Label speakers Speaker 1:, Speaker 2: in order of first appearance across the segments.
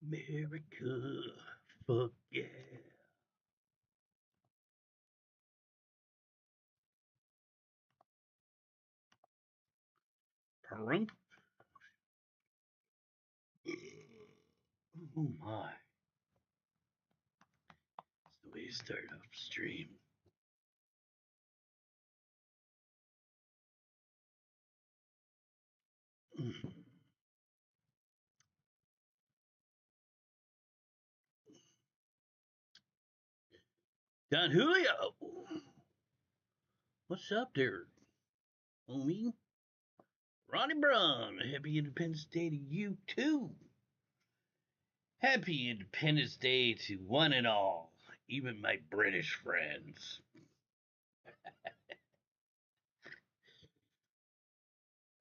Speaker 1: America, fuck yeah. Parunk. Oh my. That's the way you start off the stream. Don Julio. What's up there, homie? Ronnie Brown. Happy Independence Day to you too. Happy Independence Day to one and all, even my British friends.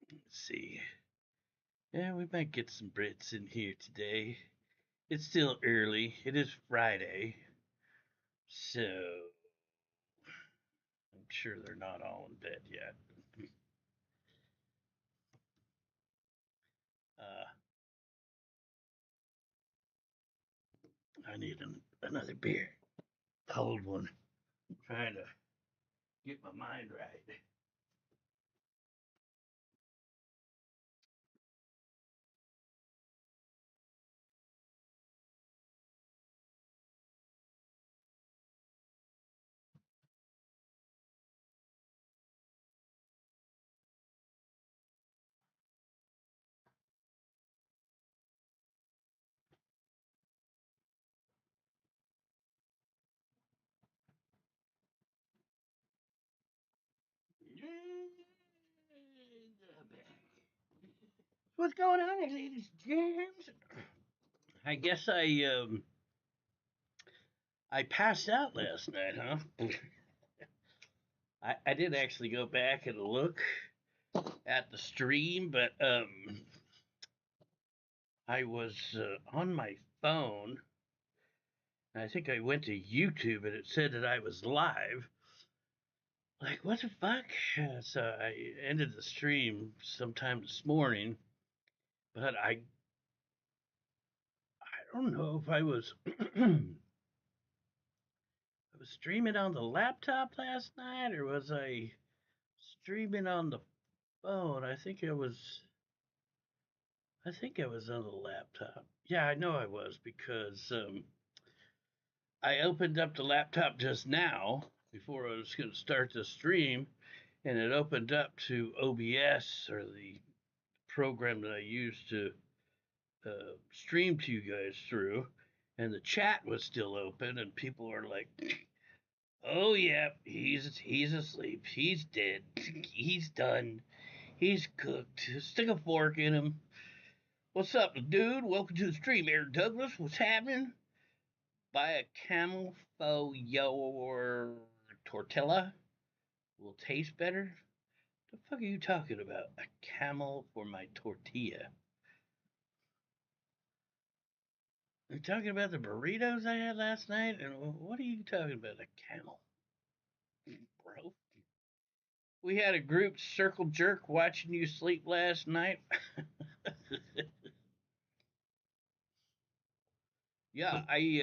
Speaker 1: Let's see. Yeah, we might get some Brits in here today. It's still early. It is Friday. So I'm sure they're not all in bed yet. Uh, I need another beer. Cold one. I'm trying to get my mind right. What's going on, ladies and gents? I guess I passed out last night, huh? I did actually go back and look at the stream, but I was on my phone. I think I went to YouTube and it said that I was live. Like, what the fuck? So I ended the stream sometime this morning, but I don't know if I was I was streaming on the laptop last night or was I streaming on the phone. I think I was on the laptop. Yeah, I know I was because I opened up the laptop just now before I was going to start the stream, and it opened up to OBS, or the program that I use to stream to you guys through, and the chat was still open, and people are like, "Oh yeah, he's asleep. He's dead. He's done. He's cooked. Stick a fork in him." What's up, dude? Welcome to the stream, Eric Douglas. What's happening? Buy a camel for your tortilla. Will taste better. The fuck are you talking about? A camel for my tortilla? Are you talking about the burritos I had last night? And what are you talking about? A camel, bro? We had a group circle jerk watching you sleep last night. Yeah, I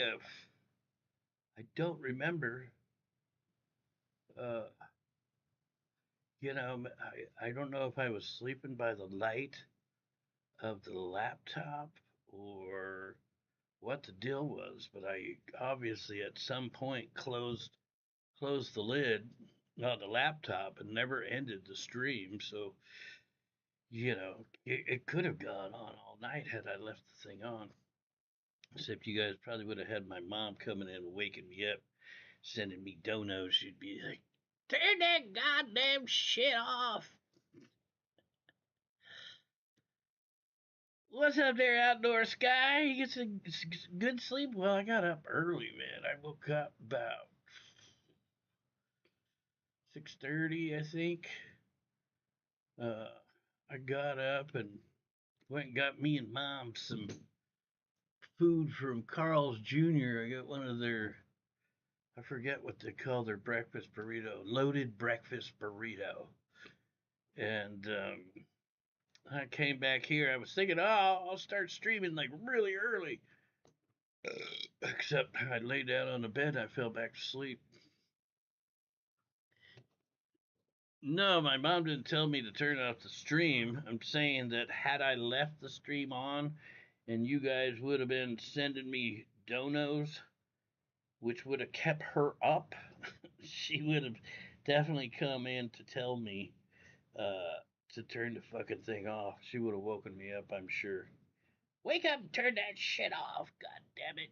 Speaker 1: don't remember. Uh, I don't know if I was sleeping by the light of the laptop or what the deal was, but I obviously at some point closed the lid on the laptop and never ended the stream. So it could have gone on all night had I left the thing on. Except you guys probably would have had my mom coming in and waking me up, sending me donos. She'd be like, "Turn that goddamn shit off." What's up there, outdoor sky? You get some good sleep? Well, I got up early, man. I woke up about 6:30, I think. Uh, I got up and went and got me and mom some food from Carl's Jr. I got one of their, I forget what they call their breakfast burrito, loaded breakfast burrito. And I came back here. I was thinking, oh, I'll start streaming like really early. Except I lay down on the bed, I fell back to sleep. No, my mom didn't tell me to turn off the stream. I'm saying that had I left the stream on and you guys would have been sending me donos, which would have kept her up, she would have definitely come in to tell me uh, to turn the fucking thing off. She would have woken me up, I'm sure. Wake up and turn that shit off, god damn it.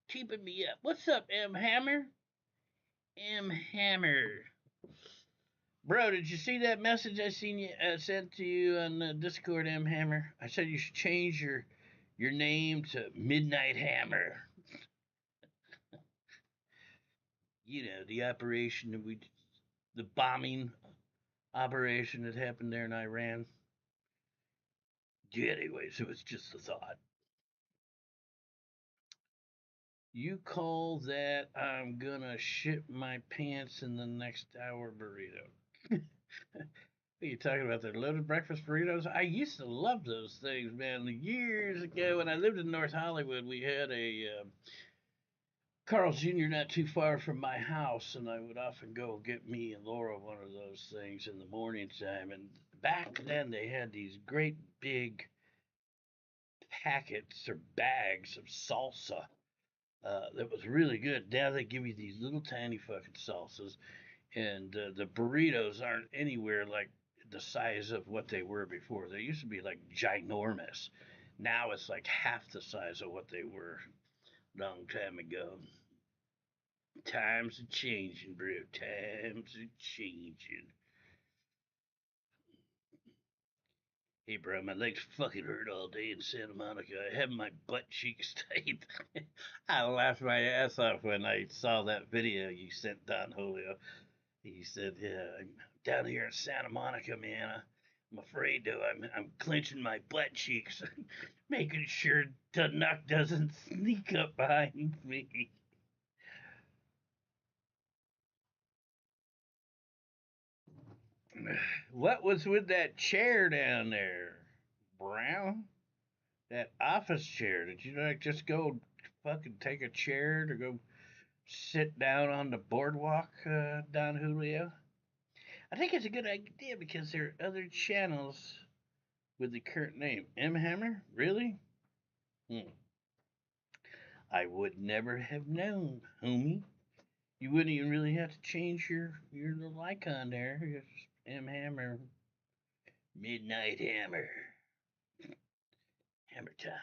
Speaker 1: Keeping me up. What's up, M Hammer? M Hammer. Bro, did you see that message I seen you sent to you on Discord, M Hammer? I said you should change your name to Midnight Hammer. You know the operation that the bombing operation that happened there in Iran. Yeah, anyways, it was just a thought. You call that I'm gonna shit my pants in the next hour burrito. Are you talking about the loaded breakfast burritos? I used to love those things, man. Years ago, when I lived in North Hollywood, we had a Carl's Jr. not too far from my house, and I would often go get me and Laura one of those things in the morning time. And back then, they had these great big packets or bags of salsa that was really good. Now they give you these little tiny fucking salsas, and the burritos aren't anywhere like the size of what they were before. They used to be like ginormous. Now it's like half the size of what they were a long time ago. Times are changing, bro. Times are changing. Hey, bro, my legs fucking hurt all day in Santa Monica. I have my butt cheeks tight. I laughed my ass off when I saw that video you sent Don Julio. He said, "Yeah, I'm down here in Santa Monica, man. I'm afraid though. I'm clenching my butt cheeks, making sure the nut doesn't sneak up behind me." What was with that chair down there, Brown? That office chair? Did you like just go fucking take a chair to go sit down on the boardwalk, Don Julio? I think it's a good idea because there are other channels with the current name. M Hammer? Really? Hmm. I would never have known, homie. You wouldn't even really have to change your little icon there. Just M Hammer. Midnight Hammer. Hammer time.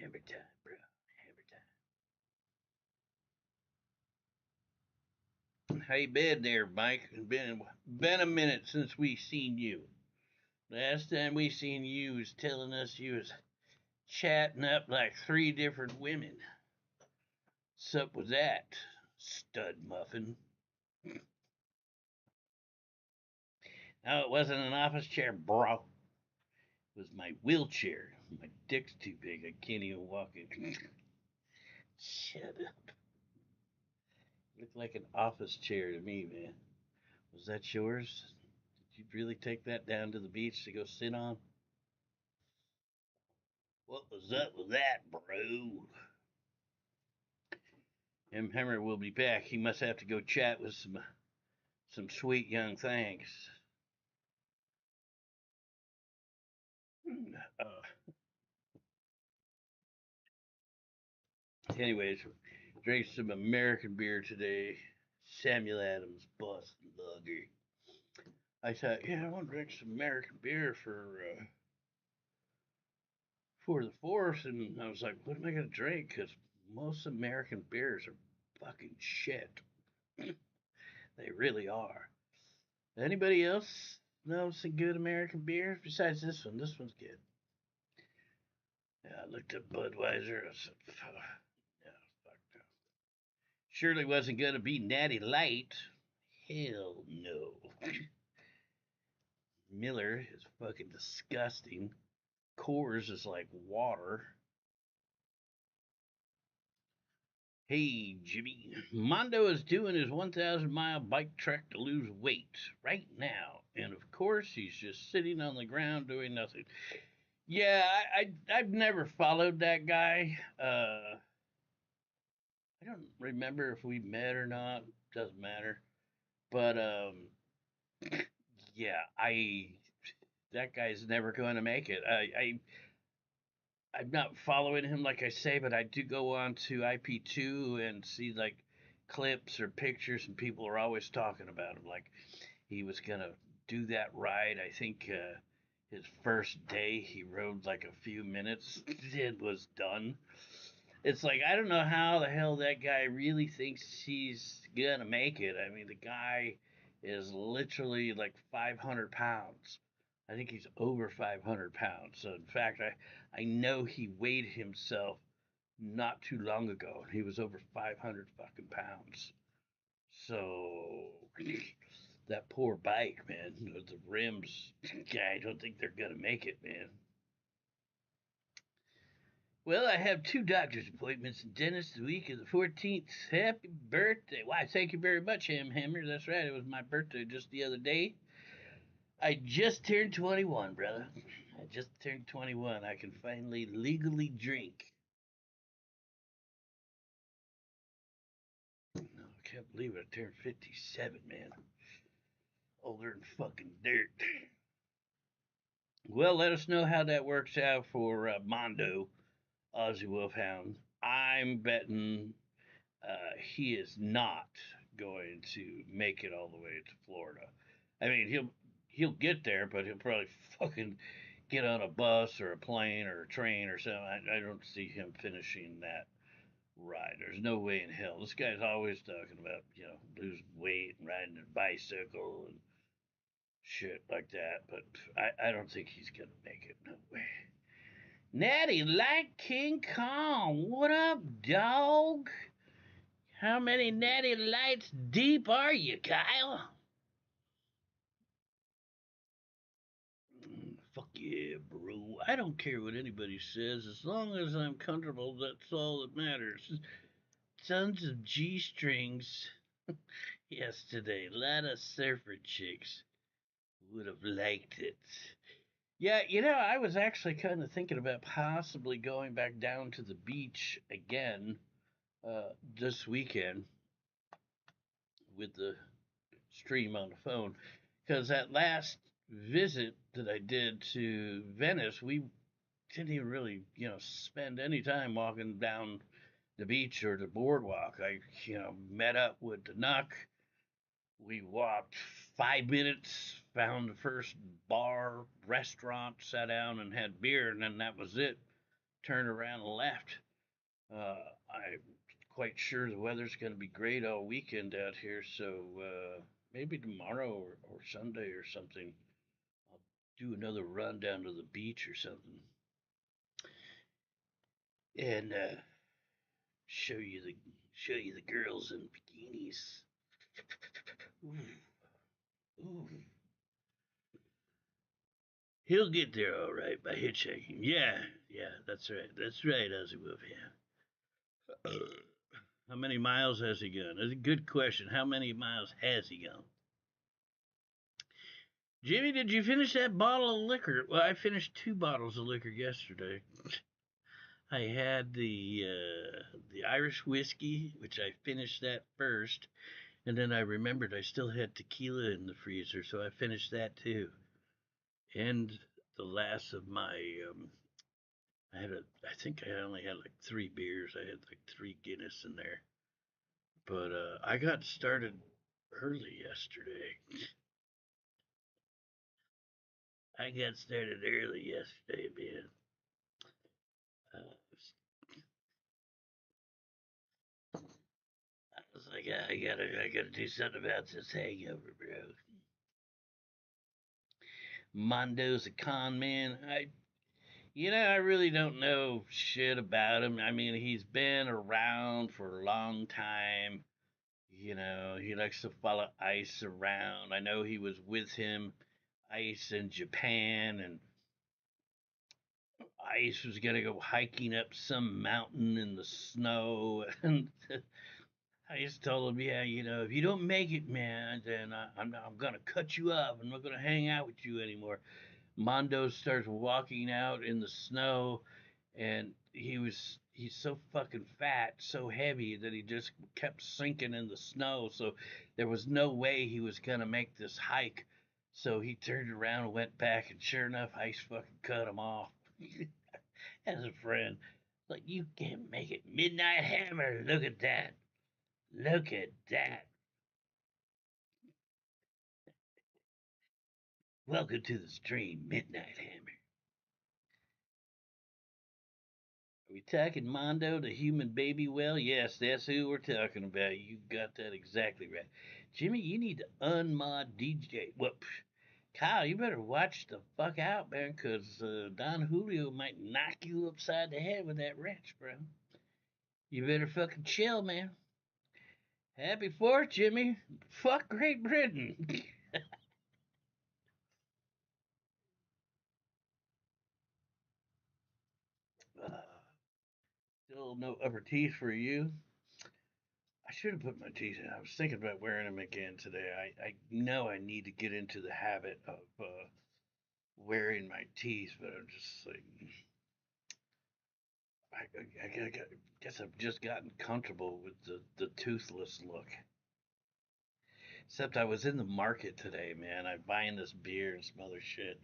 Speaker 1: Hammer time, bro. Hammer time. How you been there, Mike? It's been a minute since we seen you. Last time we seen you was telling us you was chatting up like 3 different women. What's up with that, stud muffin? No, it wasn't an office chair, bro. It was my wheelchair. My dick's too big. I can't even walk it. Shut up. Looked like an office chair to me, man. Was that yours? Did you really take that down to the beach to go sit on? What was up with that, bro? M. Hammer will be back. He must have to go chat with some sweet young things. Uh, anyways, drank some American beer today. Samuel Adams Boston Lager. I thought, yeah, I want to drink some American beer for the fourth, and I was like, what am I gonna drink? Because most American beers are fucking shit. They really are. Anybody else know some good American beers besides this one? This one's good. Yeah, I looked at Budweiser. I said, no, fuck no. Surely wasn't gonna be Natty Light. Hell no. Miller is fucking disgusting. Coors is like water. Hey, Jimmy. Mondo is doing his 1,000-mile bike trek to lose weight right now. And of course, he's just sitting on the ground doing nothing. Yeah, I've never followed that guy. I don't remember if we met or not. Doesn't matter. But yeah, I that guy's never going to make it. I'm not following him like I say, but I do go on to IP2 and see like clips or pictures, and people are always talking about him. Like he was gonna do that ride. I think his first day he rode like a few minutes, it was done. It's like I don't know how the hell that guy really thinks he's gonna make it. I mean, the guy is literally like 500 pounds. I think he's over 500 pounds. So in fact, I know he weighed himself not too long ago. He was over 500 fucking pounds. So that poor bike, man. The rims, yeah, I don't think they're gonna make it, man. Well, I have two doctor's appointments and dentist the week of the 14th. Happy birthday. Why, thank you very much, Hammer. That's right. It was my birthday just the other day. I just turned 21, brother. I just turned 21. I can finally legally drink. No, I can't believe it. I turned 57, man. Older than fucking dirt. Well, let us know how that works out for Mondo, Aussie Wolfhound. I'm betting he is not going to make it all the way to Florida. I mean, he'll get there, but he'll probably fucking get on a bus or a plane or a train or something. I don't see him finishing that ride. There's no way in hell. This guy's always talking about losing weight and riding a bicycle and shit like that, but I don't think he's gonna make it. No way. Natty like King Kong. What up, dog? How many natty lights deep are you, Kyle? Fuck yeah, bro. I don't care what anybody says. As long as I'm comfortable, that's all that matters. Tons of G strings yesterday. A lot of surfer chicks would have liked it. Yeah, I was actually kind of thinking about possibly going back down to the beach again this weekend with the stream on the phone. Because that last visit that I did to Venice, we didn't even really, spend any time walking down the beach or the boardwalk. I, met up with the Nuck. We walked 5 minutes, found the first bar, restaurant, sat down and had beer, and then that was it. Turned around and left. I'm quite sure the weather's going to be great all weekend out here, so maybe tomorrow or Sunday or something, I'll do another run down to the beach or something, and show you the girls in bikinis. Ooh, ooh. He'll get there all right by hitchhiking. Yeah, yeah, that's right. That's right, Ozzy Wolf. Yeah. How many miles has he gone? That's a good question. How many miles has he gone? Jimmy, did you finish that bottle of liquor? Well, I finished 2 bottles of liquor yesterday. I had the Irish whiskey, which I finished that first, and then I remembered I still had tequila in the freezer, so I finished that too. And the last of my I think I only had like 3 beers. I had like 3 Guinness in there, but I got started early yesterday. I got started early yesterday, man. Uh, I was like, I gotta do something about this hangover, bro. Mondo's a con man. I really don't know shit about him. I mean, he's been around for a long time. He likes to follow Ice around. I know he was with him, Ice in Japan, and Ice was gonna go hiking up some mountain in the snow, and Ice told him, yeah, if you don't make it, man, then I'm gonna cut you off. I'm not gonna hang out with you anymore. Mondo starts walking out in the snow, and he's so fucking fat, so heavy that he just kept sinking in the snow. So there was no way he was gonna make this hike. So he turned around and went back, and sure enough, Ice fucking cut him off. As a friend, like, you can't make it. Midnight Hammer. Look at that. Look at that. Welcome to the stream, Midnight Hammer. Are we talking Mondo, the human baby whale? Yes, that's who we're talking about. You got that exactly right. Jimmy, you need to unmod DJ. Whoop. Kyle, you better watch the fuck out, man, because Don Julio might knock you upside the head with that wrench, bro. You better fucking chill, man. Happy 4th, Jimmy. Fuck Great Britain. Still no upper teeth for you. I should have put my teeth in. I was thinking about wearing them again today. I know I need to get into the habit of wearing my teeth, but I'm just like, I guess I've just gotten comfortable with the toothless look. Except I was in the market today, man. I'm buying this beer and some other shit.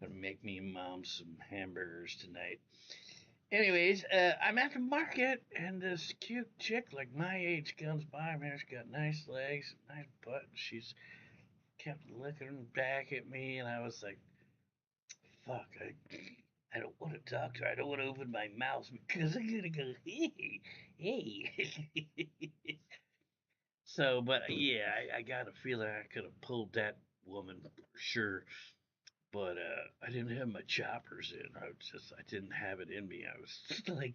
Speaker 1: Gonna make me and mom some hamburgers tonight. Anyways, I'm at the market, and this cute chick, like my age, comes by. Man, she's got nice legs, nice butt. She's kept looking back at me, and I was like, "Fuck, I don't want to talk to her. I don't want to open my mouth because I'm gonna go, hey, hey." So, but yeah, I got a feeling I could have pulled that woman for sure. But I didn't have my choppers in. I didn't have it in me. I was just like,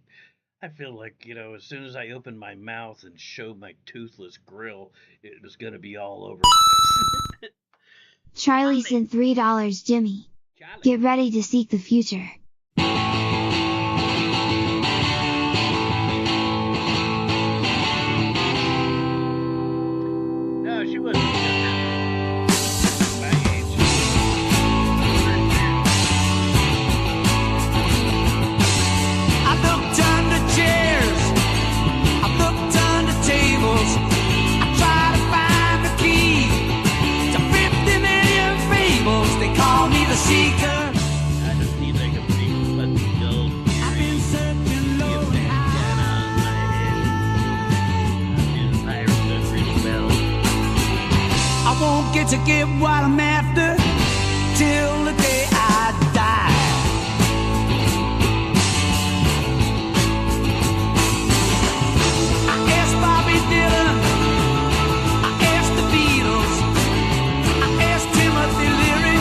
Speaker 1: I feel like, as soon as I opened my mouth and showed my toothless grill, it was going to be all over the place.
Speaker 2: Charlie sent $3, Jimmy.
Speaker 1: Charlie.
Speaker 2: Get ready to seek the future.
Speaker 1: No, she wasn't. My age.
Speaker 3: I looked under chairs, I looked under tables, I tried to find the key to 50 million fables. They call me the seeker.
Speaker 1: I just need like a big fucking gold.
Speaker 3: I've been searching low and high. I won't get to get what I'm after till the day I die. I asked Bobby Dylan, I asked the Beatles, I asked Timothy Leary,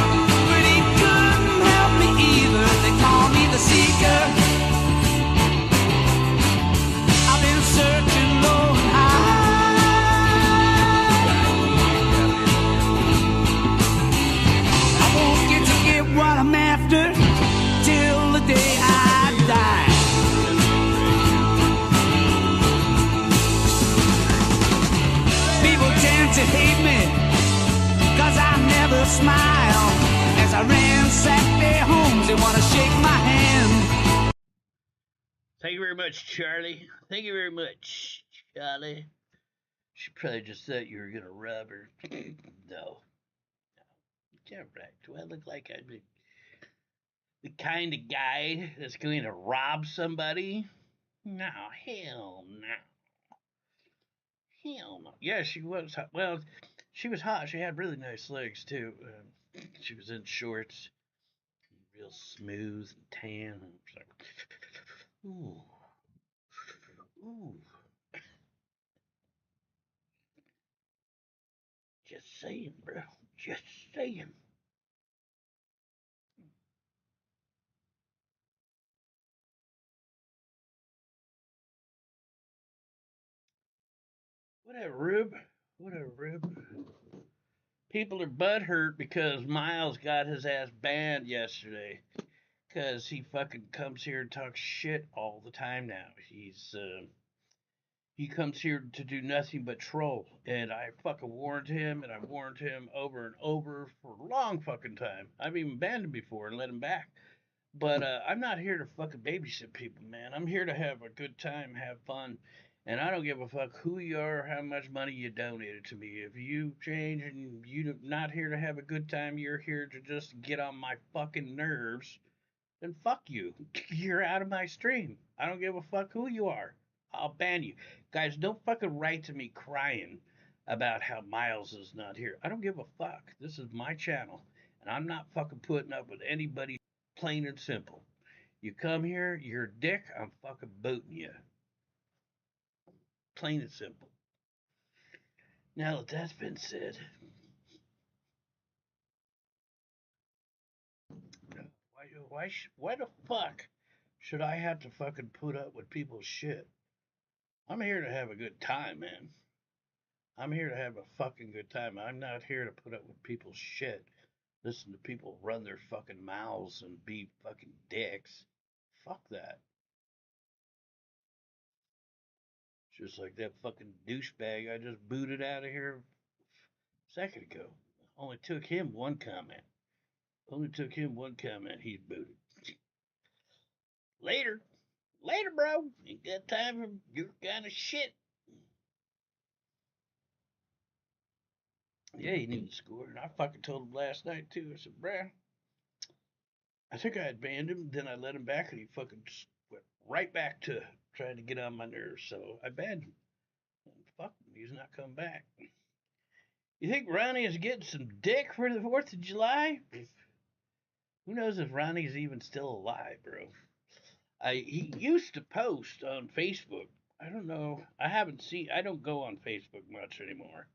Speaker 3: but he couldn't help me either. They call me the seeker. I've been searching low and high. I won't get to get what I'm after till the day I die. People tend to hate me, cause I never smile. As I ransack their homes, they wanna shake my hand.
Speaker 1: Thank you very much, Charlie. Thank you very much, Charlie. She probably just thought you were gonna rob her. No. Yeah, right. Do I look like I'm the kind of guy that's going to rob somebody? No, hell no. Hell no. Yeah, she was hot. Well, she was hot. She had really nice legs, too. She was in shorts, real smooth and tan. And it's like, ooh. Ooh. Just saying, bro. Just saying. What a rib. What a rib. People are butthurt because Miles got his ass banned yesterday. Because he fucking comes here and talks shit all the time now. He comes here to do nothing but troll. And I fucking warned him, and I warned him over and over for a long fucking time. I've even banned him before and let him back. But I'm not here to fucking babysit people, man. I'm here to have a good time, have fun, and I don't give a fuck who you are, or how much money you donated to me. If you change and you're not here to have a good time, you're here to just get on my fucking nerves, then fuck you. You're out of my stream. I don't give a fuck who you are. I'll ban you. Guys, don't fucking write to me crying about how Miles is not here. I don't give a fuck. This is my channel, and I'm not fucking putting up with anybody, plain and simple. You come here, you're a dick, I'm fucking booting you. Plain and simple. Now that that's been said, why the fuck should I have to fucking put up with people's shit? I'm here to have a good time, man. I'm here to have a fucking good time. I'm not here to put up with people's shit. Listen to people run their fucking mouths and be fucking dicks. Fuck that. Just like that fucking douchebag I just booted out of here a second ago. Only took him one comment. He's booted. Later. Later, bro. Ain't got time for your kind of shit. Yeah, he knew the score. And I fucking told him last night, too. I said, bruh, I think I had banned him. Then I let him back, and he fucking went right back to trying to get on my nerves. So I banned him. And fuck him. He's not coming back. You think Ronnie is getting some dick for the 4th of July? Who knows if Ronnie's even still alive, bro? He used to post on Facebook. I don't know. I don't go on Facebook much anymore.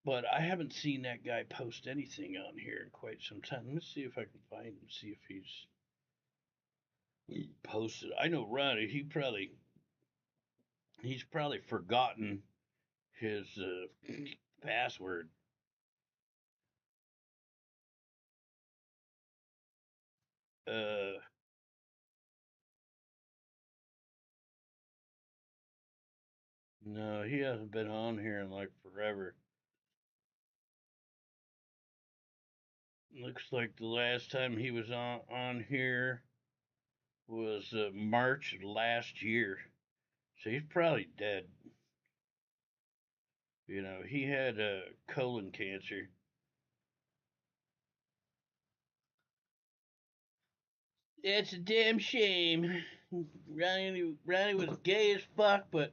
Speaker 1: But I haven't seen that guy post anything on here in quite some time. Let me see if I can find him, see if he's posted. I know Ronnie, he's probably forgotten his password. Uh no, he hasn't been on here in like forever. Looks like the last time he was on here was March of last year. So he's probably dead. You know, he had colon cancer. It's a damn shame. Ronnie was gay as fuck, but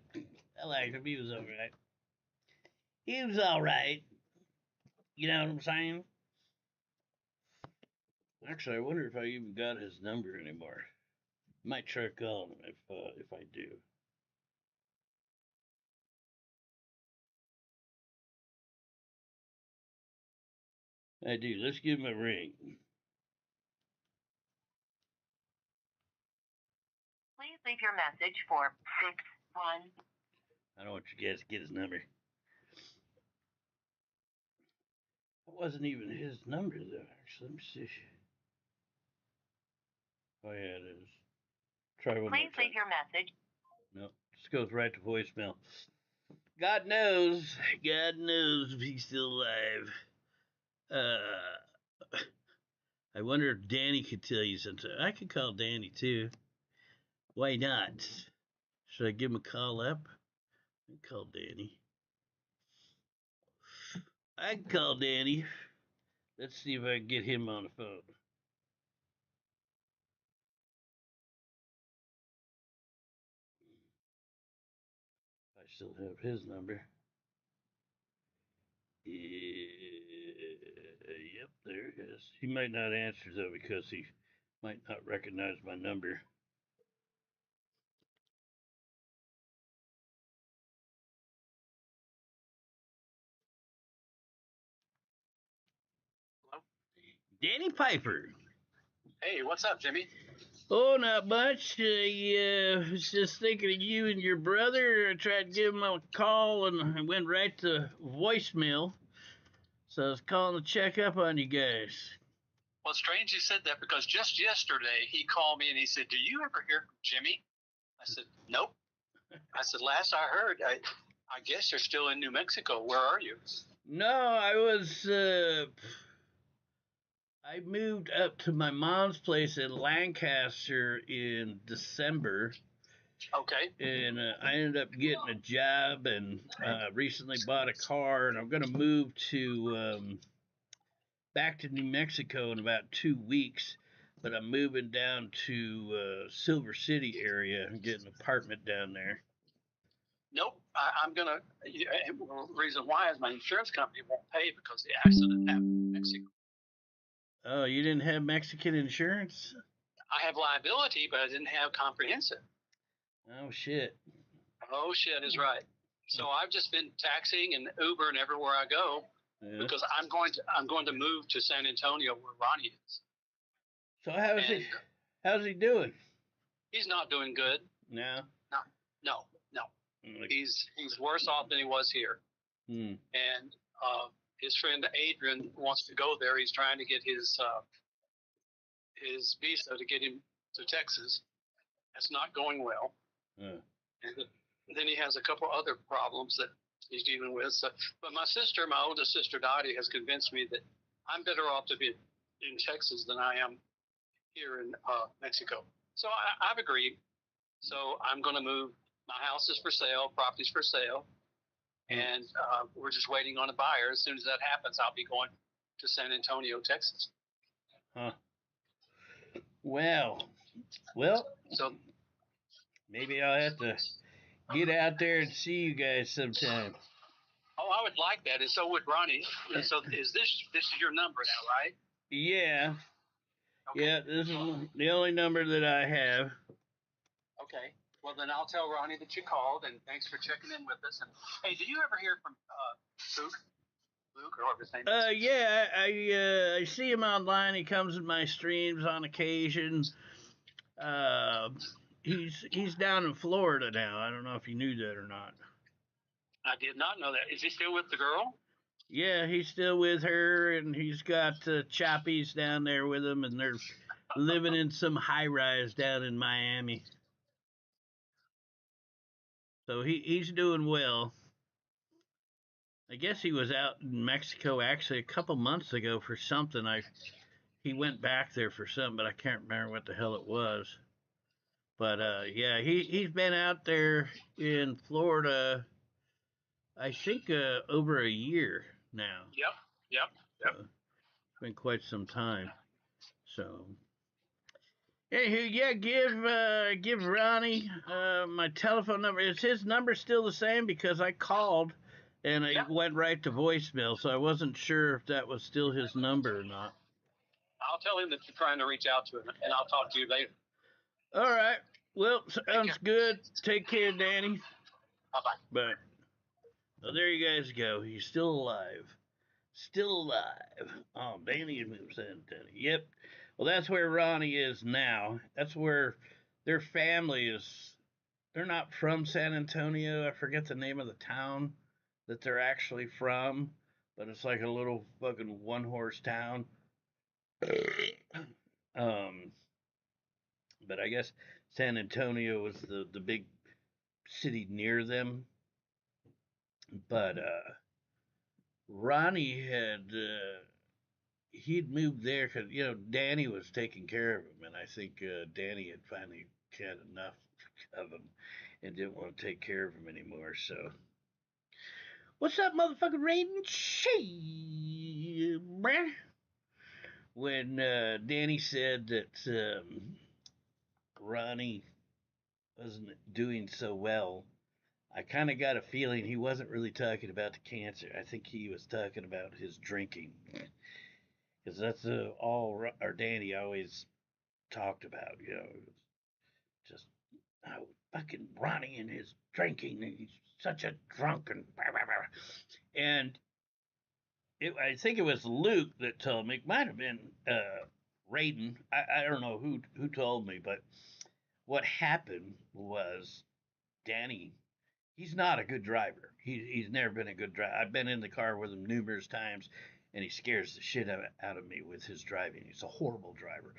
Speaker 1: I liked him. He was alright. He was alright. You know what I'm saying? Actually, I wonder if I even got his number anymore. Might try calling him if I do. I do. Let's give him a ring.
Speaker 4: Please leave your message for 61.
Speaker 1: I don't want you guys to get his number. That wasn't even his number though. Actually, let me see. Oh yeah, it is. Try one more time.
Speaker 4: Please leave your message.
Speaker 1: No, this goes right to voicemail. God knows if he's still alive. I wonder if Danny could tell you something. I could call Danny too. Why not? Should I give him a call up? I can call Danny. I can call Danny. Let's see if I can get him on the phone. I still have his number. Yep, there it is. He might not answer though because he might not recognize my number.
Speaker 5: Hello?
Speaker 1: Danny Piper.
Speaker 5: Hey, what's up, Jimmy?
Speaker 1: Oh, not much. I was just thinking of you and your brother. I tried to give him a call and I went right to voicemail. So I was calling to check up on you guys.
Speaker 5: Well, it's strange you said that because just yesterday he called me and he said, "Do you ever hear from Jimmy?" I said, "Nope." I said, last I heard, I guess you're still in New Mexico. Where are you?
Speaker 1: No, I moved up to my mom's place in Lancaster in December,
Speaker 5: Okay.
Speaker 1: and I ended up getting a job and recently bought a car, and I'm gonna move to back to New Mexico in about 2 weeks. But I'm moving down to Silver City area and get an apartment down there.
Speaker 5: Nope. I'm going to. The reason why is my insurance company won't pay because the accident happened in Mexico.
Speaker 1: Oh, you didn't have Mexican insurance?
Speaker 5: I have liability, but I didn't have comprehensive.
Speaker 1: Oh shit.
Speaker 5: Oh, shit is right. So I've just been taxiing and Uber and everywhere I go because I'm going to move to San Antonio where Ronnie is.
Speaker 1: So how's he doing?
Speaker 5: He's not doing good.
Speaker 1: No.
Speaker 5: No. He's worse off than he was here.
Speaker 1: Hmm.
Speaker 5: And his friend Adrian wants to go there. He's trying to get his visa to get him to Texas. That's not going well. And then he has a couple other problems that he's dealing with. So, but my oldest sister Dottie, has convinced me that I'm better off to be in Texas than I am here in Mexico. So I've agreed. So I'm going to move. My house is for sale, property's for sale, and we're just waiting on a buyer. As soon as that happens, I'll be going to San Antonio, Texas.
Speaker 1: Huh. Well,
Speaker 5: so
Speaker 1: maybe I'll have to get out there and see you guys sometime.
Speaker 5: Oh, I would like that, and so would Ronnie. So is this your number now, right?
Speaker 1: Yeah.
Speaker 5: Okay.
Speaker 1: Yeah, this is the only number that I have.
Speaker 5: Okay. Well, then I'll tell Ronnie that you called, and thanks for checking in with us. And hey, did you ever hear from Luke, or whatever his name is?
Speaker 1: Yeah, I see him online. He comes in my streams on occasion. He's down in Florida now. I don't know if you knew that or not.
Speaker 5: I did not know that. Is he still with the girl?
Speaker 1: Yeah, he's still with her, and he's got choppies down there with him, and they're living in some high rise down in Miami. So he's doing well. I guess he was out in Mexico actually a couple months ago for something. He went back there for something, but I can't remember what the hell it was. But yeah, he's been out there in Florida, I think over a year now.
Speaker 5: Yep.
Speaker 1: It's been quite some time. So anywho, yeah, give Ronnie my telephone number. Is his number still the same? Because I called and it went right to voicemail, so I wasn't sure if that was still his number or not.
Speaker 5: I'll tell him that you're trying to reach out to him, and I'll talk to you later.
Speaker 1: All right. Well, sounds good. Take care, Danny.
Speaker 5: Bye-bye.
Speaker 1: Bye. Well, there you guys go. He's still alive. Still alive. Oh, Danny had moved to San Antonio. Yep. Well, that's where Ronnie is now. That's where their family is. They're not from San Antonio. I forget the name of the town that they're actually from, but it's like a little fucking one-horse town. But I guess San Antonio was the big city near them. But Ronnie he'd moved there because Danny was taking care of him, and I think Danny had finally had enough of him and didn't want to take care of him anymore. So, what's up, motherfucking Raiden? Shit, bruh. When Danny said that Ronnie wasn't doing so well, I kind of got a feeling he wasn't really talking about the cancer. I think he was talking about his drinking. Because that's all our Danny always talked about, just how fucking Ronnie and his drinking. He's such a drunken. And I think it was Luke that told me. It might have been Raiden. I don't know who told me, but what happened was Danny. He's not a good driver. He's never been a good driver. I've been in the car with him numerous times, and he scares the shit out of me with his driving. He's a horrible driver.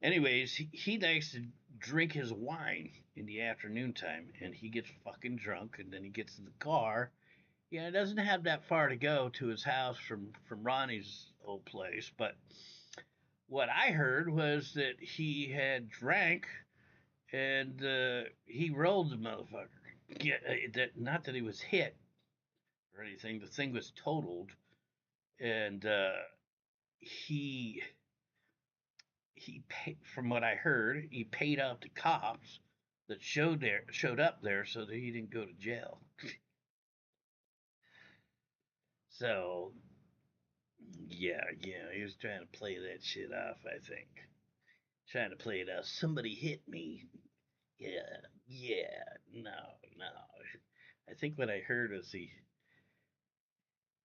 Speaker 1: Anyways, he likes to drink his wine in the afternoon time, and he gets fucking drunk, and then he gets in the car. Yeah, it doesn't have that far to go to his house from Ronnie's old place, but what I heard was that he had drank and he rolled the motherfucker. Yeah, not that he was hit or anything. The thing was totaled, and he from what I heard, he paid out the cops that showed up there so that he didn't go to jail. So yeah, he was trying to play that shit off. I think trying to play it off. Somebody hit me. Yeah, no. I think what I heard was he.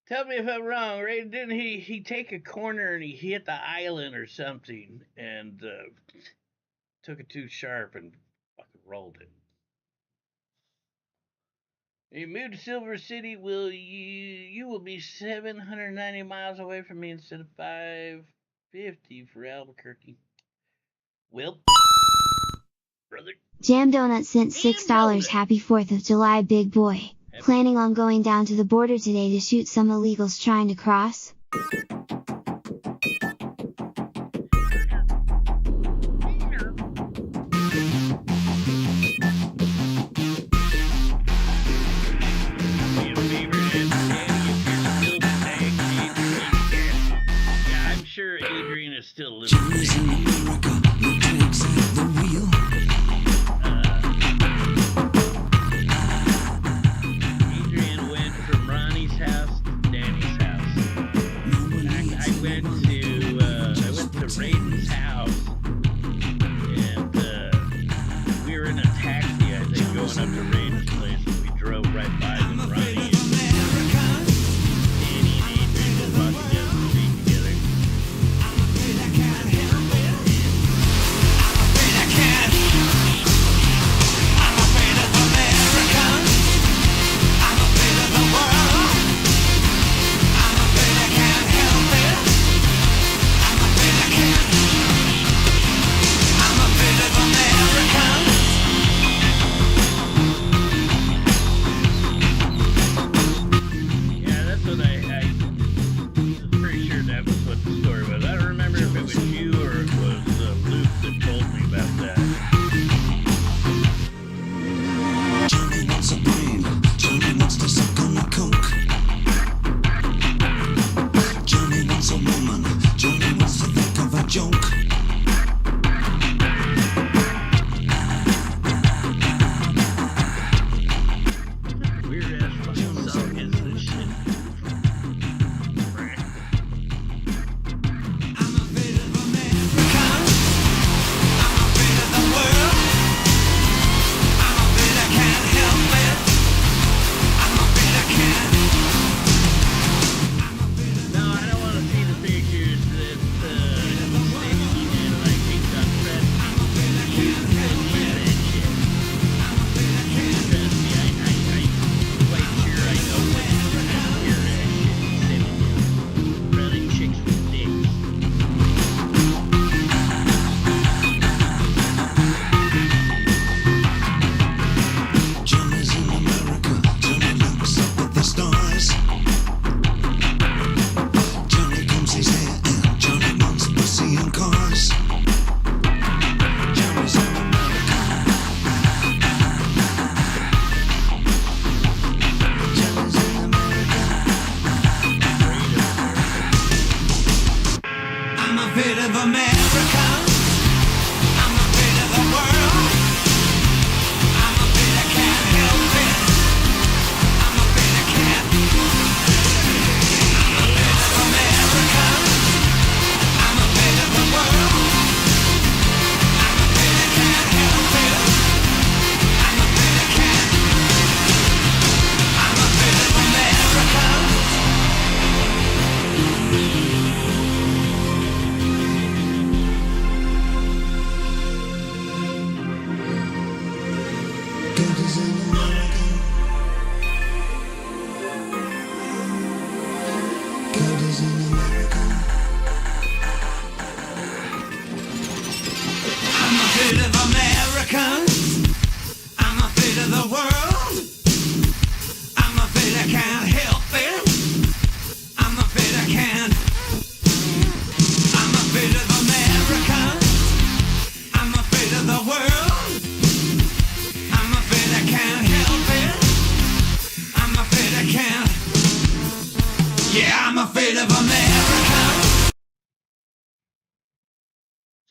Speaker 1: Tell me if I'm wrong, right? Didn't he take a corner and he hit the island or something and took it too sharp and fucking rolled it. You moved to Silver City, you will be 790 miles away from me instead of 550 for Albuquerque. Well, brother.
Speaker 2: Jam Donut sent $6. Happy 4th of July, big boy. Planning on going down to the border today to shoot some illegals trying to cross?
Speaker 1: I'm sure Adrian is still listening. Raiden's house, and we were in a taxi, I think, going up to Raiden's place, and we drove right by them, Ronnie and Danny and Adrian were walking down the street together.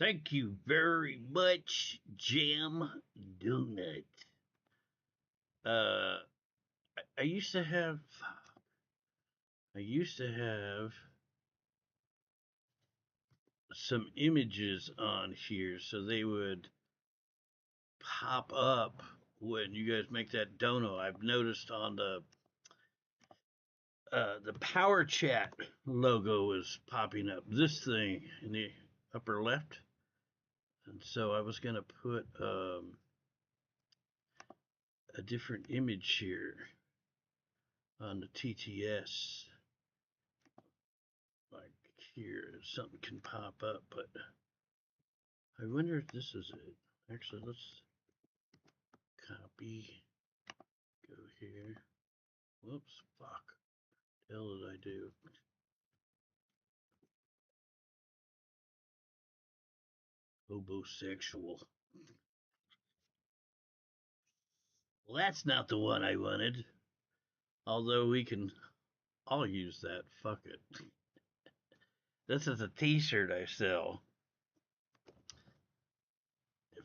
Speaker 1: Thank you very much, Jam Donut. I used to have some images on here so they would pop up when you guys make that dono. I've noticed on the Power Chat logo is popping up. This thing in the upper left. And so I was going to put a different image here on the TTS. Like here, something can pop up, but I wonder if this is it. Actually, let's copy, go here. Whoops, fuck. The hell did I do? Hobosexual. Well, that's not the one I wanted. Although we can all use that. Fuck it. This is a t-shirt I sell.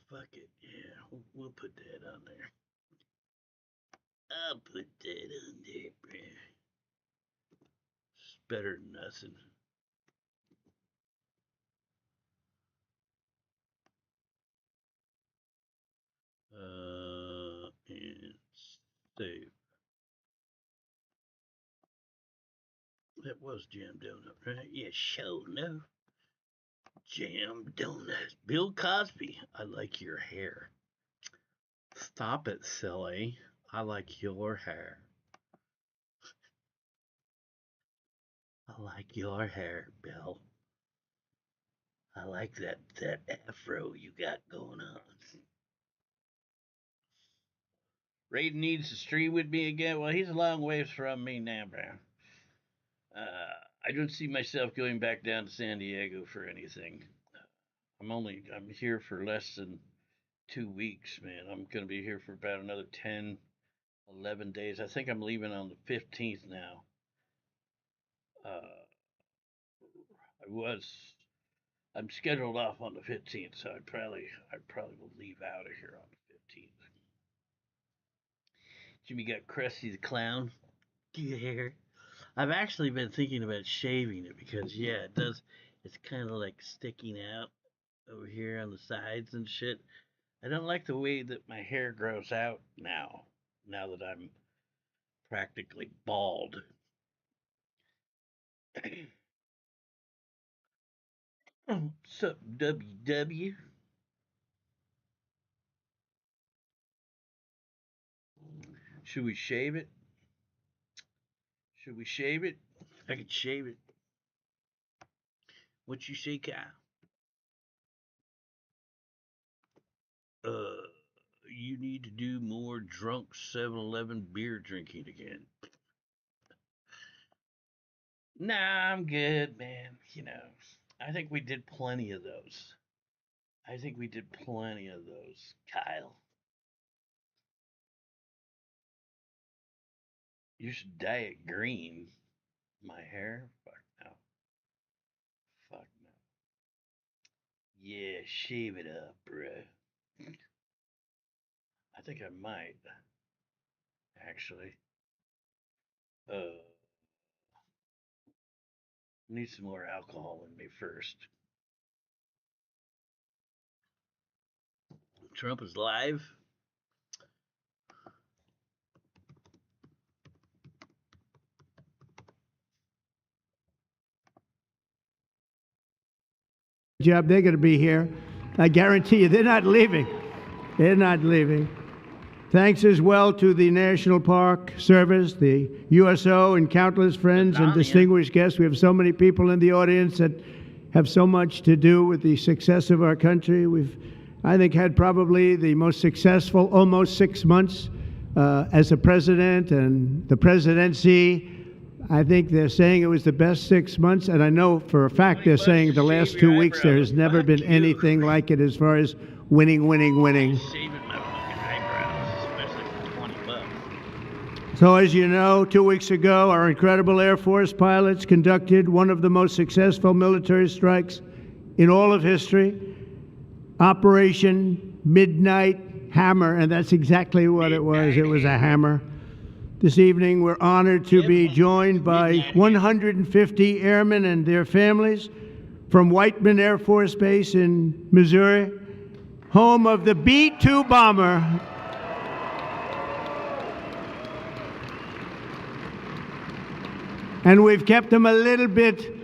Speaker 1: Fuck it. Yeah, we'll put that on there. I'll put that on there, bruh. It's better than nothing. And save. That was Jam Donut, right? Yeah, sure enough. Jam Donut. Bill Cosby, I like your hair. Stop it, silly. I like your hair. I like your hair, Bill. I like that afro you got going on. Raiden needs to stream with me again. Well, he's a long ways from me now, bro. I don't see myself going back down to San Diego for anything. I'm here for less than 2 weeks, man. I'm going to be here for about another 10, 11 days. I think I'm leaving on the 15th now. I'm scheduled off on the 15th, so I probably will leave out of here on the 15th. Jimmy got Krusty the Clown. Yeah. I've actually been thinking about shaving it because, yeah, it does. It's kind of like sticking out over here on the sides and shit. I don't like the way that my hair grows out now that I'm practically bald. What's up, WW? Should we shave it? I could shave it. What you say, Kyle? You need to do more drunk 7-Eleven beer drinking again. Nah, I'm good, man. You know, I think we did plenty of those. Kyle. You should dye it green. My hair? Fuck no. Yeah, shave it up, bruh. I think I might. Actually. Need some more alcohol in me first. Trump is live.
Speaker 6: Job, they're going to be here. I guarantee you, they're not leaving. Thanks as well to the National Park Service, the USO, and countless friends and distinguished guests. We have so many people in the audience that have so much to do with the success of our country. We've, I think, had probably the most successful almost 6 months as a president and the presidency. I think they're saying it was the best 6 months, and I know for a fact they're saying the last 2 weeks there has never been anything like it as far as winning. So as you know, 2 weeks ago, our incredible Air Force pilots conducted one of the most successful military strikes in all of history. Operation Midnight Hammer, and that's exactly what it was. It was a hammer. This evening, we're honored to be joined by 150 airmen and their families from Whiteman Air Force Base in Missouri, home of the B-2 bomber. And we've kept them a little bit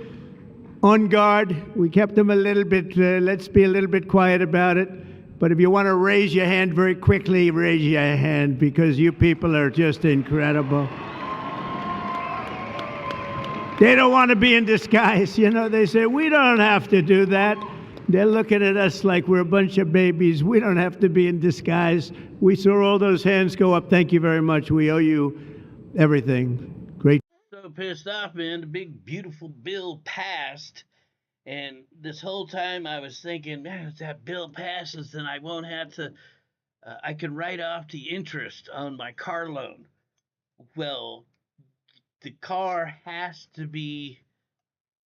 Speaker 6: on guard. We kept them a little bit, let's be a little bit quiet about it. But if you want to raise your hand very quickly, raise your hand, because you people are just incredible. They don't want to be in disguise. You know, they say, we don't have to do that. They're looking at us like we're a bunch of babies. We don't have to be in disguise. We saw all those hands go up. Thank you very much. We owe you everything. Great.
Speaker 1: So pissed off, man. The big, beautiful bill passed. And this whole time I was thinking, man, if that bill passes, then I won't have to, I can write off the interest on my car loan. Well, the car has to be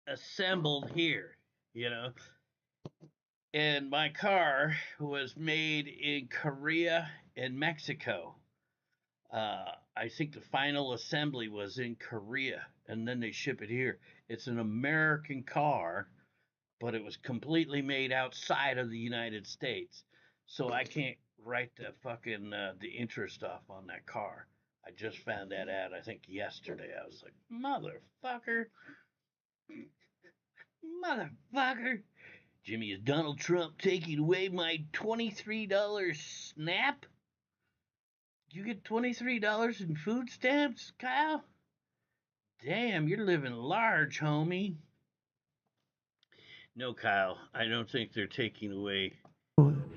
Speaker 1: assembled here, you know. And my car was made in Korea and Mexico. I think the final assembly was in Korea, and then they ship it here. It's an American car, but it was completely made outside of the United States. So I can't write the fucking the interest off on that car. I just found that out, I think, yesterday. I was like, motherfucker. Motherfucker. Jimmy, is Donald Trump taking away my $23 SNAP? You get $23 in food stamps, Kyle? Damn, you're living large, homie. No, Kyle, I don't think they're taking away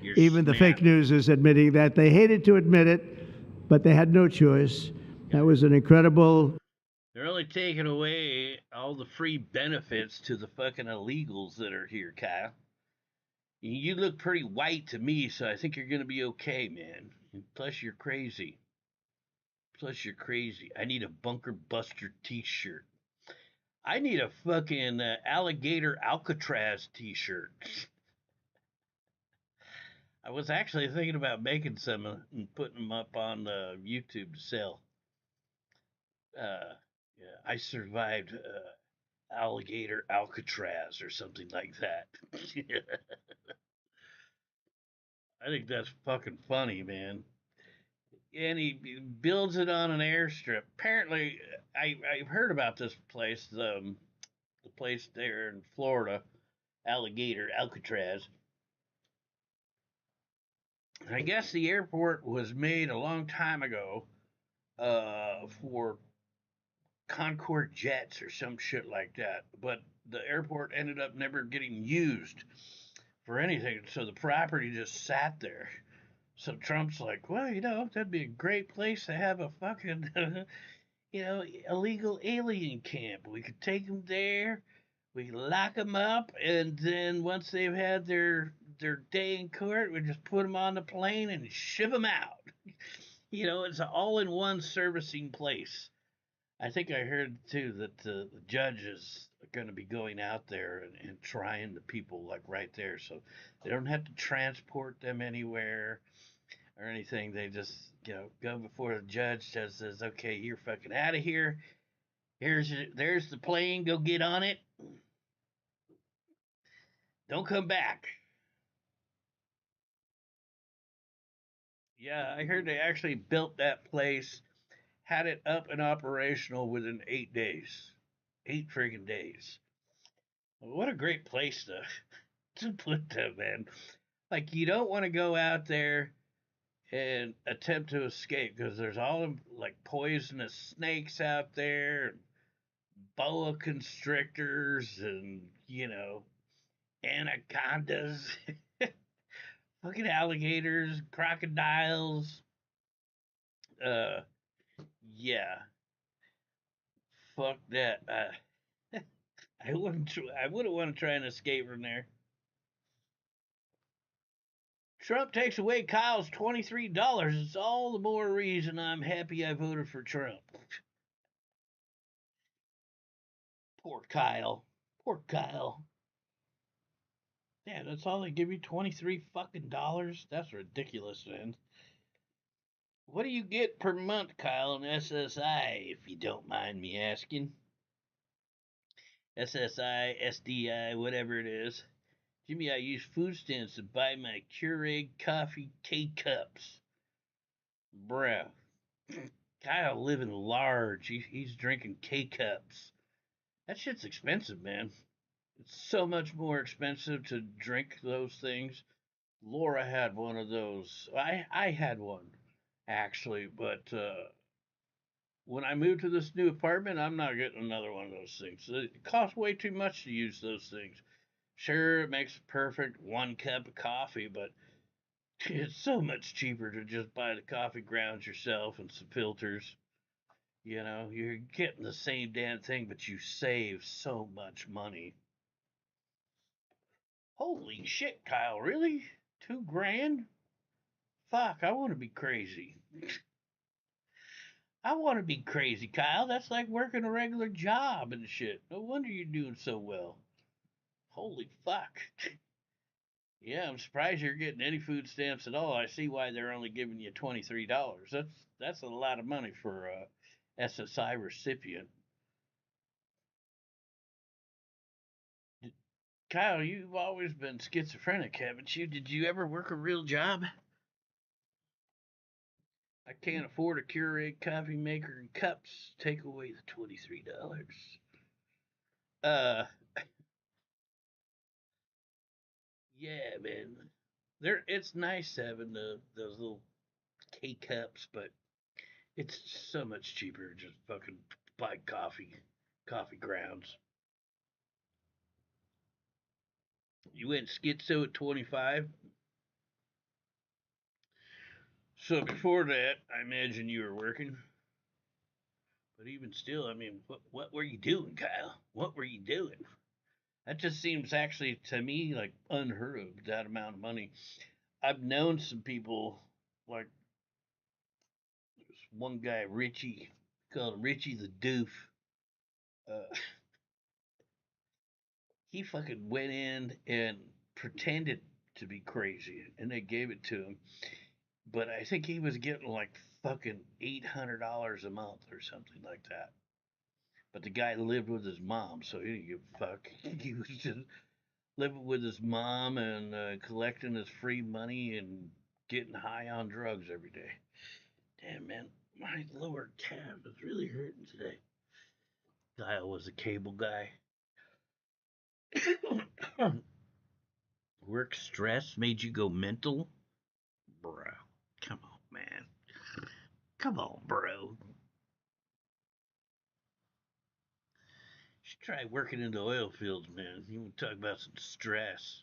Speaker 1: your
Speaker 6: Even the fake news is admitting that. They hated to admit it, but they had no choice. That was an incredible...
Speaker 1: They're only taking away all the free benefits to the fucking illegals that are here, Kyle. You look pretty white to me, so I think you're going to be okay, man. Plus, you're crazy. I need a Bunker Buster t-shirt. I need a fucking alligator Alcatraz t-shirt. I was actually thinking about making some and putting them up on YouTube to sell. Yeah, I survived alligator Alcatraz or something like that. I think that's fucking funny, man. And he builds it on an airstrip. Apparently, I've heard about this place, the place there in Florida, Alligator Alcatraz. I guess the airport was made a long time ago for Concorde jets or some shit like that. But the airport ended up never getting used for anything, so the property just sat there. So Trump's like, well, you know, that'd be a great place to have a fucking, you know, illegal alien camp. We could take them there, we could lock them up, and then once they've had their day in court, we just put them on the plane and ship them out. You know, it's an all-in-one servicing place. I think I heard, too, that the judge is going to be going out there and trying the people, like, right there. So they don't have to transport them anywhere or anything. They just, you know, go before the judge, just says, okay, you're fucking out of here. There's the plane. Go get on it. Don't come back. Yeah, I heard they actually built that place, had it up and operational within 8 days. 8 friggin' days. What a great place to put them, man. Like, you don't want to go out there and attempt to escape because there's all like poisonous snakes out there, and boa constrictors, and, you know, anacondas, fucking alligators, crocodiles. Yeah, fuck that. I wouldn't. I wouldn't want to try and escape from there. Trump takes away Kyle's $23. It's all the more reason I'm happy I voted for Trump. Poor Kyle. Poor Kyle. Yeah, that's all they give you, 23 fucking dollars? That's ridiculous, man. What do you get per month, Kyle, in SSI, if you don't mind me asking? SSI, SDI, whatever it is. Jimmy, I use food stamps to buy my Keurig coffee K-Cups. Bruh. Kyle living large. He's drinking K-Cups. That shit's expensive, man. It's so much more expensive to drink those things. Laura had one of those. I had one, actually, but when I moved to this new apartment, I'm not getting another one of those things. It costs way too much to use those things. Sure, it makes perfect 1 cup of coffee, but it's so much cheaper to just buy the coffee grounds yourself and some filters. You know, you're getting the same damn thing, but you save so much money. Holy shit, Kyle, really? 2 grand? Fuck, I want to be crazy. I want to be crazy, Kyle. That's like working a regular job and shit. No wonder you're doing so well. Holy fuck. Yeah, I'm surprised you're getting any food stamps at all. I see why they're only giving you $23. That's a lot of money for a SSI recipient. Kyle, you've always been schizophrenic, haven't you? Did you ever work a real job? I can't afford a Keurig coffee maker and cups. Take away the $23. Uh, yeah, man. It's nice having those little K cups, but it's so much cheaper to just fucking buy coffee grounds. You went schizo at 25. So before that, I imagine you were working. But even still, I mean, what were you doing, Kyle? What were you doing? That just seems actually to me like unheard of, that amount of money. I've known some people, like this one guy, Richie, called him Richie the Doof. Uh, he fucking went in and pretended to be crazy, and they gave it to him. But I think he was getting like fucking $800 a month or something like that. But the guy lived with his mom, so he didn't give a fuck. He was just living with his mom and collecting his free money and getting high on drugs every day. Damn, man, my lower calf is really hurting today. Kyle was a cable guy. Work stress made you go mental? Bro, come on, man. Come on, bro. You should try working in the oil fields, man. You want to talk about some stress.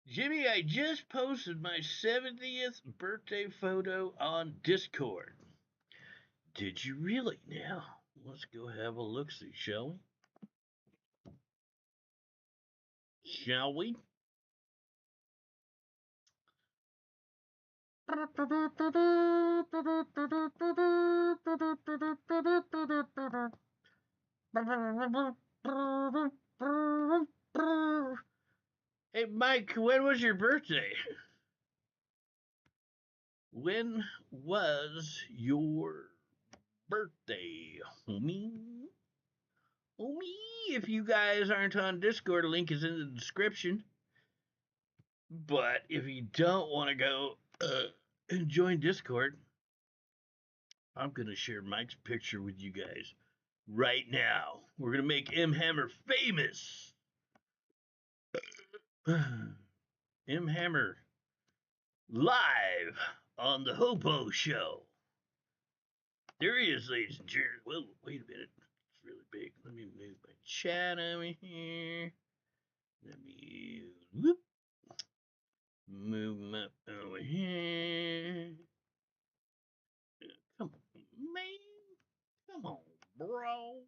Speaker 1: Jimmy, I just posted my 70th birthday photo on Discord. Did you really now? Let's go have a look-see, shall we? Shall we? Hey, Mike, when was your birthday? When was your birthday, homie? Homie, if you guys aren't on Discord, a link is in the description. But if you don't want to go and join Discord, I'm going to share Mike's picture with you guys right now. We're going to make M. Hammer famous. M. Hammer live on the Hobo Show. There he is, ladies and gentlemen. Whoa, wait a minute. It's really big. Let me move my chat over here. Let me move him up over here. Come on, man. Come on, bro.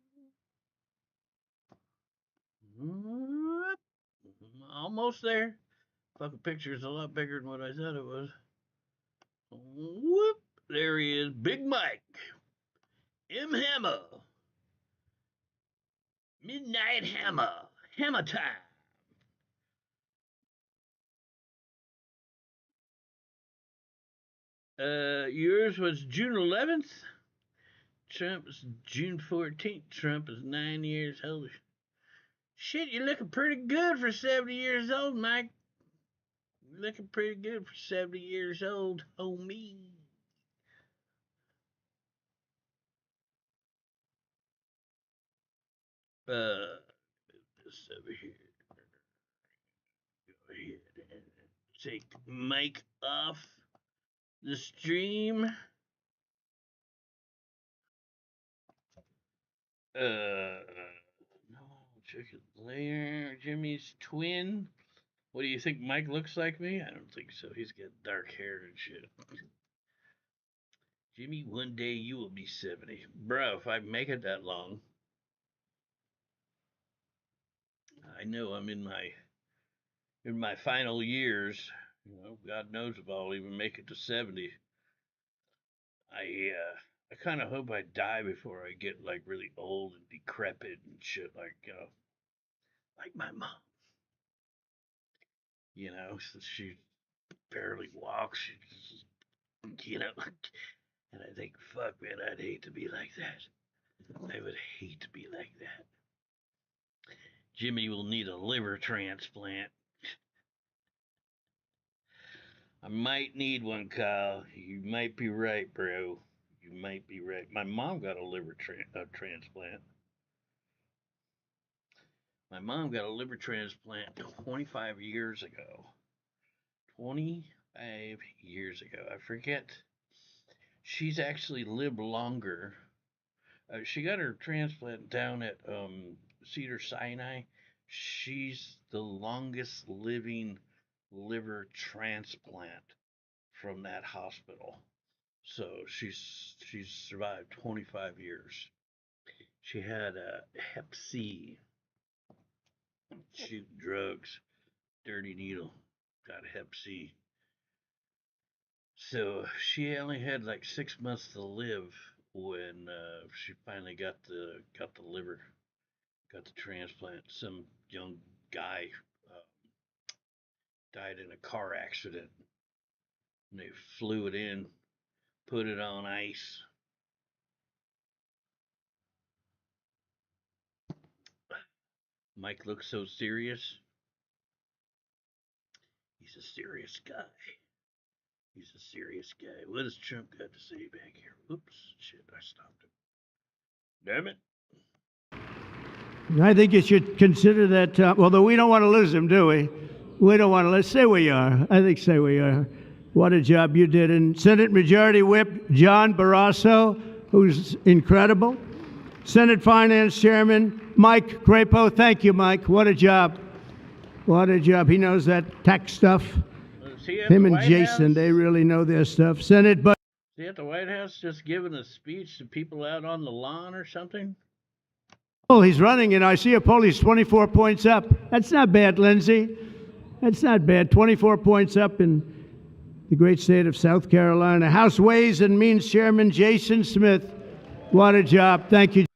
Speaker 1: Almost there. Fucking picture is a lot bigger than what I thought it was. Whoop. There he is. Big Mike. M. Hammer. Midnight Hammer. Hammer time. Yours was June 11th. Trump is June 14th. Trump is 9 years old. Shit, you're looking pretty good for 70 years old, Mike. You're looking pretty good for 70 years old, homie. This over here. Go ahead and take Mike off the stream. No, check it later. Jimmy's twin. What do you think Mike looks like me? I don't think so. He's got dark hair and shit. Jimmy, one day you will be 70. Bro, if I make it that long, I know I'm in my final years. You know, God knows if I'll even make it to 70. I kind of hope I die before I get like really old and decrepit and shit, like like my mom. You know, since she barely walks, you know, and I think, fuck, man, I'd hate to be like that. I would hate to be like that. Jimmy will need a liver transplant. I might need one, Kyle. You might be right, bro. You might be right. My mom got a liver transplant. My mom got a liver transplant 25 years ago. 25 years ago. I forget. She's actually lived longer. She got her transplant down at Cedar Sinai. She's the longest living liver transplant from that hospital. So she's survived 25 years. She had a Hep C, shooting drugs, dirty needle, got Hep C. So she only had like 6 months to live when she finally got the liver, got the transplant. Some young guy uh, died in a car accident, and they flew it in, put it on ice. Mike looks so serious. He's a serious guy. He's a serious guy. What has Trump got to say back here? Oops, shit, I stopped him. Damn it.
Speaker 6: I think you should consider that, although we don't want to lose him, do we? We don't want to let's say we are. I think say we are. What a job you did. And Senate Majority Whip John Barrasso, who's incredible. Senate Finance Chairman Mike Crapo. Thank you, Mike. What a job. What a job. He knows that tax stuff. Him and Jason,
Speaker 1: House?
Speaker 6: they really know their stuff. Senate Budget.
Speaker 1: Is he at the White House just giving a speech to people out on the lawn or something?
Speaker 6: Oh, he's running, and I see a poll. He's 24 points up. That's not bad, Lindsay. That's not bad. 24 points up in the great state of South Carolina. House Ways and Means Chairman Jason Smith. What a job. Thank you.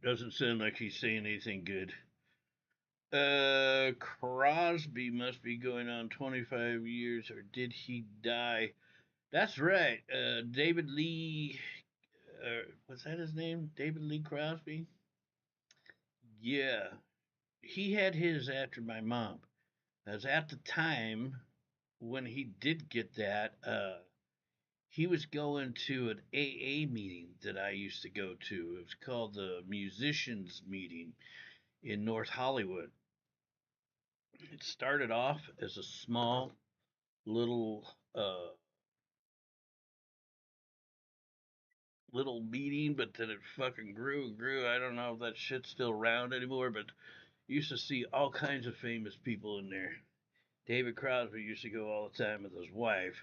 Speaker 1: Doesn't sound like he's saying anything good. Crosby must be going on 25 years, or did he die? That's right. David Lee, was that his name? David Lee Crosby? Yeah. He had his after my mom. As at the time when he did get that, he was going to an AA meeting that I used to go to. It was called the Musicians Meeting in North Hollywood. It started off as a small little little meeting, but then it fucking grew and grew. I don't know if that shit's still around anymore, but used to see all kinds of famous people in there. David Crosby used to go all the time with his wife.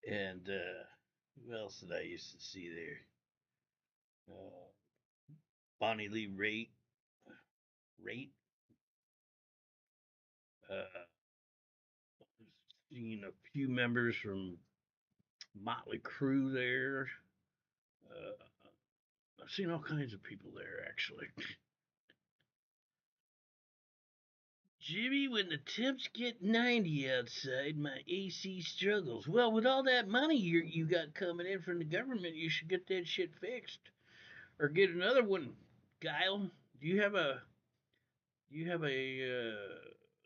Speaker 1: And who else did I used to see there? Bonnie Lee Raitt. Seen a few members from Motley Crue there. I've seen all kinds of people there, actually. Jimmy, when the temps get 90 outside, my AC struggles. Well, with all that money you got coming in from the government, you should get that shit fixed. Or get another one, Kyle. Do you have a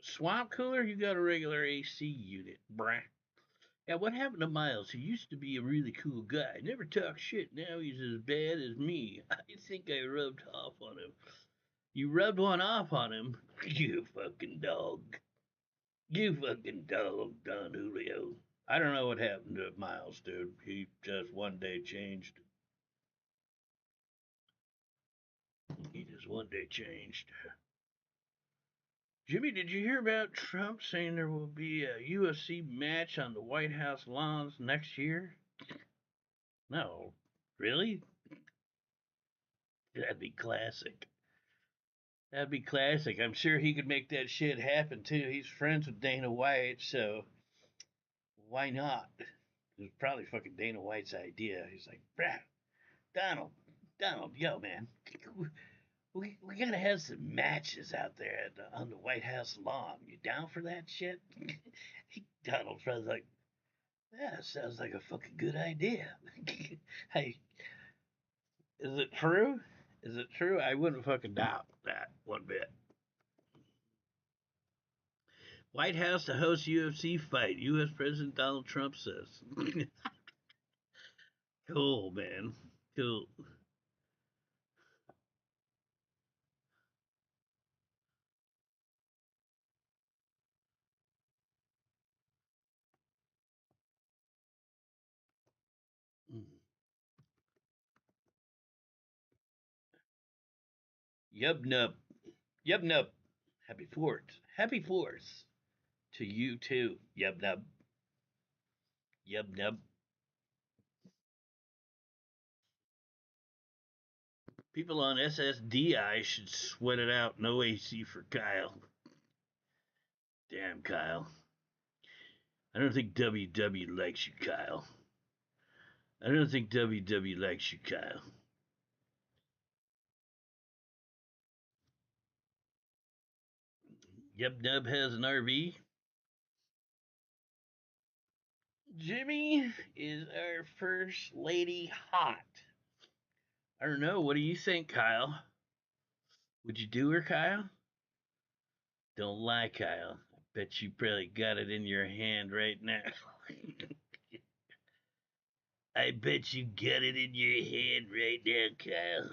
Speaker 1: swamp cooler? You got a regular AC unit, bruh. Yeah, what happened to Miles? He used to be a really cool guy. Never talked shit. Now he's as bad as me. I think I rubbed off on him. You rubbed one off on him? You fucking dog. You fucking dog, Don Julio. I don't know what happened to Miles, dude. He just one day changed. He just one day changed. Jimmy, did you hear about Trump saying there will be a UFC match on the White House lawns next year? No. Really? That'd be classic. That'd be classic. I'm sure he could make that shit happen too. He's friends with Dana White, so why not? It was probably fucking Dana White's idea. He's like, bruh, Donald, yo, man, we gotta have some matches out there on the White House lawn. You down for that shit? Donald Trump's like, yeah, sounds like a fucking good idea. Hey, is it true? Is it true? I wouldn't fucking doubt that one bit. White House to host UFC fight. U.S. President Donald Trump says. Cool, man. Cool. Yub nub. Yub nub. Happy 4th. Happy 4th to you too. Yub nub. Yub nub. People on SSDI should sweat it out. No AC for Kyle. Damn, Kyle. I don't think WW likes you, Kyle. I don't think WW likes you, Kyle. Yub Nub has an RV. Jimmy is our first lady hot. I don't know. What do you think, Kyle? Would you do her, Kyle? Don't lie, Kyle. I bet you probably got it in your hand right now. I bet you got it in your hand right now, Kyle.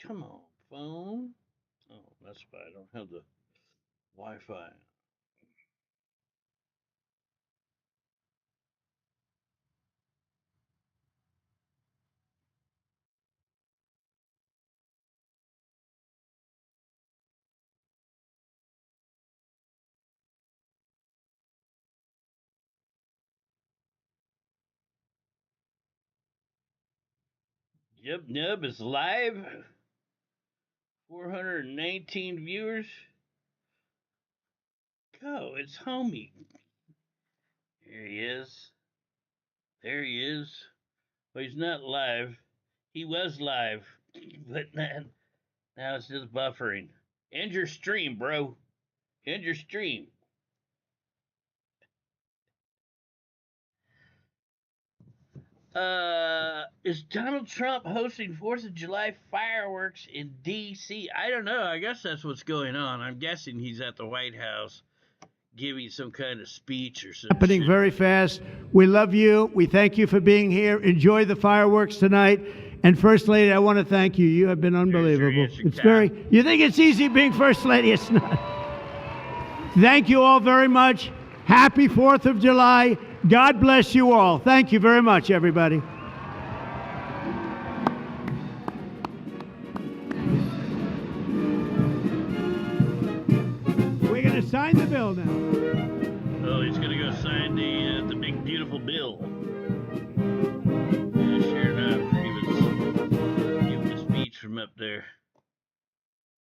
Speaker 1: Come on, phone. Oh, that's why I don't have the Wi-Fi. Yep, Nub is live. 419 viewers. Go, it's homie. There he is. There he is. Well, he's not live. He was live, but now it's just buffering. End your stream, bro. End your stream. Is Donald Trump hosting 4th of July fireworks in D.C.? I don't know. I guess that's what's going on. I'm guessing he's at the White House giving some kind of speech or something.
Speaker 6: Happening shit. Very fast. We love you. We thank you for being here. Enjoy the fireworks tonight. And First Lady, I want to thank you. You have been unbelievable. It's very, you think it's easy being First Lady? It's not. Thank you all very much. Happy 4th of July. God bless you all. Thank you very much, everybody. We're going to sign the bill now.
Speaker 1: Oh, he's going to go sign the big, beautiful bill. Yeah, sure enough, he was giving a speech from up there.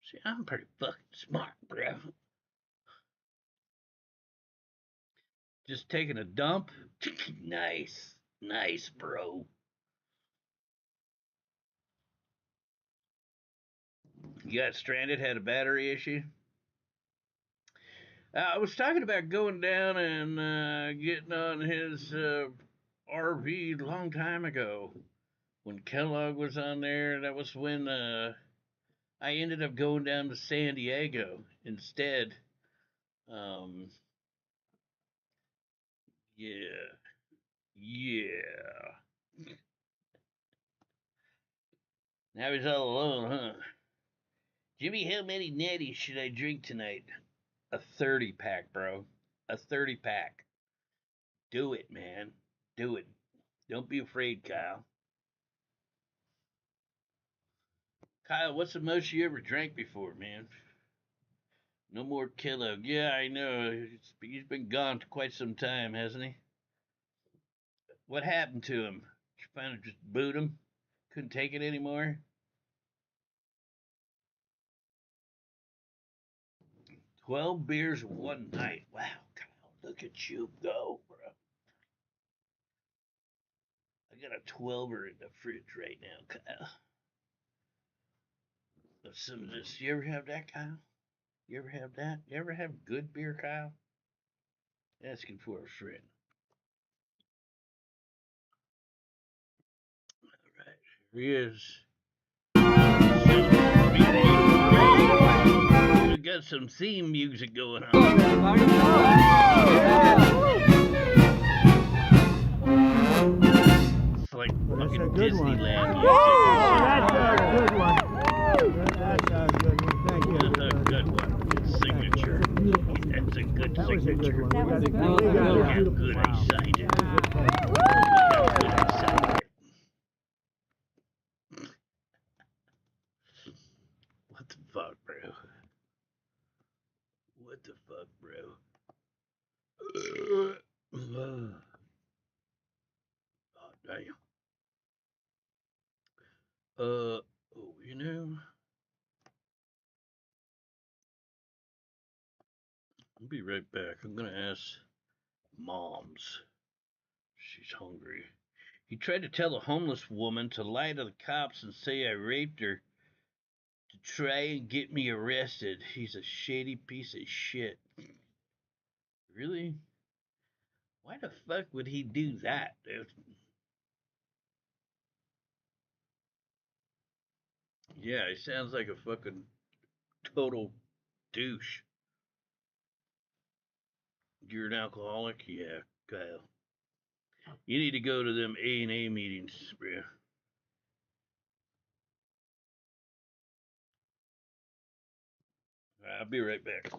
Speaker 1: See, I'm pretty fucking smart, bro. Just taking a dump? Nice. Nice, bro. You got stranded, had a battery issue? I was talking about going down and getting on his RV a long time ago when Kellogg was on there. That was when I ended up going down to San Diego instead. Um, yeah, yeah. Now he's all alone, huh? Jimmy, how many natties should I drink tonight? A 30 pack, bro. A 30 pack. Do it, man. Do it. Don't be afraid, Kyle. Kyle, what's the most you ever drank before, man? No more Kellogg. Yeah, I know. He's been gone for quite some time, hasn't he? What happened to him? Did you finally just boot him? Couldn't take it anymore? 12 beers in one night. Wow, Kyle, look at you go, bro. I got a 12er in the fridge right now, Kyle. Some of this. You ever have that, Kyle? You ever have that? You ever have good beer, Kyle? Asking for a friend. All right, here he is. We got some theme music going on. It's like fucking Disneyland music.
Speaker 6: That's a good one. That's a good one. Thank you.
Speaker 1: That's a good one. Good signature. That's a good signature.
Speaker 6: That was a good one.
Speaker 1: Look how good I signed it. Look how good I signed it. What the fuck, bro? What the fuck, bro? Oh, damn. Oh, you know, I'll be right back. I'm gonna ask Moms. She's hungry. He tried to tell a homeless woman to lie to the cops and say I raped her to try and get me arrested. He's a shady piece of shit. Really? Why the fuck would he do that, dude? Yeah, he sounds like a fucking total douche. You're an alcoholic? Yeah, Kyle. You need to go to them A&A meetings, bro. I'll be right back.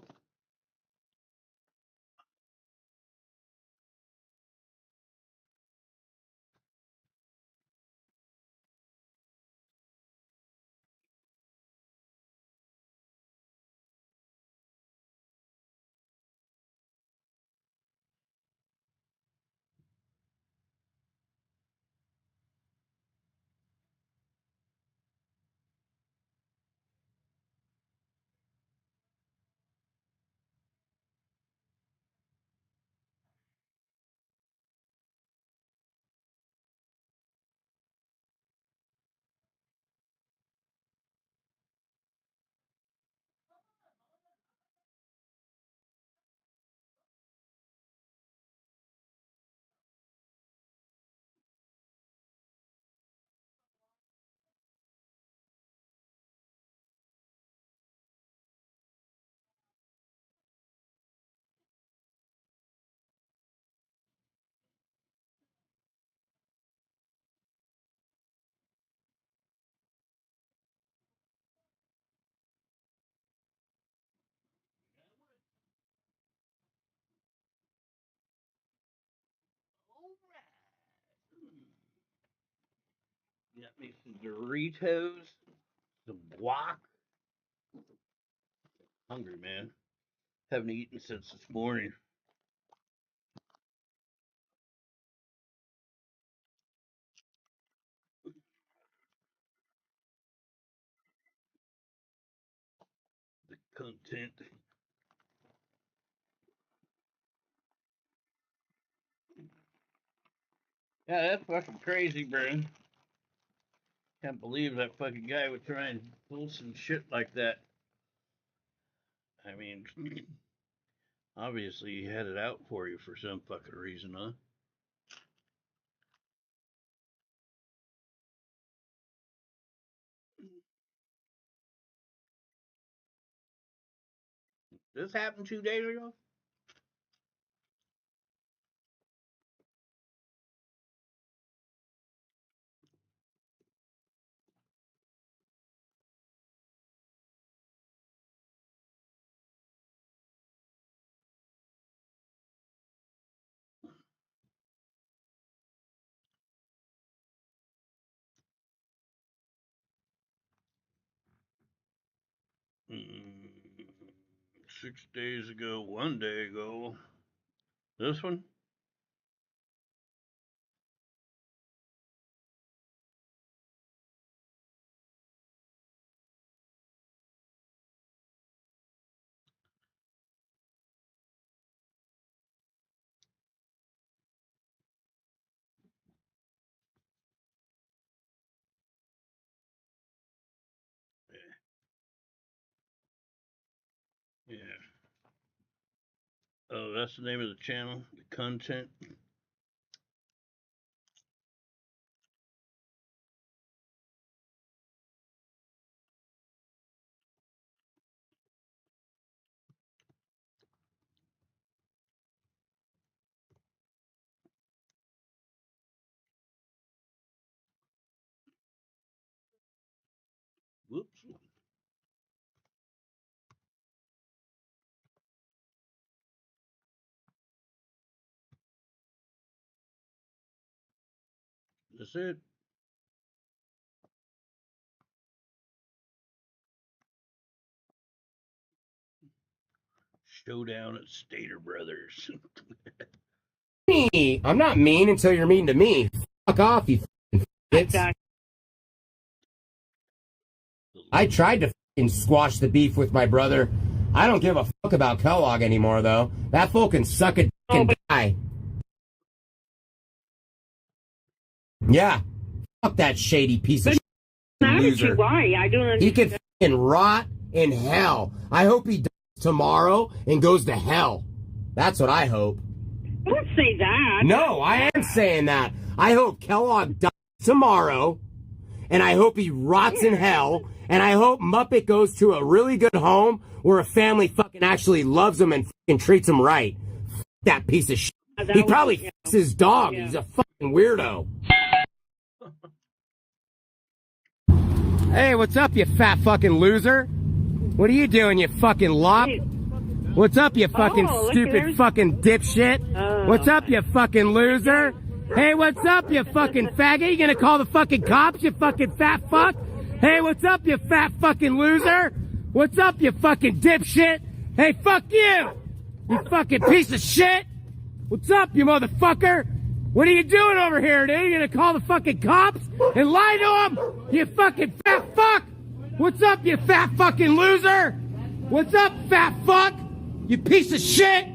Speaker 1: Got me some Doritos, some guac. Hungry, man. Haven't eaten since this morning. The content. Yeah, that's fucking crazy, Brian. Can't believe that fucking guy would try and pull some shit like that. I mean, obviously he had it out for you for some fucking reason, huh? This happened 2 days ago? Mm, 6 days ago, 1 day ago. This one? Yeah. Oh, that's the name of the channel? The content? Whoops. That's it. Showdown at Stater Brothers.
Speaker 7: I'm not mean until you're mean to me. Fuck off, you bitch. I tried to fucking squash the beef with my brother. I don't give a fuck about Kellogg anymore, though. That fool can suck a dick and die. Yeah. Fuck that shady piece of shit loser.
Speaker 8: Why? I don't understand.
Speaker 7: He could fucking rot in hell. I hope he dies tomorrow and goes to hell. That's what I hope.
Speaker 8: Don't say that.
Speaker 7: No, I am saying that. I hope Kellogg dies tomorrow, and I hope he rots in hell, and I hope Muppet goes to a really good home where a family fucking actually loves him and fucking treats him right. F that piece of shit. He probably fucks his dog. Yeah. He's a fucking weirdo. Hey, what's up, you fat fucking loser? What are you doing, you fucking lop? What's up, you fucking stupid fucking dipshit? What's up, you fucking loser? Hey, what's up, you fucking faggot? You gonna call the fucking cops, you fucking fat fuck? Hey, what's up, you fat fucking loser? What's up, you fucking dipshit? Hey, fuck you! You fucking piece of shit! What's up, you motherfucker? What are you doing over here, dude? You gonna call the fucking cops and lie to them? You fucking fat fuck! What's up, you fat fucking loser? What's up, fat fuck? You piece of shit!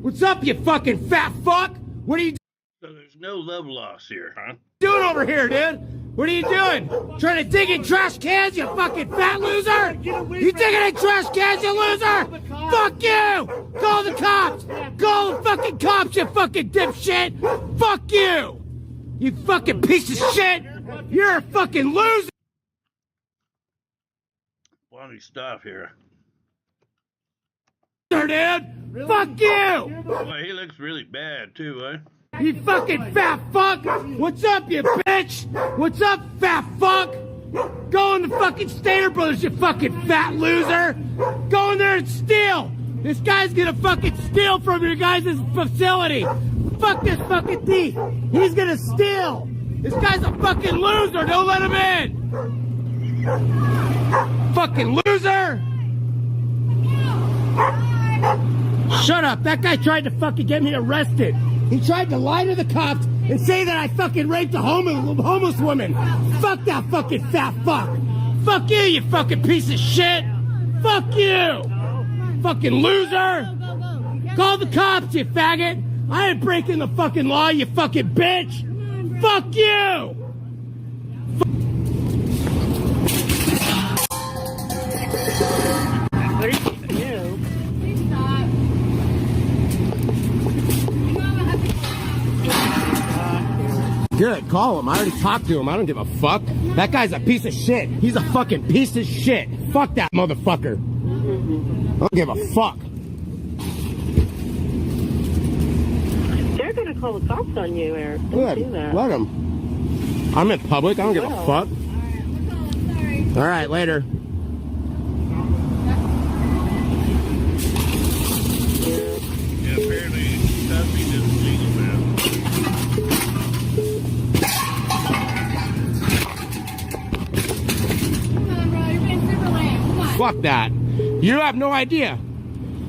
Speaker 7: What's up, you fucking fat fuck? What are you doing?
Speaker 1: So there's no love loss here, huh?
Speaker 7: Doing over here, dude? What are you doing? Trying to dig in trash cans, you fucking fat loser? You digging in trash cans, you loser? Fuck you! Call the cops! Call the fucking cops, you fucking dipshit! Fuck you! You fucking piece of shit! You're a fucking loser!
Speaker 1: Funny stuff here.
Speaker 7: Dude! Fuck you!
Speaker 1: Boy, he looks really bad, too, huh?
Speaker 7: You fucking fat fuck! What's up, you bitch? What's up, fat fuck? Go in the fucking Stater Brothers, you fucking fat loser! Go in there and steal! This guy's gonna fucking steal from your guys' facility! Fuck this fucking thief! He's gonna steal! This guy's a fucking loser! Don't let him in! Fucking loser! Shut up! That guy tried to fucking get me arrested! He tried to lie to the cops and say that I fucking raped a homeless woman! Fuck that fucking fat fuck! Fuck you, you fucking piece of shit! Fuck you! Fucking loser! Call the cops, you faggot! I ain't breaking the fucking law, you fucking bitch! fuck you!
Speaker 8: What did you do?
Speaker 7: Good, call him. I already talked to him. I don't give a fuck. That guy's a piece of shit. He's a fucking piece of shit. Fuck that motherfucker. I don't give a fuck.
Speaker 8: They're gonna call the cops on you, Eric. Don't
Speaker 7: Good.
Speaker 8: do that.
Speaker 7: Let him. I'm in public. I don't give a fuck. All right, later.
Speaker 1: Yeah, apparently cussing is legal now.
Speaker 7: Fuck that. You have no idea.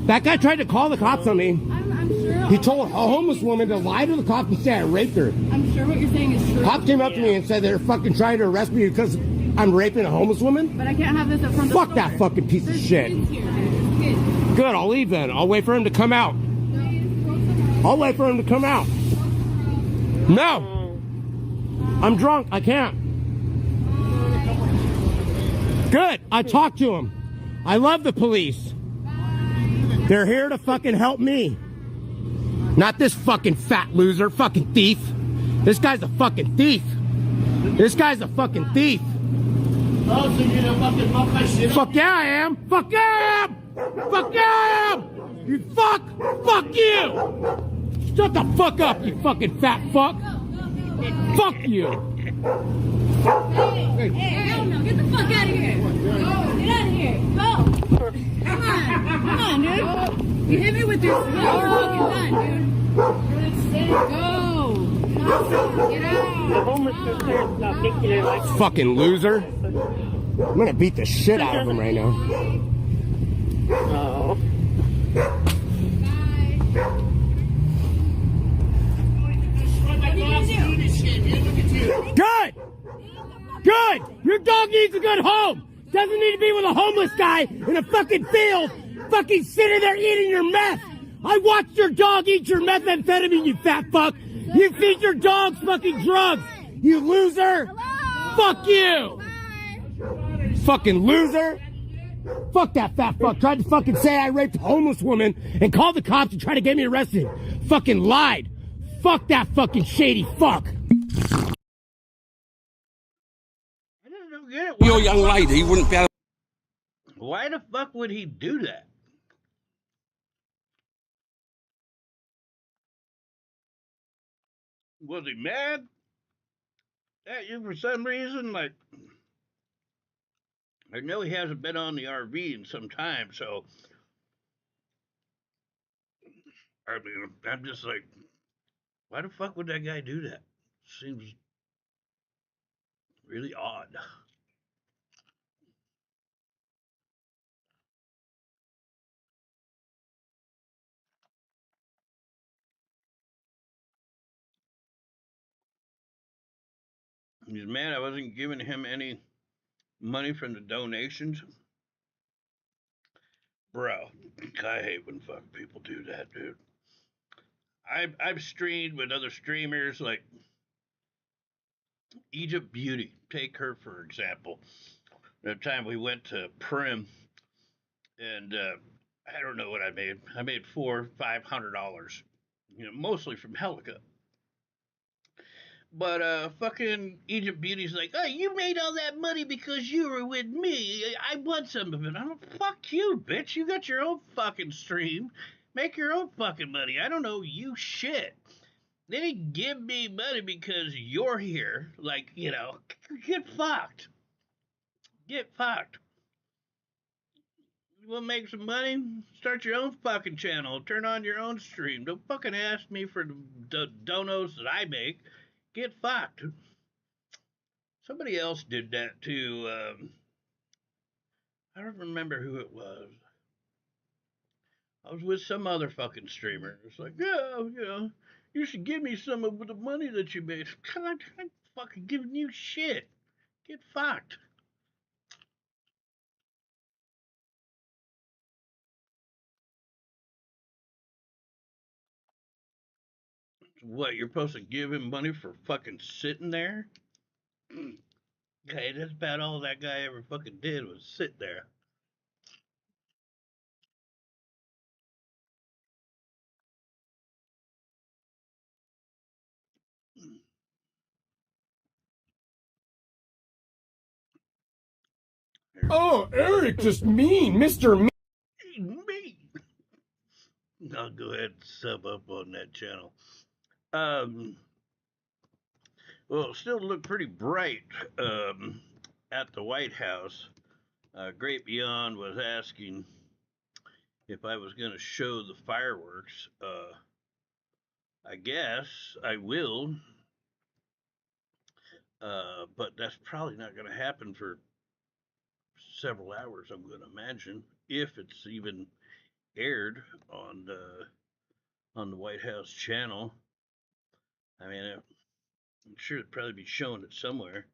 Speaker 7: That guy tried to call the cops on me.
Speaker 9: I'm sure.
Speaker 7: He told a homeless woman to lie to the cops and say I raped her.
Speaker 9: I'm sure what you're saying is true.
Speaker 7: Cops came up to me and said they're fucking trying to arrest me because I'm raping a homeless woman.
Speaker 9: But I can't have this up front.
Speaker 7: Fuck that fucking piece of shit. Good, I'll leave then. I'll wait for him to come out. I'll wait for him to come out. No. I'm drunk. I can't. Good. I talked to him. I love the police. They're here to fucking help me. Not this fucking fat loser, fucking thief. This guy's a fucking thief. This guy's a fucking thief. Fuck yeah, I am. Fuck yeah, I am. Fuck yeah, I am. You fuck. Fuck you. Shut the fuck up, you fucking fat fuck. Fuck you.
Speaker 9: Hey, hell no. Get the fuck out of here. Go. Get out of here. Go. Come on, dude. You hit me with your smell. You're fucking done, dude. Go. Get out.
Speaker 8: The homeless person not making it like
Speaker 7: Fucking loser. I'm gonna beat the shit out of him right now.
Speaker 8: oh.
Speaker 7: Good! Good! Your dog needs a good home! Doesn't need to be with a homeless guy in a fucking field, fucking sitting there eating your meth! I watched your dog eat your methamphetamine, you fat fuck! You feed your dogs fucking drugs! You loser! Fuck you! Fucking loser! Fuck that fat fuck! Tried to fucking say I raped a homeless woman and called the cops and tried to get me arrested. Fucking lied! Fuck that fucking shady fuck!
Speaker 1: Get it.
Speaker 10: Your young lady wouldn't be able.
Speaker 1: Why the fuck would he do that? Was he mad at you for some reason? Like, I know he hasn't been on the RV in some time, so I mean, I'm just like, why the fuck would that guy do that? Seems really odd. He's mad I wasn't giving him any money from the donations. Bro, I hate when fucking people do that, dude. I've streamed with other streamers like Egypt Beauty. Take her for example. The time we went to Prim, and I don't know what I made. I made $400-500, mostly from Helica. But fucking Egypt Beauty's like, oh, you made all that money because you were with me. I want some of it. I'm like, fuck you, bitch. You got your own fucking stream. Make your own fucking money. I don't know you shit. They didn't give me money because you're here. Like, get fucked. Get fucked. You want to make some money? Start your own fucking channel. Turn on your own stream. Don't fucking ask me for the donos that I make. Get fucked. Somebody else did that too. I don't remember who it was. I was with some other fucking streamer. It's like, yeah, you should give me some of the money that you made. I'm fucking giving you shit. Get fucked. What, you're supposed to give him money for fucking sitting there? Okay, that's about all that guy ever fucking did was sit there.
Speaker 7: Oh, Eric, just mean, Mr. Mean.
Speaker 1: Me. I'll go ahead and sub up on that channel. Well, it still looked pretty bright at the White House. Great Beyond was asking if I was going to show the fireworks. I guess I will, but that's probably not going to happen for several hours, I'm going to imagine, if it's even aired on the White House channel. I mean, I'm sure it'd probably be showing it somewhere.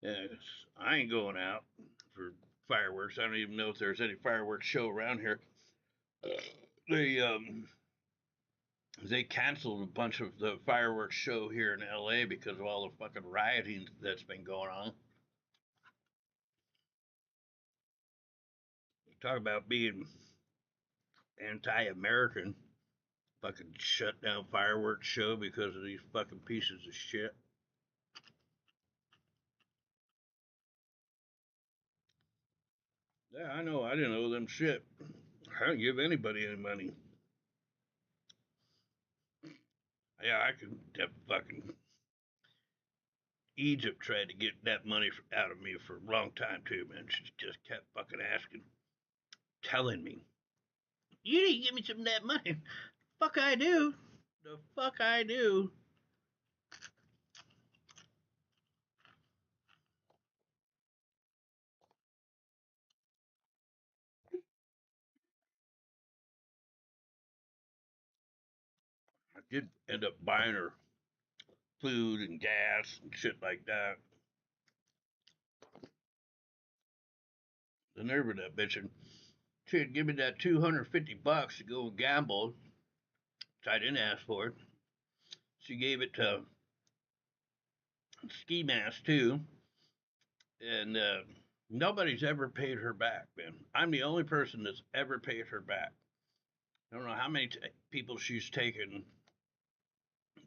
Speaker 1: I ain't going out for fireworks. I don't even know if there's any fireworks show around here. They they canceled a bunch of the fireworks show here in LA because of all the fucking rioting that's been going on. Talk about being anti-American. Fucking shut down fireworks show because of these fucking pieces of shit. Yeah, I know. I didn't owe them shit. I don't give anybody any money. Yeah, I could have fucking Egypt tried to get that money out of me for a long time too, man. She just kept fucking asking, telling me, "You need to give me some of that money." Fuck I do. The fuck I do. I did end up buying her food and gas and shit like that. The nerve of that bitch. And she'd give me that $250 to go gamble, which I didn't ask for it. She gave it to Ski Mask too, and nobody's ever paid her back, man. I'm the only person that's ever paid her back. I don't know how many people she's taken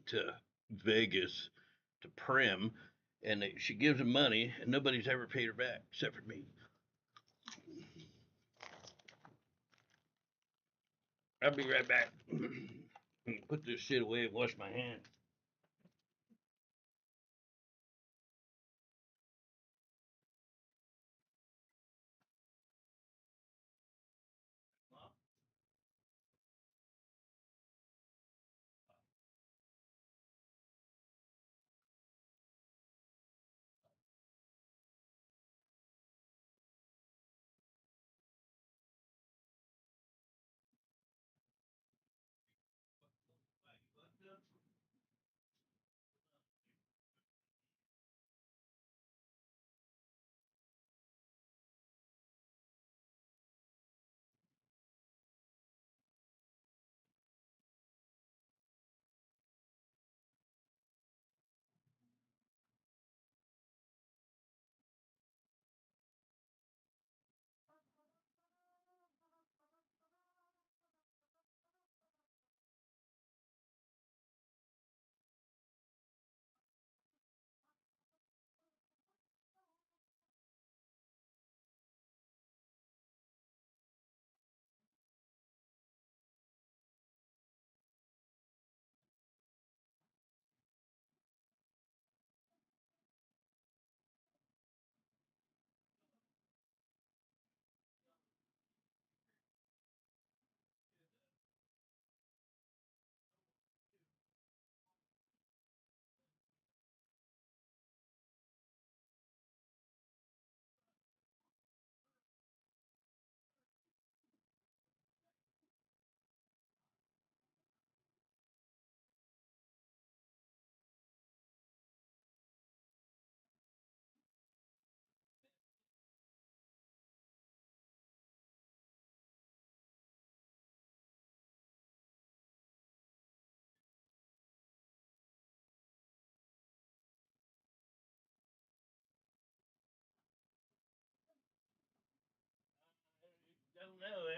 Speaker 1: to Vegas to Prim, and she gives them money, and nobody's ever paid her back except for me. I'll be right back. Put this shit away and wash my hands.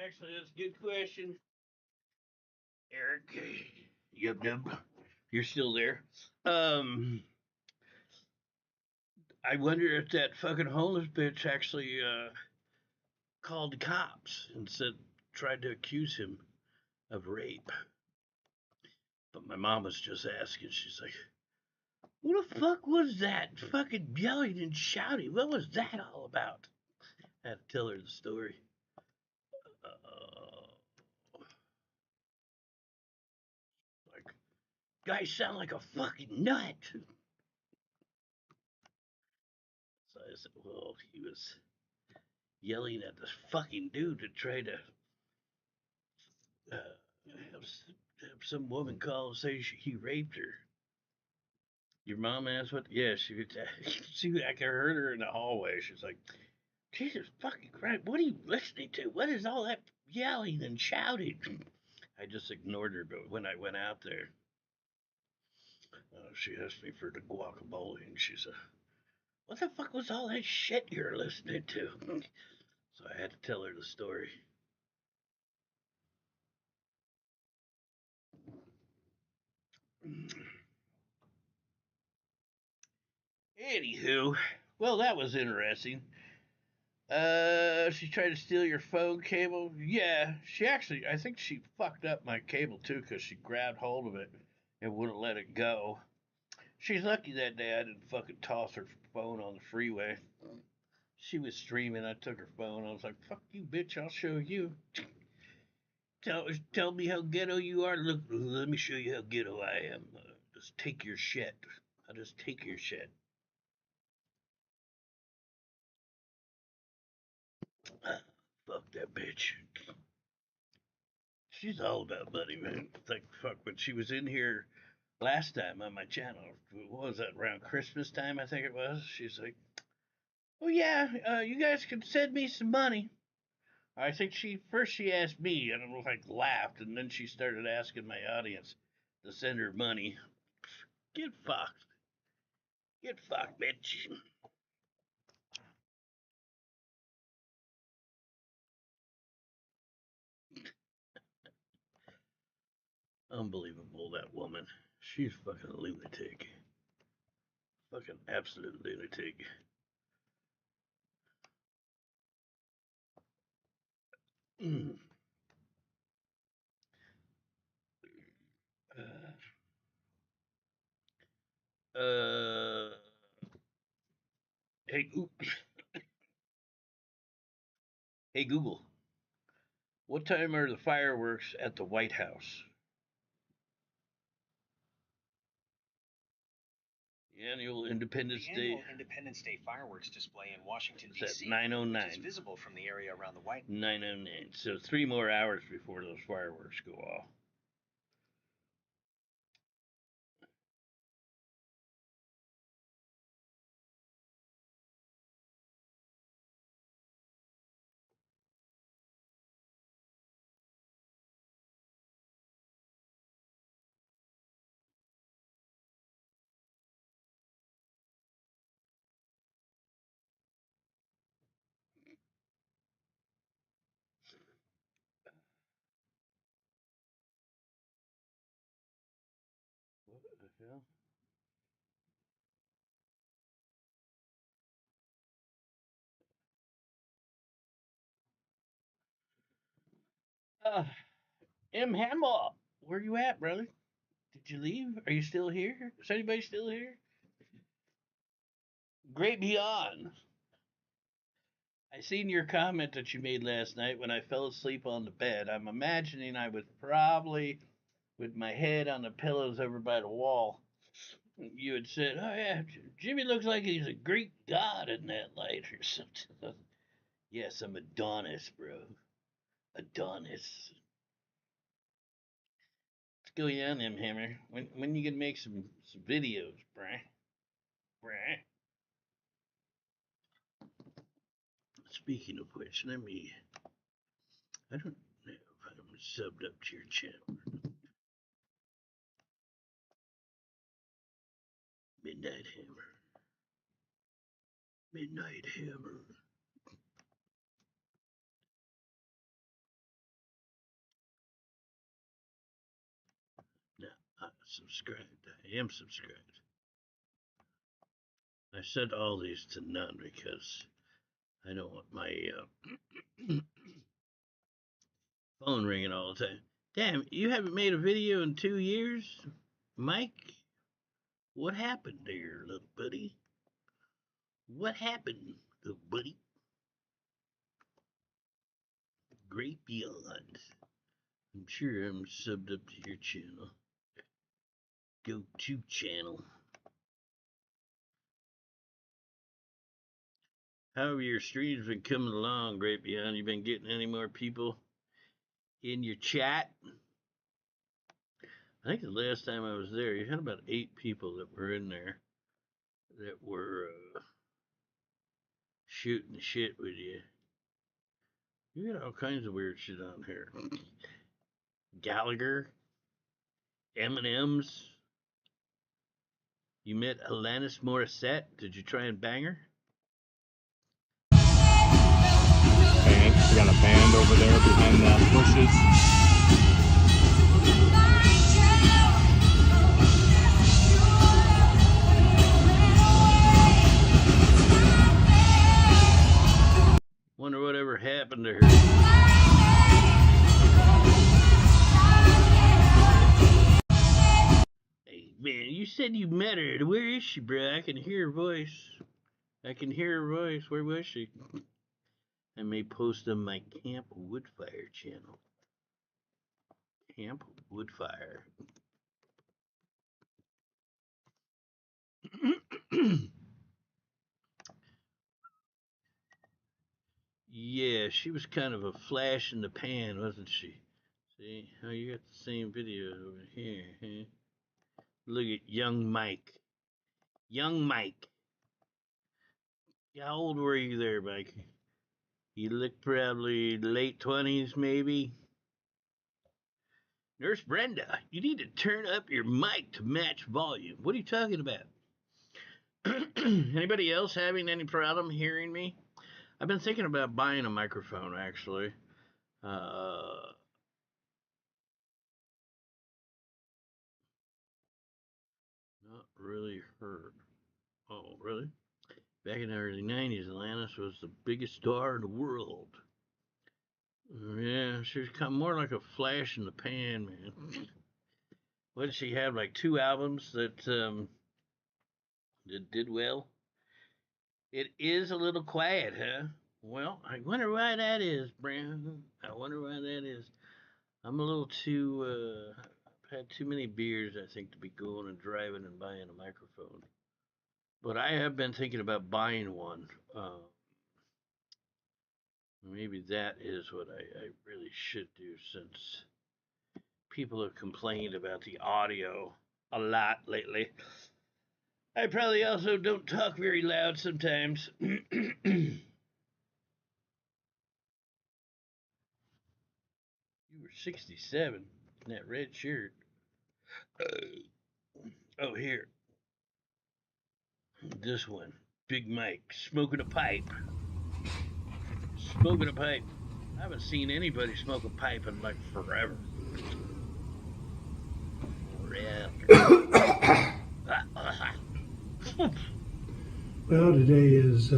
Speaker 1: Actually, that's a good question. Eric, yub. You're still there. I wonder if that fucking homeless bitch actually called the cops and tried to accuse him of rape. But my mom was just asking. She's like, "What the fuck was that? Fucking yelling and shouting. What was that all about?" I had to tell her the story. Like, guys sound like a fucking nut. So I said, well, he was yelling at this fucking dude to try to have some woman call and say he raped her. Your mom asked what? Yeah, I heard her in the hallway. She's like, Jesus fucking Christ, what are you listening to? What is all that yelling and shouting? I just ignored her, but when I went out there, she asked me for the guacamole, and she said, what the fuck was all that shit you're listening to? So I had to tell her the story. Anywho, well, that was interesting. She tried to steal your phone cable. Yeah, I think she fucked up my cable too, because she grabbed hold of it and wouldn't let it go. She's lucky that day I didn't fucking toss her phone on the freeway. She was streaming. I took her phone. I was like, fuck you, bitch. I'll show you. Tell me how ghetto you are. Look, let me show you how ghetto I am. Just take your shit. I'll just take your shit. Fuck that bitch. She's all about money, man. It's like, fuck, when she was in here last time on my channel, what was that, around Christmas time, I think it was? She's like, oh, yeah, you guys can send me some money. I think she asked me, and I like laughed, and then she started asking my audience to send her money. Get fucked. Get fucked, bitch. Unbelievable, that woman. She's fucking a lunatic. Fucking absolute lunatic. Mm. Uh, hey, hey Google, what time are the fireworks at the White House? The annual Independence
Speaker 10: Day fireworks display in Washington,
Speaker 1: D.C. at 9:09.
Speaker 10: Is visible from the area around the White
Speaker 1: 9:09. So 3 more hours before those fireworks go off. What the hell? M. Hamill, where you at, brother? Did you leave? Are you still here? Is anybody still here? Great Beyond. I seen your comment that you made last night when I fell asleep on the bed. I'm imagining I was probably with my head on the pillows over by the wall. You had said, oh yeah, Jimmy looks like he's a Greek god in that light or something. Yes, I'm Adonis, bro. Adonis. Let's go on them, Hammer. When you gonna make some videos, bruh? Bruh. Speaking of which, I don't know if I'm subbed up to your channel. Midnight Hammer. Midnight Hammer. subscribed. I am subscribed. I set all these to none because I don't want my phone ringing all the time. Damn, you haven't made a video in 2 years? Mike? What happened there, little buddy? What happened, little buddy? Great Beyond. I'm sure I'm subbed up to your channel. Go to channel. How have your streams been coming along, Great Beyond? You been getting any more people in your chat? I think the last time I was there, you had about 8 people that were in there that were shooting shit with you. You got all kinds of weird shit on here. Gallagher, M&M's. You met Alanis Morissette. Did you try and bang her?
Speaker 11: Band. We got a band over there behind the bushes.
Speaker 1: Wonder whatever happened to her. Hey, man, you said you met her. Where is she, bro? I can hear her voice. I can hear her voice. Where was she? I may post on my Camp Woodfire channel. Camp Woodfire. Yeah, she was kind of a flash in the pan, wasn't she? See, oh, you got the same video over here, huh? Look at young Mike. Young Mike. How old were you there, Mike? You look probably late 20s, maybe. Nurse Brenda, you need to turn up your mic to match volume. What are you talking about? Anybody else having any problem hearing me? I've been thinking about buying a microphone, actually. Not really heard. Oh, really? Back in the early 90s, Alanis was the biggest star in the world. Yeah, she was kind of more like a flash in the pan, man. What did she have, like 2 albums that did well? It is a little quiet, huh? Well, I wonder why that is, Brown. I wonder why that is. I'm a little too, I've had too many beers, I think, to be going and driving and buying a microphone. But I have been thinking about buying one. Maybe that is what I really should do, since people have complained about the audio a lot lately. I probably also don't talk very loud sometimes. You were 67 in that red shirt. Oh, here. This one. Big Mike, smoking a pipe. Smoking a pipe. I haven't seen anybody smoke a pipe in like forever.
Speaker 12: Well, today is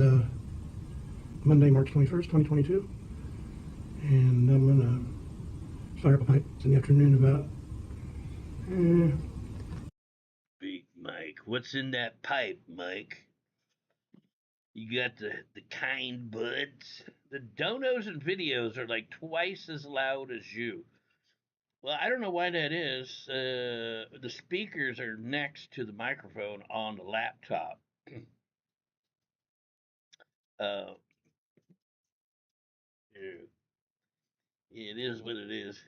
Speaker 12: Monday, March 21st, 2022, and I'm going to fire up a pipe. It's in the afternoon about...
Speaker 1: Big Mike, what's in that pipe, Mike? You got the kind buds? The donos and videos are like twice as loud as you. Well, I don't know why that is. The speakers are next to the microphone on the laptop. It is what it is.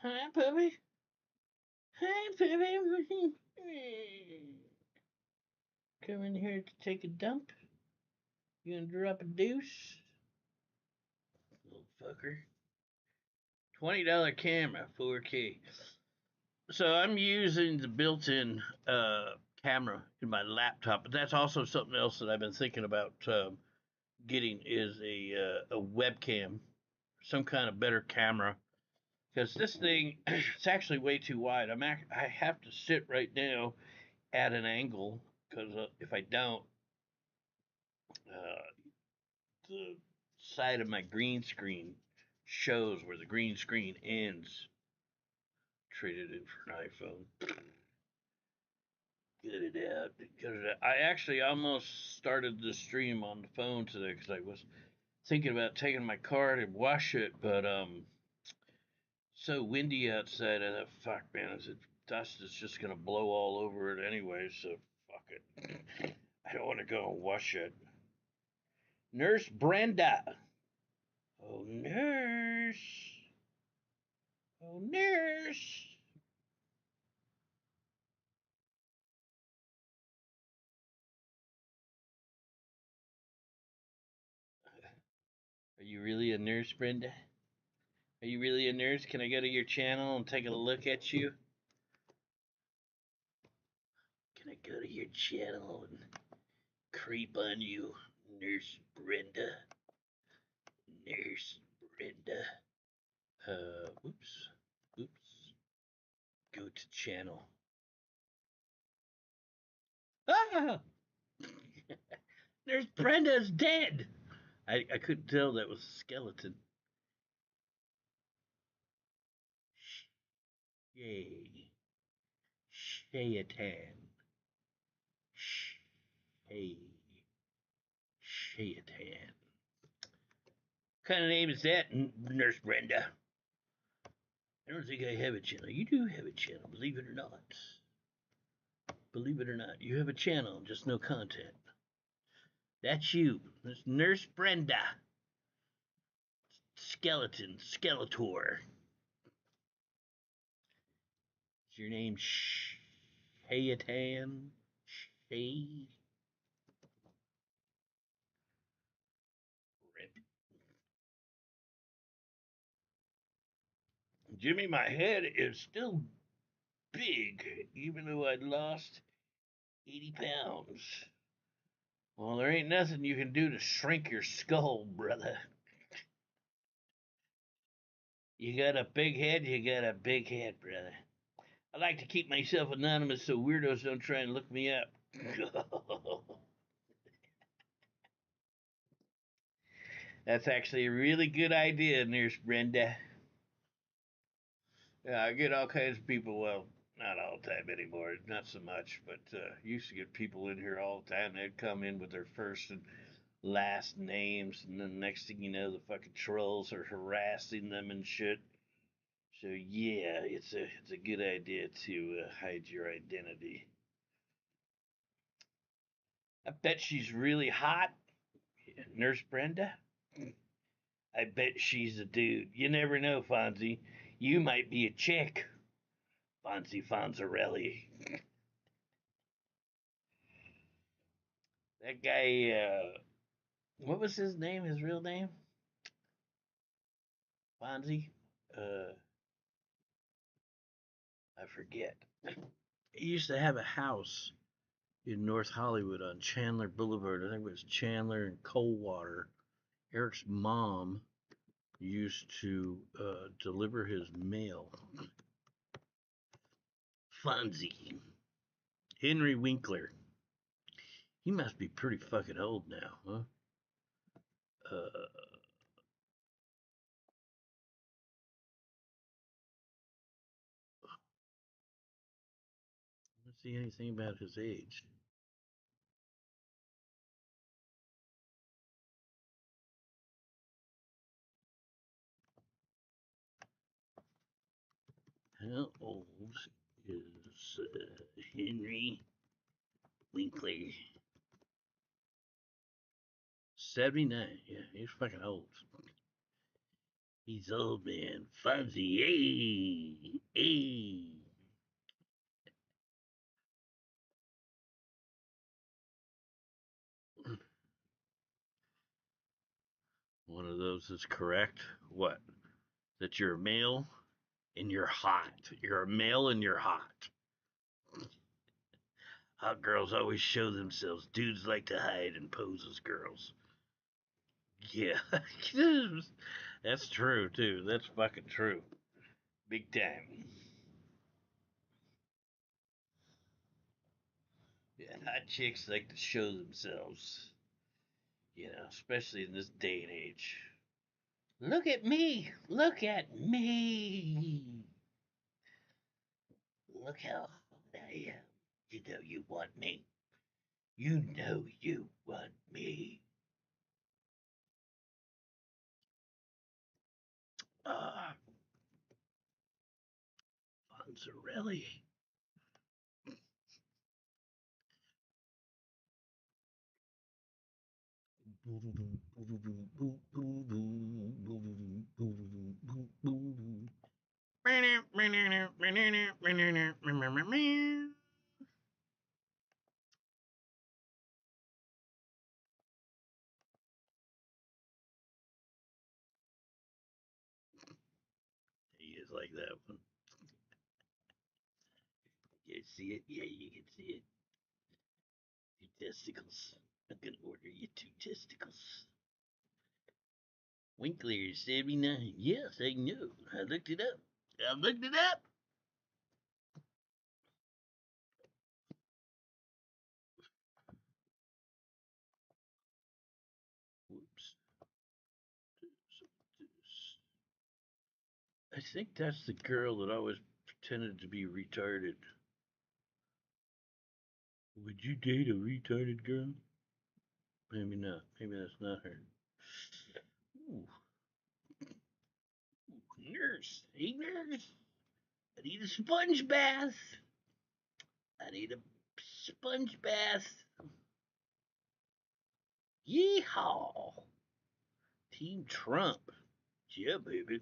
Speaker 1: Hi, puppy. Hi, puppy. Come in here to take a dump. You gonna drop a deuce? Little fucker. $20 camera, 4K. So I'm using the built-in camera in my laptop, but that's also something else that I've been thinking about getting is a webcam, some kind of better camera Because this thing, it's actually way too wide. I have to sit right now at an angle, because if I don't, the side of my green screen shows where the green screen ends. Traded in for an iPhone. Get it out. Get it out. I actually almost started the stream on the phone today because I was thinking about taking my car to wash it, but so windy outside. I thought, fuck, man, dust is just gonna blow all over it anyway. So fuck it. I don't want to go and wash it. Nurse Brenda. Oh, nurse. Oh, nurse. Are you really a nurse, Brenda? Are you really a nurse? Can I go to your channel and take a look at you? Can I go to your channel and creep on you, Nurse Brenda? Nurse Brenda. Oops. Oops. Go to channel. Ah! Nurse Brenda's dead! I couldn't tell that was a skeleton. Shayatan. Shayatan. What kind of name is that, Nurse Brenda? I don't think I have a channel. You do have a channel, believe it or not. Believe it or not, you have a channel, just no content. That's you. That's Nurse Brenda. Skeleton, Skeletor. Is your name Shayatan? Shay? Rip. Jimmy, my head is still big, even though I'd lost 80 pounds. Well, there ain't nothing you can do to shrink your skull, brother. You got a big head, you got a big head, brother. I like to keep myself anonymous so weirdos don't try and look me up. That's actually a really good idea, Nurse Brenda. Yeah, I get all kinds of people, well, not all the time anymore, not so much, but used to get people in here all the time. They'd come in with their first and last names, and then next thing you know, the fucking trolls are harassing them and shit. So yeah, it's a good idea to hide your identity. I bet she's really hot, Nurse Brenda. I bet she's a dude. You never know, Fonzie. You might be a chick, Fonzie Fonzarelli. That guy, what was his name? His real name? Fonzie? I forget. He used to have a house in North Hollywood on Chandler Boulevard. I think it was Chandler and Coldwater. Eric's mom used to deliver his mail. Fonzie. Henry Winkler. He must be pretty fucking old now, huh? I don't see anything about his age. How old is Henry Winkler? 79. Yeah, he's fucking old. He's old, man. Fonzie. Hey! Hey! One of those is correct. What? That you're a male and you're hot. You're a male and you're hot. Hot girls always show themselves. Dudes like to hide and pose as girls. Yeah. That's true, too. That's fucking true. Big time. Yeah, hot chicks like to show themselves. You know, especially in this day and age. Look at me! Look at me! Look how hot I am. You know you want me. You know you want me. Ah, Fonzarelli. He is like that one. You see it? Yeah, you can see it. 2 testicles. I'm gonna order you 2 testicles. Winkler 79. Yes, I know. I looked it up. Whoops. I think that's the girl that always pretended to be retarded. Would you date a retarded girl? Maybe not. Maybe that's not her. Ooh. Nurse. Hey, nurse. I need a sponge bath. I need a sponge bath. Yeehaw. Team Trump. Yeah, baby.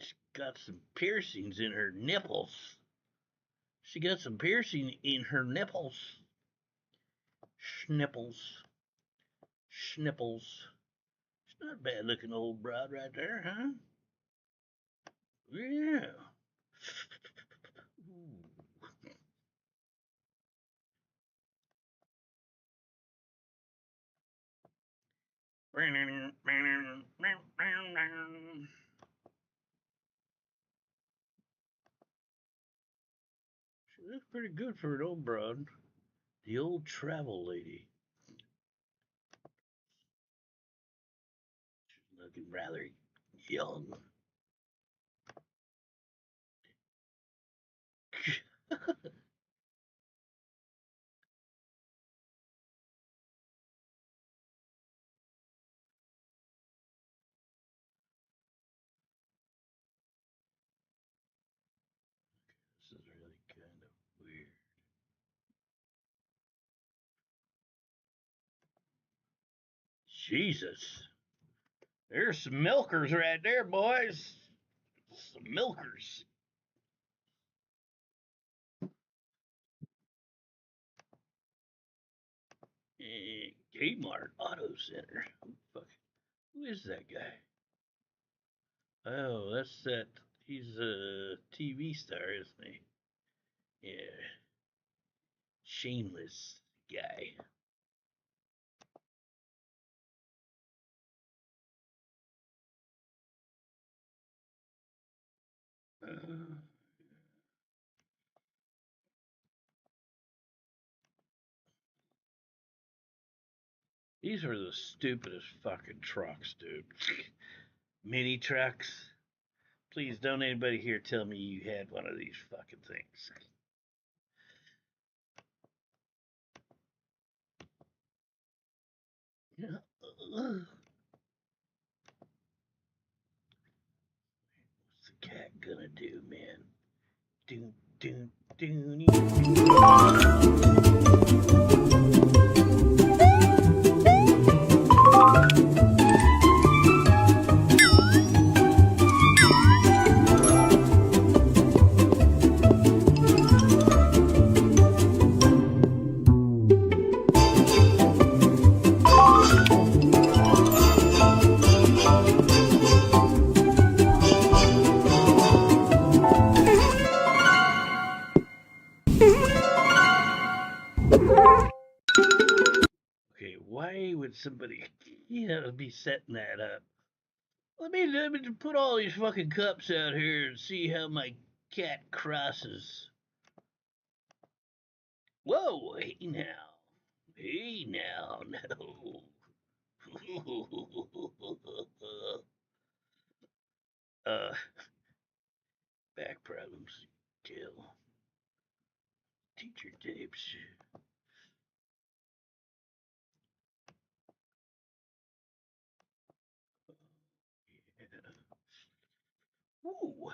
Speaker 1: She's got some piercings in her nipples. She got some piercing in her nipples. Schnipples. Schnipples. She's not a bad looking old broad right there, huh? Yeah. She looks pretty good for an old broad. The old travel lady. She's looking rather young. This is really kind of weird. Jesus. There's some milkers right there, boys. Some milkers. Kmart Auto Center. Who is that guy? Oh, that's that. He's a TV star, isn't he? Yeah. Shameless guy. These are the stupidest fucking trucks, dude. Mini trucks. Please don't anybody here tell me you had one of these fucking things. What's the cat gonna do, man? Doon, doon, doon. Okay, why would somebody, be setting that up? Let me put all these fucking cups out here and see how my cat crosses. Whoa, hey now. Hey now, no. Back problems. Kill. Teacher tapes. Yeah. Ooh.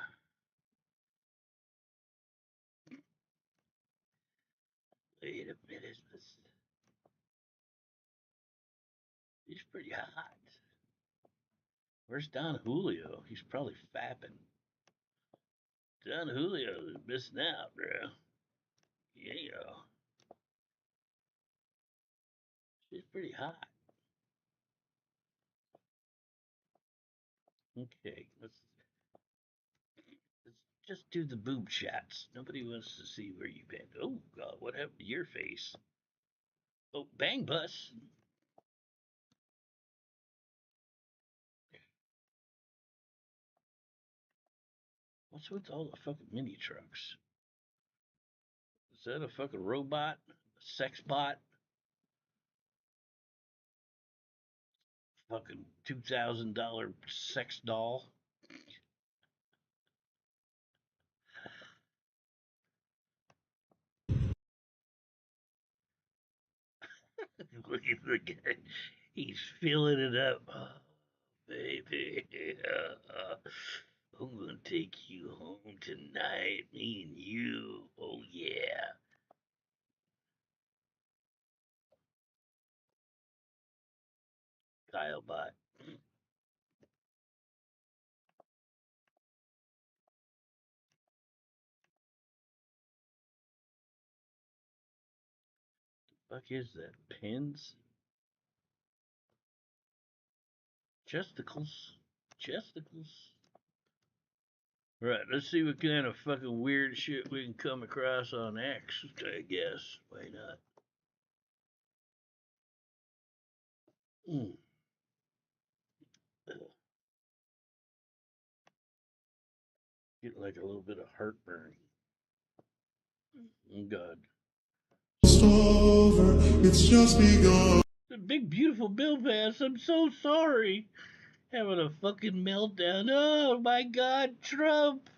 Speaker 1: Wait a minute. He's pretty hot. Where's Don Julio? He's probably fapping. Don Julio is missing out, bro. Yeah. She's pretty hot. Okay, let's just do the boob shots. Nobody wants to see where you've been. Oh God, what happened to your face? Oh, bang bus. What's with all the fucking mini trucks? Is that a fucking robot? A sex bot? Fucking $2,000 sex doll? Look at the guy. He's filling it up. Oh, baby. I'm gonna take you home tonight, me and you. Oh, yeah. Kyle bot. Fuck is that? Pins? Chesticles? Chesticles? Right, let's see what kind of fucking weird shit we can come across on X, I guess. Why not? Getting like a little bit of heartburn. Oh, God. It's over. It's just begun. The big, beautiful Bill Pass. I'm so sorry. Having a fucking meltdown. Oh, my God, Trump.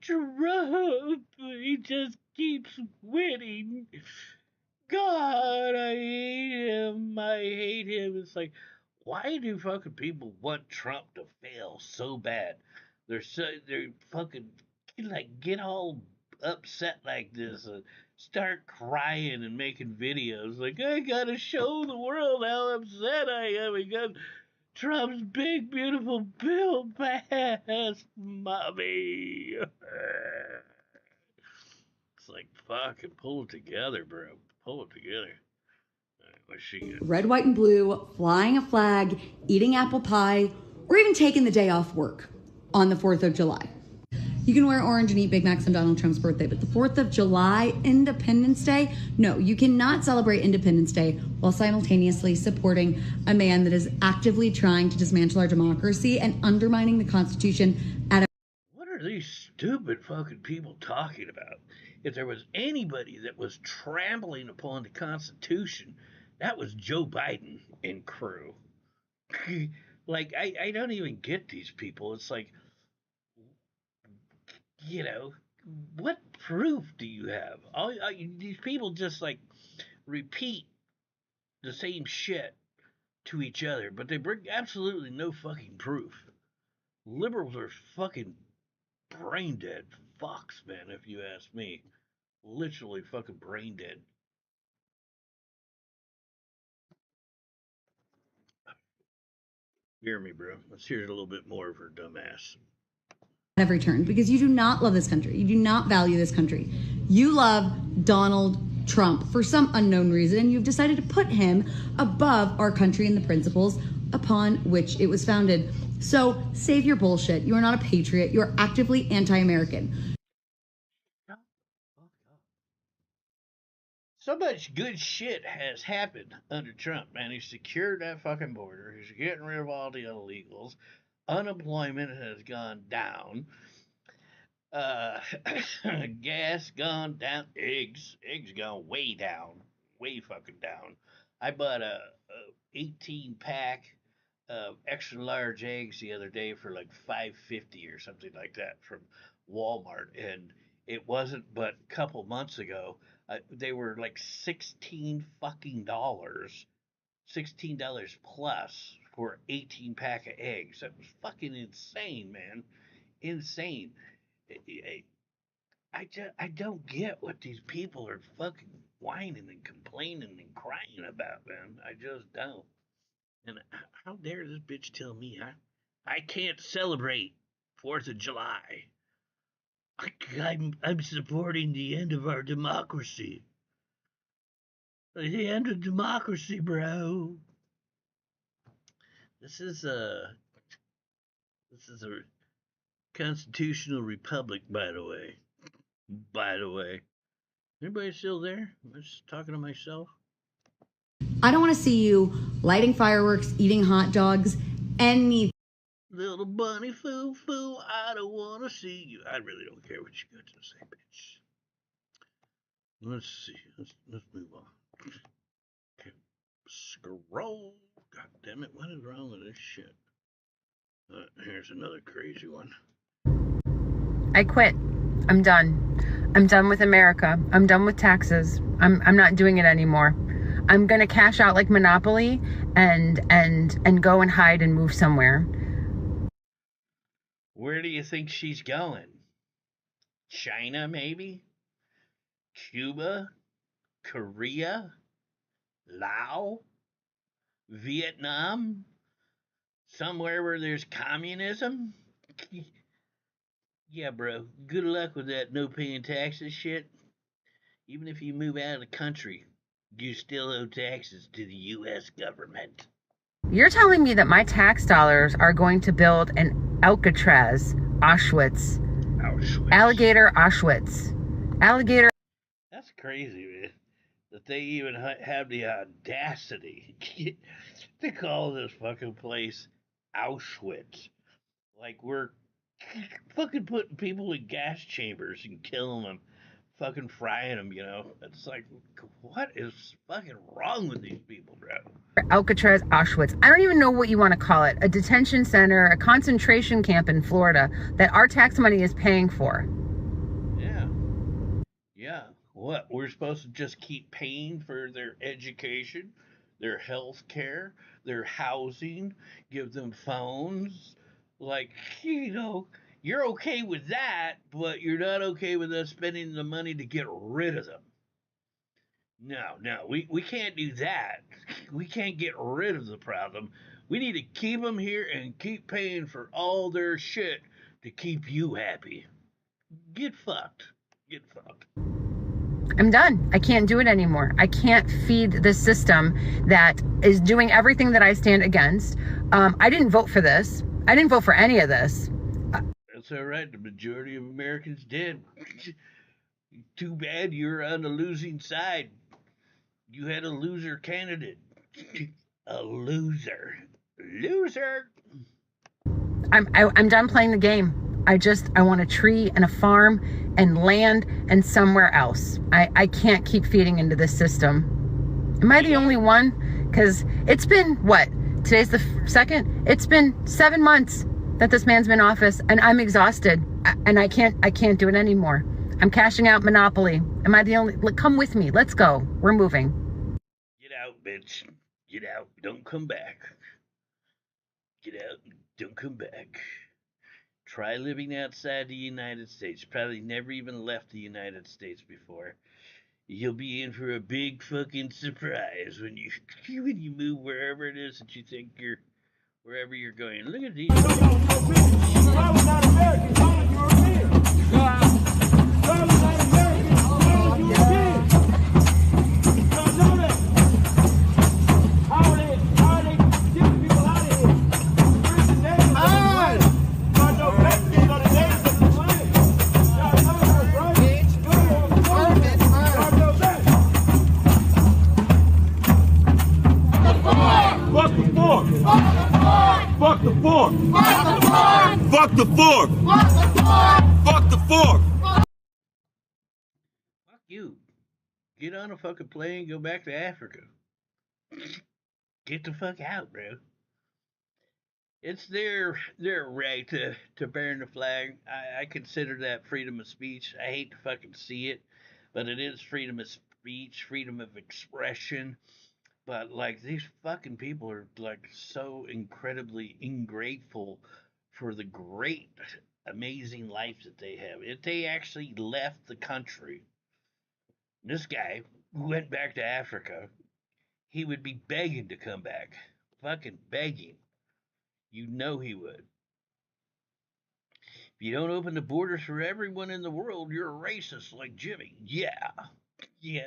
Speaker 1: Trump. He just keeps winning. God, I hate him. I hate him. It's like, why do fucking people want Trump to fail so bad? They're fucking like get all upset like this, start crying and making videos. Like I gotta show the world how upset I am because Trump's big beautiful bill passed, mommy. It's like fucking pull it together, bro. Pull it together. What's she got?
Speaker 13: Red, white, and blue, flying a flag, eating apple pie, or even taking the day off work on the 4th of July. You can wear orange and eat Big Macs on Donald Trump's birthday, but the 4th of July, Independence Day, no, you cannot celebrate Independence Day while simultaneously supporting a man that is actively trying to dismantle our democracy and undermining the Constitution at a...
Speaker 1: What are these stupid fucking people talking about? If there was anybody that was trampling upon the Constitution, that was Joe Biden and crew. Like, I don't even get these people. It's like, you know, what proof do you have? These people just like repeat the same shit to each other, but they bring absolutely no fucking proof. Liberals are fucking brain dead fucks, man, if you ask me. Literally fucking brain dead. Hear me, bro. Let's hear a little bit more of her dumbass.
Speaker 13: Every turn, because you do not love this country. You do not value this country. You love Donald Trump for some unknown reason, and you've decided to put him above our country and the principles upon which it was founded. So save your bullshit. You are not a patriot. You are actively anti-American.
Speaker 1: So much good shit has happened under Trump, man. He secured that fucking border. He's getting rid of all the illegals. unemployment has gone down, gas gone down, eggs gone way down, way fucking down. I bought a 18 pack of extra large eggs the other day for like $5.50 or something like that from Walmart, and it wasn't but a couple months ago they were like $16 fucking dollars, $16 plus for 18 pack of eggs. That was fucking insane, man, insane. I don't get what these people are fucking whining and complaining and crying about, man. I just don't. And how dare this bitch tell me I can't celebrate 4th of July? I'm supporting the end of our democracy. The end of democracy, bro. This is a constitutional republic, by the way. Anybody still there? I'm just talking to myself.
Speaker 13: I don't want to see you lighting fireworks, eating hot dogs, any.
Speaker 1: Little bunny foo, I don't want to see you. I really don't care what you got to say, bitch. Let's see. Let's move on. Okay. Scroll. God damn it. What is wrong with this shit? Here's another crazy one.
Speaker 14: I quit. I'm done. I'm done with America. I'm done with taxes. I'm not doing it anymore. I'm gonna cash out like Monopoly and go and hide and move somewhere.
Speaker 1: Where do you think she's going? China, maybe? Cuba? Korea? Laos? Vietnam? Somewhere where there's communism? Yeah, bro. Good luck with that no paying taxes shit. Even if you move out of the country, you still owe taxes to the U.S. government.
Speaker 14: You're telling me that my tax dollars are going to build an Alcatraz, Auschwitz. Alligator Auschwitz. Alligator.
Speaker 1: That's crazy, man. That they even have the audacity to call this fucking place Auschwitz. Like we're fucking putting people in gas chambers and killing them, fucking frying them, you know? It's like, what is fucking wrong with these people, bro?
Speaker 14: Alcatraz, Auschwitz. I don't even know what you want to call it. A detention center, a concentration camp in Florida that our tax money is paying for.
Speaker 1: Yeah. Yeah. What? We're supposed to just keep paying for their education, their health care, their housing, give them phones. Like, you know, you're okay with that, but you're not okay with us spending the money to get rid of them. No, we can't do that. We can't get rid of the problem. We need to keep them here and keep paying for all their shit to keep you happy. Get fucked. Get fucked.
Speaker 14: I'm done. I can't do it anymore. I can't feed the system that is doing everything that I stand against. I didn't vote for this. I didn't vote for any of this.
Speaker 1: That's all right. The majority of Americans did. Too bad you're on the losing side. You had a loser candidate. A loser. Loser.
Speaker 14: I'm done playing the game. I want a tree and a farm and land and somewhere else. I can't keep feeding into this system. Am I the only one? Because it's been, what? Today's the 2nd. It's been 7 months that this man's been in office, and I'm exhausted, and I can't do it anymore. I'm cashing out Monopoly. Am I the only? Come with me. Let's go. We're moving.
Speaker 1: Get out, bitch. Get out. Don't come back. Get out. Don't come back. Try living outside the United States. Probably never even left the United States before. You'll be in for a big fucking surprise when you move wherever it is that you think wherever you're going. Look at these.
Speaker 15: Fuck Fuck the fork!
Speaker 3: Fuck the fork!
Speaker 15: Fuck the fork!
Speaker 3: Fuck the fork!
Speaker 15: Fuck the fork!
Speaker 1: Fuck you. Get on a fucking plane, go back to Africa. Get the fuck out, bro. It's their right to burn the flag. I consider that freedom of speech. I hate to fucking see it, but it is freedom of speech, freedom of expression. But like these fucking people are like so incredibly ungrateful for the great, amazing life that they have. If they actually left the country, this guy went back to Africa, he would be begging to come back. Fucking begging. You know he would. If you don't open the borders for everyone in the world, you're a racist like Jimi. Yeah. Yeah.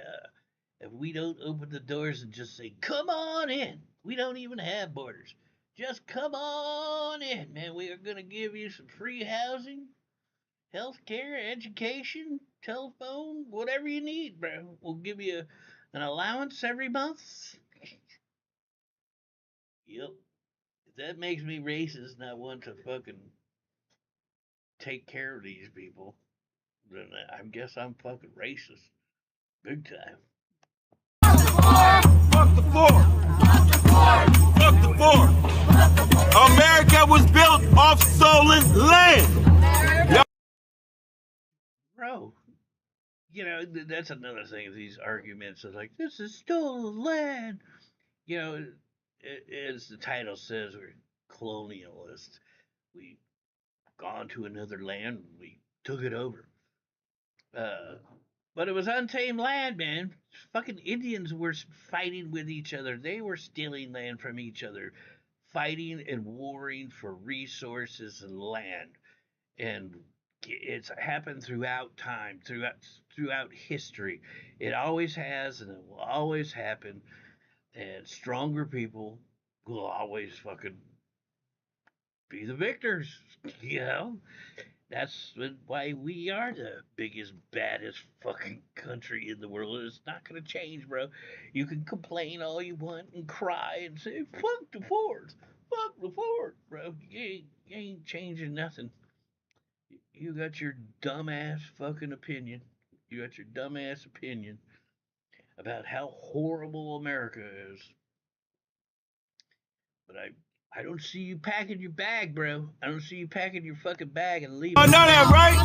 Speaker 1: If we don't open the doors and just say, come on in. We don't even have borders. Just come on in, man. We are going to give you some free housing, health care, education, telephone, whatever you need, bro. We'll give you an allowance every month. Yep. If that makes me racist and I want to fucking take care of these people, then I guess I'm fucking racist. Big time.
Speaker 15: Fuck the fork! Fuck the fork! America was built off stolen land!
Speaker 1: Bro, you know, that's another thing of these arguments of like, this is stolen land. You know, as the title says, we're colonialist. We've gone to another land, we took it over. But it was untamed land, man. Fucking Indians were fighting with each other. They were stealing land from each other, fighting and warring for resources and land. And it's happened throughout time, throughout history. It always has, and it will always happen. And stronger people will always fucking be the victors, you know? That's why we are the biggest, baddest fucking country in the world. It's not going to change, bro. You can complain all you want and cry and say, fuck the Ford. Fuck the Ford, bro. You ain't changing nothing. You got your dumbass fucking opinion. You got your dumbass opinion about how horrible America is. But I don't see you packing your bag, bro. I don't see you packing your fucking bag and leaving.
Speaker 15: I know that, right?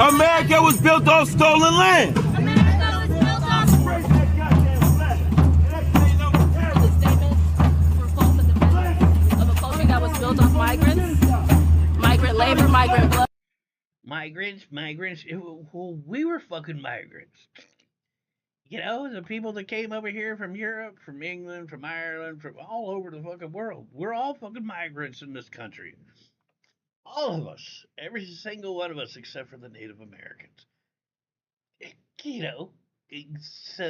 Speaker 15: America was built off stolen land.
Speaker 9: America was built off. Of a culture that was built off migrants, migrant labor, migrant blood.
Speaker 1: Migrants. Well, we were fucking migrants. You know, the people that came over here from Europe, from England, from Ireland, from all over the fucking world. We're all fucking migrants in this country. All of us. Every single one of us except for the Native Americans. You know, so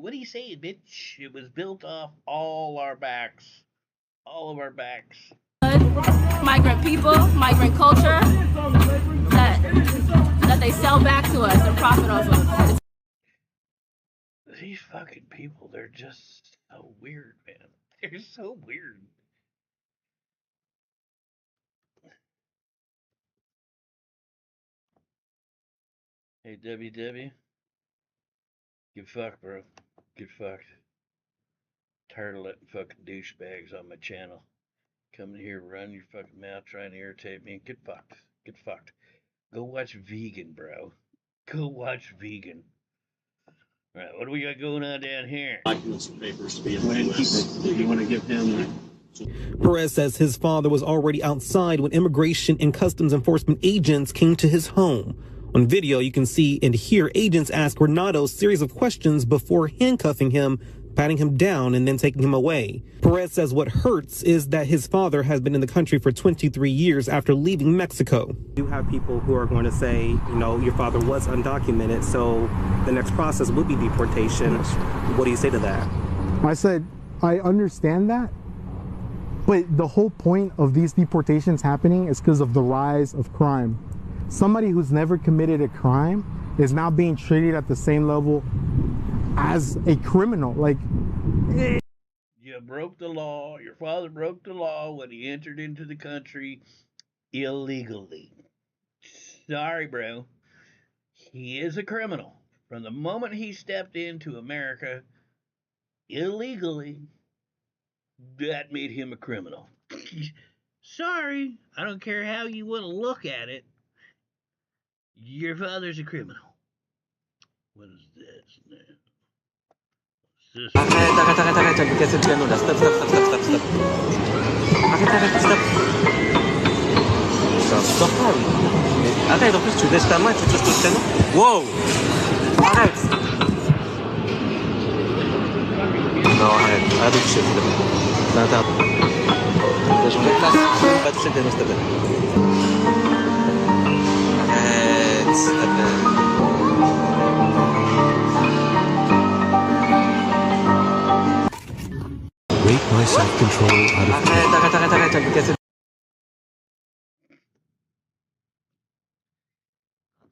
Speaker 1: what are you saying, bitch? It was built off all our backs. All of our backs.
Speaker 9: Migrant people, migrant culture that they sell back to us and profit off of.
Speaker 1: These fucking people, they're just so weird, man. They're so weird. Hey, WW. Get fucked, bro. Get fucked. Tired of letting fucking douchebags on my channel come in here, run your fucking mouth, trying to irritate me. Get fucked. Get fucked. Go watch Vegan, bro. Go watch Vegan. All right, what do we got going on down here?
Speaker 16: Documents and papers to be in the U.S. You want to give him...
Speaker 17: Perez says his father was already outside when immigration and customs enforcement agents came to his home. On video, you can see and hear agents ask Renato a series of questions before handcuffing him, patting him down, and then taking him away. Perez says what hurts is that his father has been in the country for 23 years after leaving Mexico.
Speaker 18: You have people who are going to say, you know, your father was undocumented, so the next process would be deportation. What do you say to that?
Speaker 19: I said, I understand that, but the whole point of these deportations happening is because of the rise of crime. Somebody who's never committed a crime is now being treated at the same level as a criminal. Like,
Speaker 1: You broke the law. Your father broke the law when he entered into the country illegally. Sorry, bro. He is a criminal. From the moment he stepped into America illegally, that made him a criminal. Sorry, I don't care how you want to look at it. Your father's a criminal. What is this now?
Speaker 3: Arrête, en plus tu laisses ta main, tu touches ton piano. Wow! Arrête! Non, arrête de toucher, s'il te plaît. C'est interdit. Tu dois changer de place. Pas toucher le piano, s'il te plaît. Arrête, s'il te plaît.
Speaker 20: Rate my self-control out of 10.
Speaker 3: Arrête, tu vas me casser.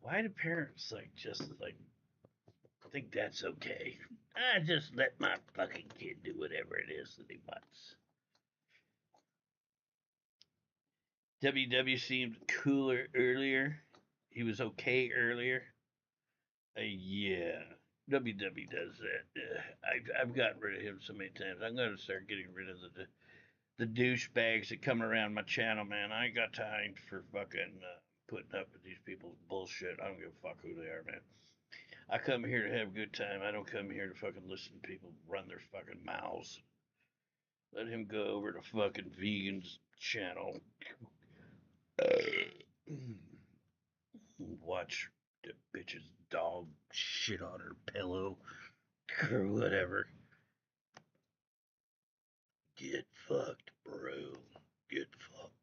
Speaker 1: Why do parents just think that's okay? I just let my fucking kid do whatever it is that he wants. WW seemed cooler earlier. He was okay earlier. Yeah, WW does that. I've gotten rid of him so many times. I'm gonna start getting rid of the douchebags that come around my channel, man. I ain't got time for fucking putting up with these people's bullshit. I don't give a fuck who they are, man. I come here to have a good time. I don't come here to fucking listen to people run their fucking mouths. Let him go over to fucking Vegan's channel. Watch the bitch's dog shit on her pillow or whatever. Get fucked, bro. Get fucked.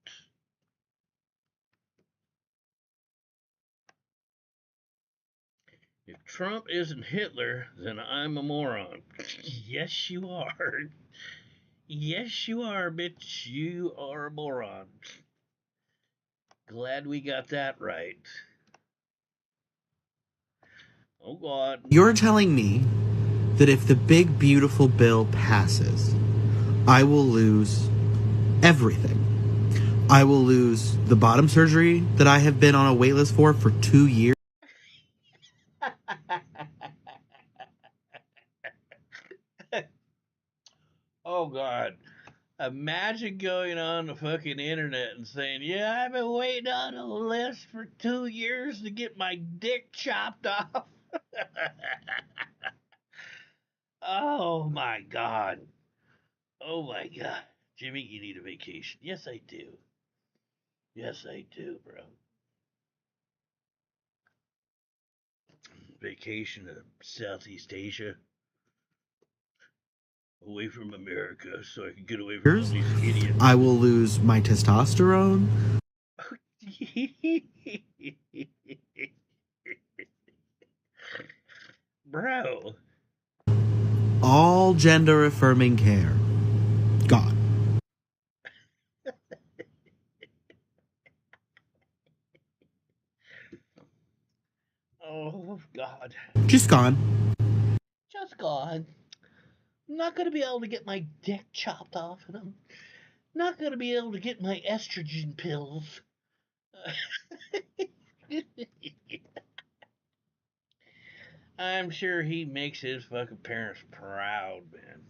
Speaker 1: If Trump isn't Hitler, then I'm a moron. Yes, you are. Yes, you are, bitch. You are a moron. Glad we got that right. Oh, God.
Speaker 21: You're telling me that if the big, beautiful bill passes, I will lose everything. I will lose the bottom surgery that I have been on a wait list for 2 years.
Speaker 1: Oh, God. Imagine going on the fucking internet and saying, yeah, I've been waiting on a list for 2 years to get my dick chopped off. Oh, my God. Oh, my God. Jimmy, you need a vacation. Yes, I do. Yes, I do, bro. Vacation to Southeast Asia. Away from America so I can get away from all these idiots.
Speaker 21: I will lose my testosterone.
Speaker 1: Bro.
Speaker 21: All gender affirming care. Gone.
Speaker 1: Oh, God.
Speaker 21: Just gone.
Speaker 1: Just gone. I'm not going to be able to get my dick chopped off and I'm not going to be able to get my estrogen pills. I'm sure he makes his fucking parents proud, man.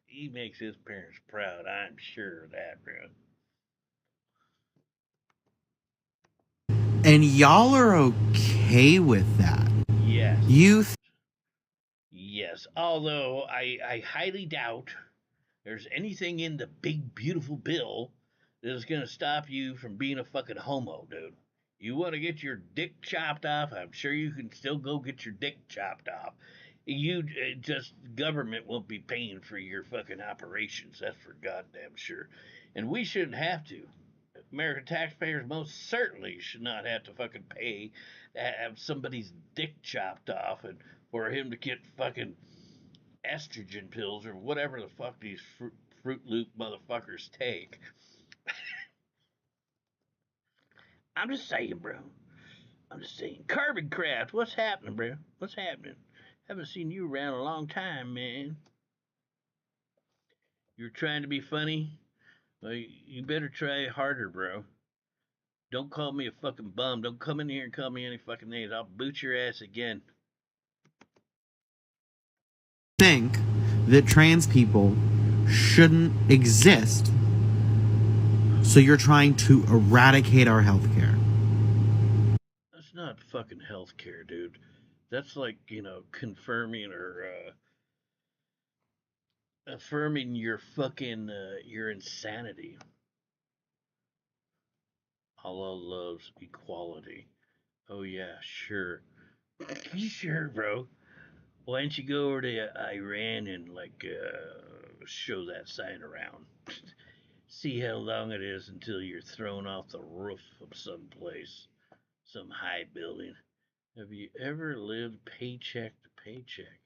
Speaker 1: He makes his parents proud. I'm sure of that, bro.
Speaker 21: And y'all are okay with that.
Speaker 1: Yes.
Speaker 21: Yes.
Speaker 1: Although I highly doubt there's anything in the big, beautiful bill that is going to stop you from being a fucking homo, dude. You want to get your dick chopped off? I'm sure you can still go get your dick chopped off. You just, government won't be paying for your fucking operations. That's for goddamn sure. And we shouldn't have to. American taxpayers most certainly should not have to fucking pay to have somebody's dick chopped off and for him to get fucking estrogen pills or whatever the fuck these Fruit Loop motherfuckers take. I'm just saying, bro. I'm just saying. Carbon Craft, what's happening, bro? What's happening? Haven't seen you around a long time, man. You're trying to be funny? Well, you better try harder, bro. Don't call me a fucking bum. Don't come in here and call me any fucking names. I'll boot your ass again.
Speaker 21: Think that trans people shouldn't exist, so you're trying to eradicate our healthcare.
Speaker 1: That's not fucking healthcare, dude. That's like, confirming or affirming your fucking your insanity. Allah loves equality. Oh yeah, sure. Sure, bro. Why don't you go over to Iran and show that sign around? See how long it is until you're thrown off the roof of some place, some high building. Have you ever lived paycheck to paycheck?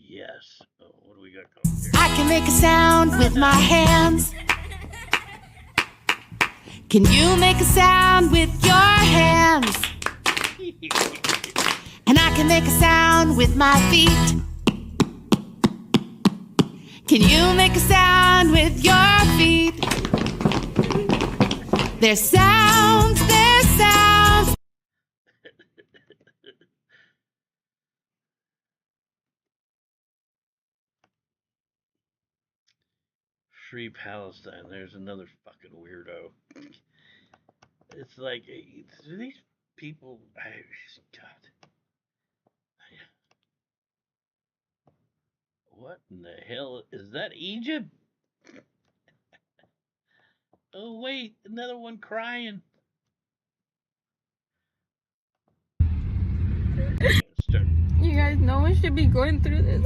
Speaker 1: Yes. Oh, what do we got going here?
Speaker 3: I can make a sound with my hands. Can you make a sound with your hands? And I can make a sound with my feet. Can you make a sound with your feet? There's sounds, there's sounds.
Speaker 1: Free Palestine. There's another fucking weirdo. It's like, these people, God. What in the hell? Is that Egypt? Oh, wait, another one crying.
Speaker 9: You guys, no one should be going through this.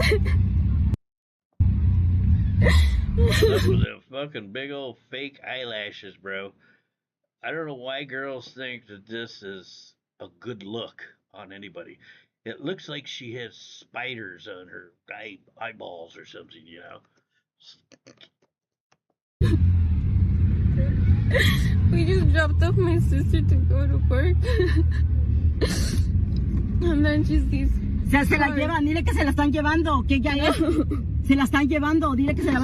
Speaker 1: What's up with them fucking big old fake eyelashes, bro? I don't know why girls think that this is a good look on anybody. It looks like she has spiders on her eyeballs or something,
Speaker 9: We just dropped off my sister to go to work. And then she sees...
Speaker 4: Se la llevan, dile que se la están llevando, que ya es. Se la están llevando, dile que se la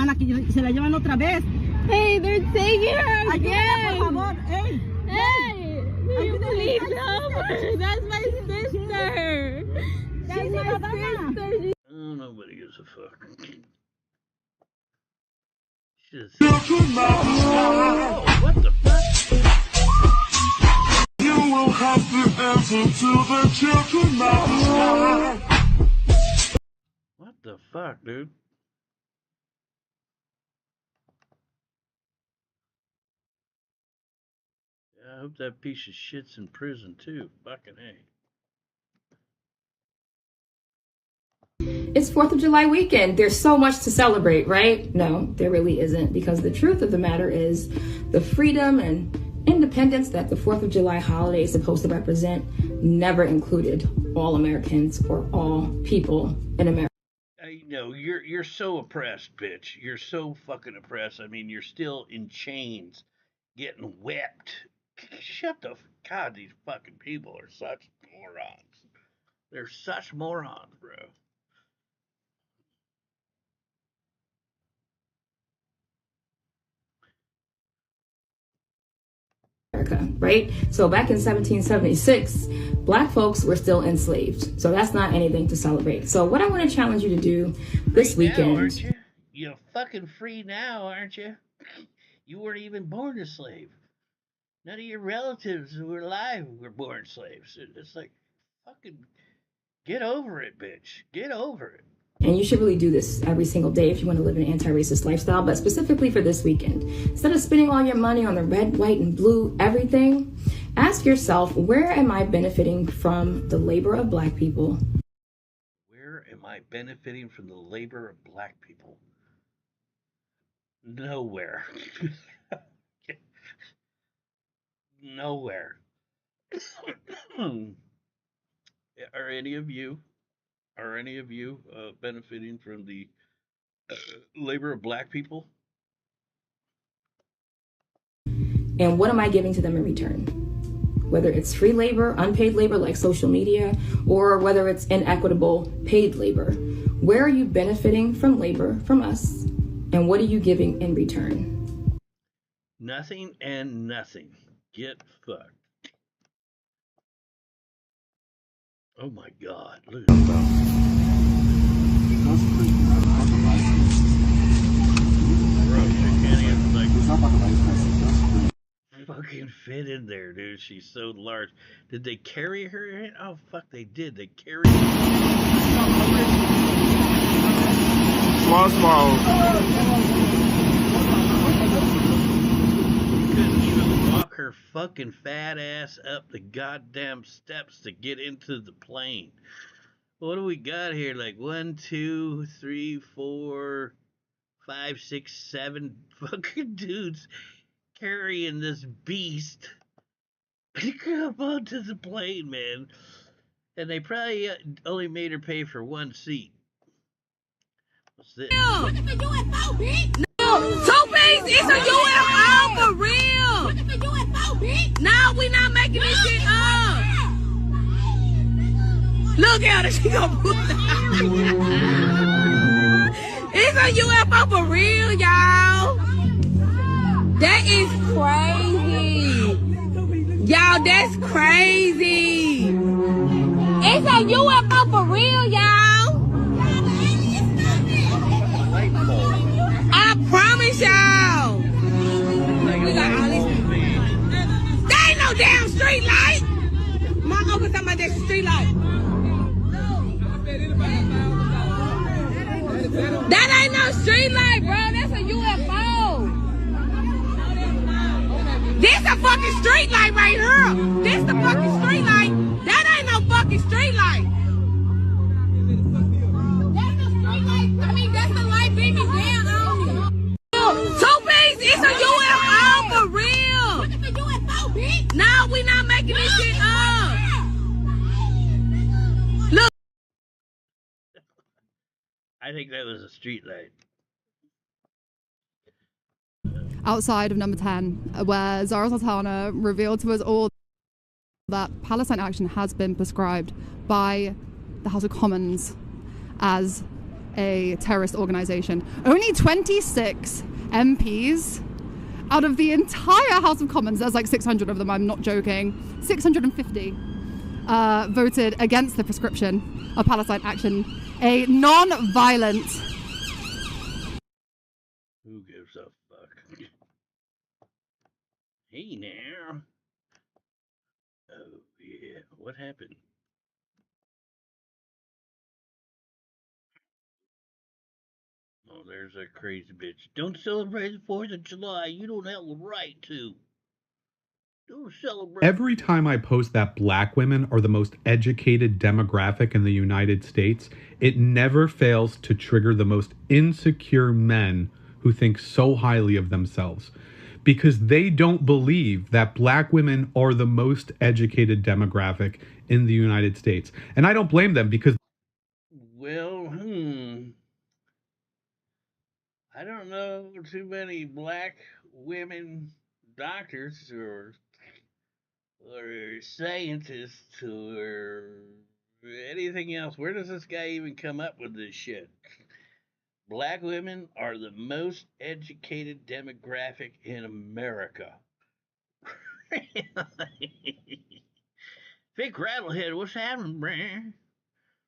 Speaker 4: llevan otra vez.
Speaker 9: Hey, they're taking her again.
Speaker 4: Ayúdala, por favor, hey.
Speaker 9: Hey, you please help her. That's my sister. That's my sister.
Speaker 1: Oh, nobody gives a fuck. What the fuck?
Speaker 15: You will have to answer to the children now.
Speaker 1: What the fuck, dude? Yeah, I hope that piece of shit's in prison too. Fucking A.
Speaker 22: It's 4th of July weekend. There's so much to celebrate, right? No, there really isn't, because the truth of the matter is the freedom and independence that the 4th of July holiday is supposed to represent never included all Americans or all people in America.
Speaker 1: I know, you're so oppressed, bitch. You're so fucking oppressed. I mean, you're still in chains, getting whipped. Shut the... God, these fucking people are such morons. They're such morons, bro.
Speaker 22: America, right? So back in 1776, Black folks were still enslaved. So that's not anything to celebrate. So what I want to challenge you to do this weekend...
Speaker 1: Now, aren't you? You're fucking free now, aren't you? You weren't even born a slave. None of your relatives who were alive were born slaves. It's like, fucking get over it, bitch. Get over it.
Speaker 22: And you should really do this every single day if you want to live an anti-racist lifestyle, but specifically for this weekend. Instead of spending all your money on the red, white, and blue everything, ask yourself, where am I benefiting from the labor of Black people?
Speaker 1: Where am I benefiting from the labor of Black people? Nowhere. Nowhere. Are any of you benefiting from the labor of Black people?
Speaker 22: And what am I giving to them in return? Whether it's free labor, unpaid labor like social media, or whether it's inequitable paid labor. Where are you benefiting from labor from us? And what are you giving in return?
Speaker 1: Nothing and nothing. Get fucked. Oh my God. Look at that. Fucking fit in there, dude. She's so large. Did they carry her in? Oh, fuck, they did. They carried her.
Speaker 15: Small.
Speaker 1: Couldn't even walk her fucking fat ass up the goddamn steps to get into the plane. What do we got here? Like 1, 2, 3, 4, 5, 6, 7 fucking dudes carrying this beast to come onto the plane, man. And they probably only made her pay for one seat. What's this?
Speaker 9: Look at the UFO, bitch! No, 2-piece, it's a UFO for real! Look at the UFO, bitch! No, we not making this shit up! Look at her, she gonna put It's a UFO for real, y'all! That is crazy! Y'all, that's crazy! It's a UFO for real, y'all! I promise y'all! We got all these... There ain't no damn street light! My uncle talking about that street light. That ain't no street light, bro. That's a UFO. This a fucking street light right here. This the fucking street light. That ain't no fucking street light. That's the street light. I mean, that's the light beaming down on you. 2-piece, it's a UFO for real. Look at the UFO, bitch. No, we not making this shit up. Look.
Speaker 1: I think that was a street light.
Speaker 2: Outside of number 10, where Zara Sultana revealed to us all that Palestine Action has been prescribed by the House of Commons as a terrorist organization. Only 26 MPs out of the entire House of Commons, there's like 600 of them, I'm not joking, 650 voted against the prescription of Palestine Action, a non-violent...
Speaker 1: Who gives a fuck? Hey now. Oh yeah, what happened? Oh, there's a crazy bitch. Don't celebrate the 4th of July. You don't have the right to. Don't celebrate.
Speaker 5: Every time I post that black women are the most educated demographic in the United States, it never fails to trigger the most insecure men who think so highly of themselves, because they don't believe that black women are the most educated demographic in the United States. And I don't blame them, because...
Speaker 1: Well, I don't know too many black women doctors or scientists or anything else. Where does this guy even come up with this shit? Black women are the most educated demographic in America. Fake Rattlehead, what's happening, bruh?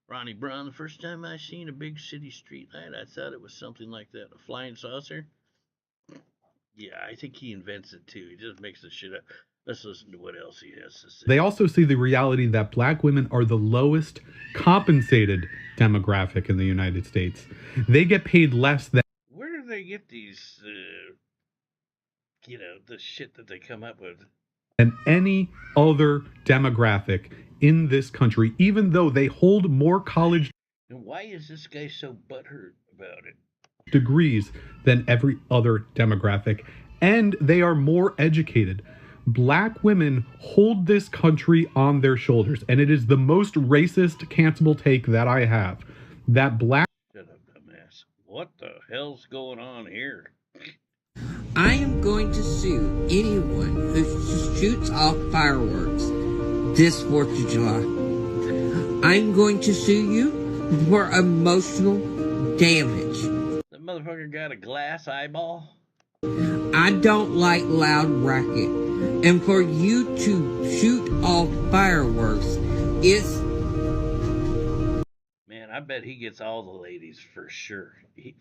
Speaker 1: Ronnie Brown, the first time I seen a big city street light, I thought it was something like that. A flying saucer? Yeah, I think he invents it too. He just makes the shit up. Let's listen to what else he has to say.
Speaker 5: They also see the reality that black women are the lowest compensated demographic in the United States. They get paid less than...
Speaker 1: Where do they get these, the shit that they come up with?
Speaker 5: ...than any other demographic in this country, even though they hold more college...
Speaker 1: And why is this guy so butthurt about it?
Speaker 5: ...degrees than every other demographic, and they are more educated. Black women hold this country on their shoulders, and it is the most racist, cancelable take that I have. That black...
Speaker 1: Shut up, dumbass. What the hell's going on here?
Speaker 23: I am going to sue anyone who shoots off fireworks this 4th of July. I'm going to sue you for emotional damage.
Speaker 1: The That motherfucker got a glass eyeball.
Speaker 23: I don't like loud racket. And for you to shoot off fireworks is...
Speaker 1: Man, I bet he gets all the ladies for sure.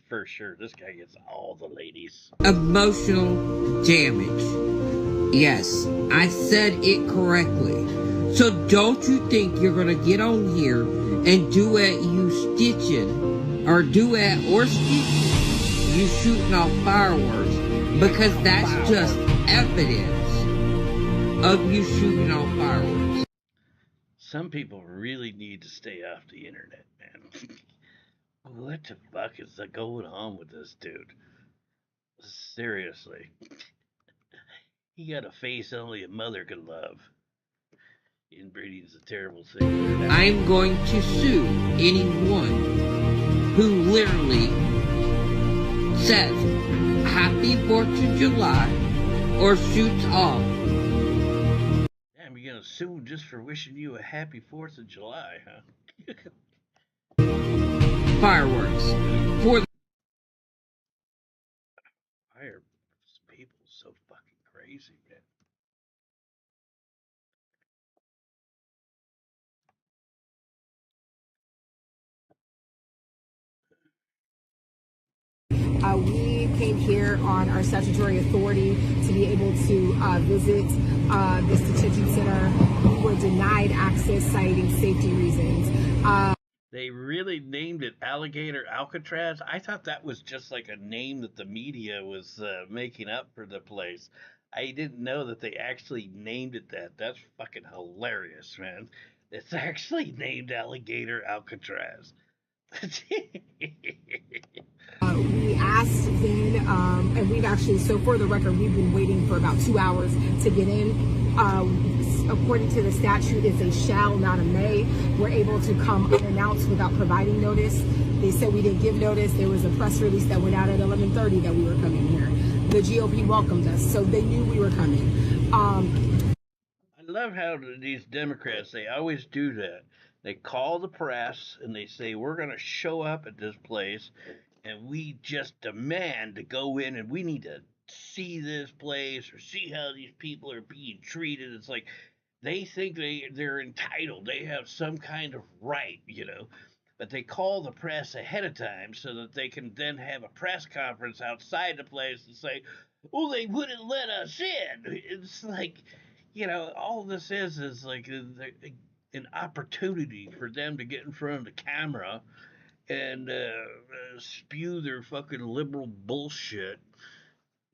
Speaker 1: For sure, this guy gets all the ladies.
Speaker 23: emotional damage. Yes, I said it correctly. So don't you think you're going to get on here and duet you stitching, or duet or stitching you shooting off fireworks, because that's just evidence of you shooting off fireworks.
Speaker 1: Some people really need to stay off the internet, man. What the fuck is going on with this dude? Seriously. He got a face only a mother could love. Inbreeding's a terrible thing.
Speaker 23: I'm going to sue anyone who literally says Happy 4th of July or shoots off.
Speaker 1: Damn, you're gonna sue just for wishing you a happy 4th of July, huh?
Speaker 23: Fireworks. For
Speaker 1: Why are people so fucking crazy, man?
Speaker 14: We came here on our statutory authority to be able to visit this detention center. We were denied access citing safety reasons.
Speaker 1: They really named it Alligator Alcatraz. I thought that was just like a name that the media was making up for the place. I didn't know that they actually named it that. That's fucking hilarious, man. It's actually named Alligator Alcatraz.
Speaker 14: We asked then, and we've actually, so for the record, we've been waiting for about 2 hours to get in. According to the statute, it's a shall, not a may. We're able to come unannounced without providing notice. They said we didn't give notice. There was a press release that went out at 11:30 that we were coming here. The GOP welcomed us, so they knew we were coming.
Speaker 1: I love how these Democrats, they always do that. They call the press and they say, we're going to show up at this place and we just demand to go in and we need to see this place or see how these people are being treated. It's like they think they're entitled. They have some kind of right, you know. But they call the press ahead of time so that they can then have a press conference outside the place and say, oh, they wouldn't let us in. It's like, you know, all this is like an opportunity for them to get in front of the camera and spew their fucking liberal bullshit.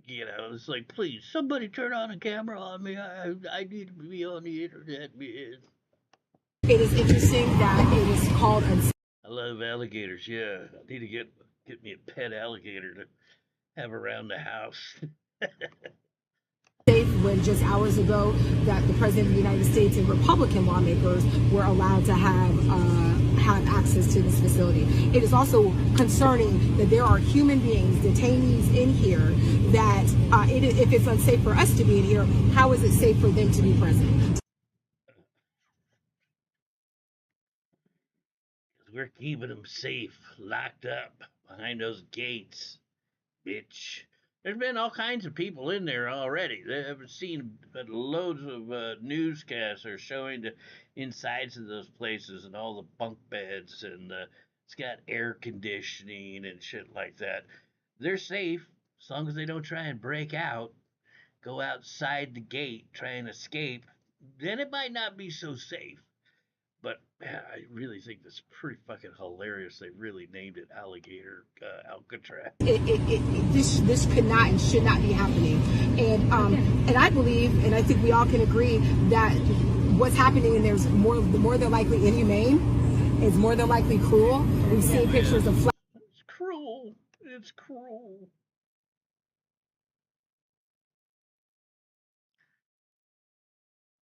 Speaker 1: You know, it's like, please, somebody turn on a camera on me. I need to be on the internet, man.
Speaker 14: It is interesting that it is called
Speaker 1: I love alligators, yeah. I need to get me a pet alligator to have around the house.
Speaker 14: when just hours ago that the President of the United States and Republican lawmakers were allowed to have access to this facility. It is also concerning that there are human beings, detainees in here, that if it's unsafe for us to be in here, how is it safe for them to be present?
Speaker 1: We're keeping them safe, locked up behind those gates, bitch. There's been all kinds of people in there already. I've seen loads of newscasts are showing the insides of those places and all the bunk beds, and it's got air conditioning and shit like that. They're safe as long as they don't try and break out, go outside the gate, try and escape. Then it might not be so safe. But man, I really think that's pretty fucking hilarious. They really named it Alligator Alcatraz.
Speaker 14: This could not and should not be happening. And I believe, and I think we all can agree, that what's happening in there's more than likely inhumane. It's more than likely cruel. We've seen pictures of.
Speaker 1: It's cruel. It's cruel.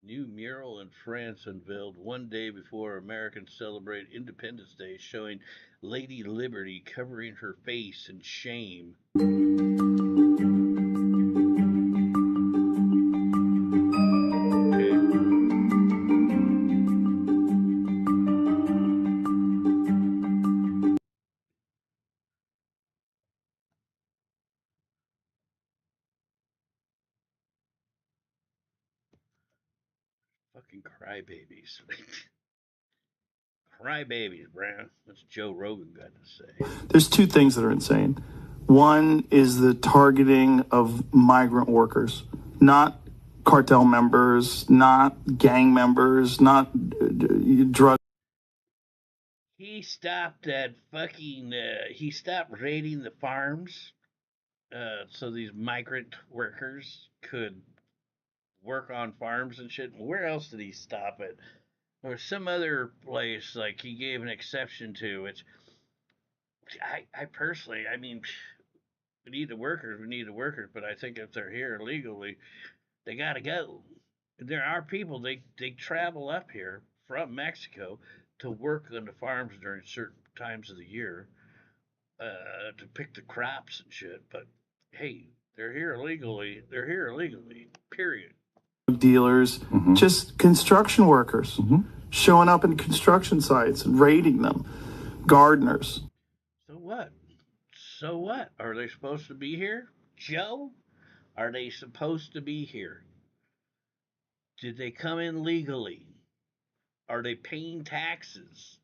Speaker 1: New mural in France unveiled one day before Americans celebrate Independence Day, showing Lady Liberty covering her face in shame. Fucking crybabies. Crybabies, Brown. What's Joe Rogan got to say?
Speaker 6: There's two things that are insane. One is the targeting of migrant workers, not cartel members, not gang members, not drug.
Speaker 1: He stopped that fucking. He stopped raiding the farms, so these migrant workers could work on farms and shit. Where else did he stop it? Or some other place like he gave an exception to, which I personally, I mean, we need the workers, but I think if they're here illegally, they gotta go. There are people they travel up here from Mexico to work on the farms during certain times of the year, to pick the crops and shit. But hey, they're here illegally. They're here illegally. Period.
Speaker 6: Dealers, just construction workers showing up in construction sites and raiding them, gardeners.
Speaker 1: So what? So what? Are they supposed to be here, Joe? Are they supposed to be here? Did they come in legally? Are they paying taxes?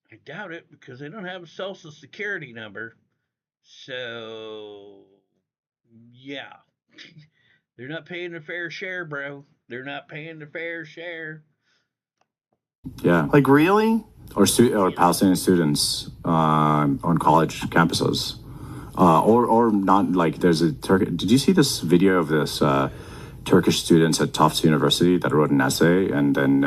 Speaker 1: I doubt it because they don't have a social security number. So, yeah. They're not paying their fair share, bro. They're not paying their fair share.
Speaker 7: Yeah.
Speaker 6: Like, really?
Speaker 7: Or Palestinian students on college campuses. Or not, like, there's a did you see this video of this Turkish students at Tufts University that wrote an essay, and then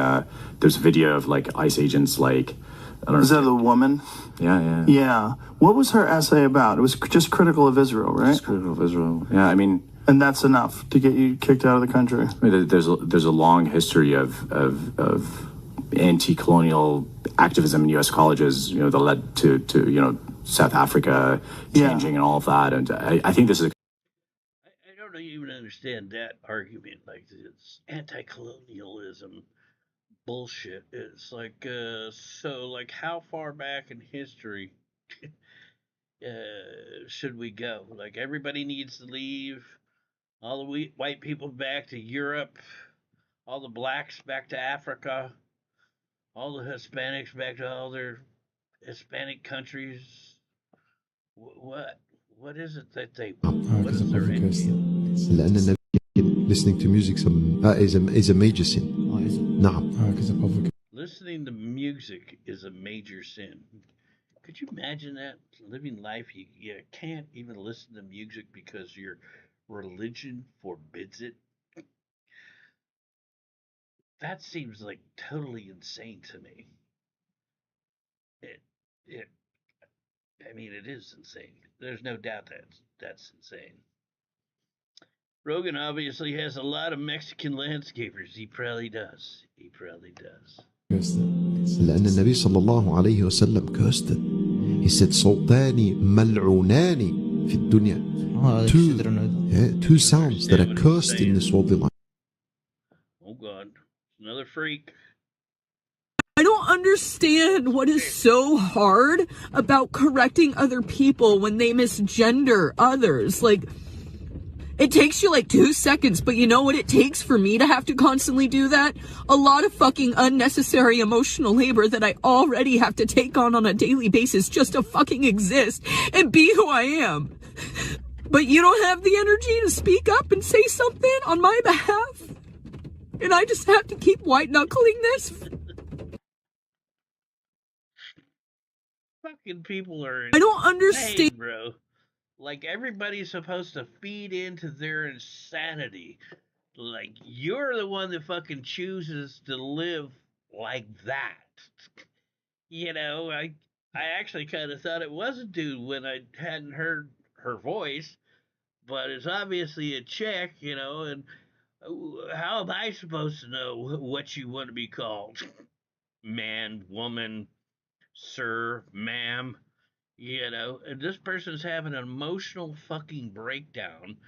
Speaker 7: there's a video of like ICE agents, like, I don't know.
Speaker 6: Is that the woman?
Speaker 7: Yeah.
Speaker 6: Yeah. What was her essay about? It was just critical of Israel, right?
Speaker 7: Just critical of Israel. Yeah, I mean.
Speaker 6: And that's enough to get you kicked out of the country.
Speaker 7: I mean, there's a long history of anti-colonial activism in U.S. colleges, that led to South Africa changing and all of that. And I think this is.
Speaker 1: I don't even understand that argument. Like, it's anti-colonialism bullshit. It's like, so, like, how far back in history should we go? Like, everybody needs to leave. All the white people back to Europe. All the blacks back to Africa. All the Hispanics back to all their Hispanic countries. What is it that they want? What is their end game?
Speaker 20: لأن النبي listening to music is a major sin. نعم.
Speaker 1: Listening to music is a major sin. Could you imagine that? Living life, you can't even listen to music because your religion forbids it. That seems like totally insane to me. I mean, it is insane. There's no doubt that's insane. Rogan obviously has a lot of Mexican landscapers. He probably does.
Speaker 20: لأن النبي صلى الله عليه وسلم cursed it. He said صوتان ملعونان في الدنيا. Two sounds that are cursed in this worldly life.
Speaker 1: Oh God, another freak.
Speaker 8: I don't understand what is so hard about correcting other people when they misgender others. Like, it takes you like 2 seconds, but you know what it takes for me to have to constantly do that? A lot of fucking unnecessary emotional labor that I already have to take on a daily basis just to fucking exist and be who I am. But you don't have the energy to speak up and say something on my behalf? And I just have to keep white-knuckling this?
Speaker 1: Fucking people are insane,
Speaker 8: I don't understand,
Speaker 1: bro. Like, everybody's supposed to feed into their insanity. Like, you're the one that fucking chooses to live like that. I actually kind of thought it was a dude when I hadn't heard her voice, but it's obviously a chick, and how am I supposed to know what you want to be called? Man, woman, sir, ma'am. And this person's having an emotional fucking breakdown.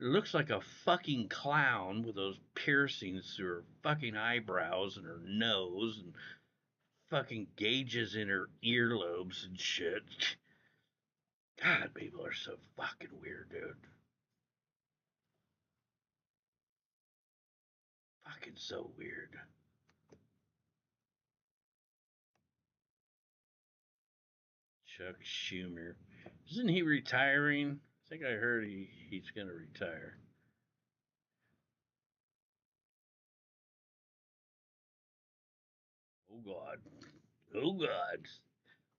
Speaker 1: It looks like a fucking clown with those piercings through her fucking eyebrows and her nose and fucking gauges in her earlobes and shit. God, people are so fucking weird, dude. fucking so weird. Chuck Schumer. Isn't he retiring? I think I heard he's going to retire. Oh, God. Oh, God.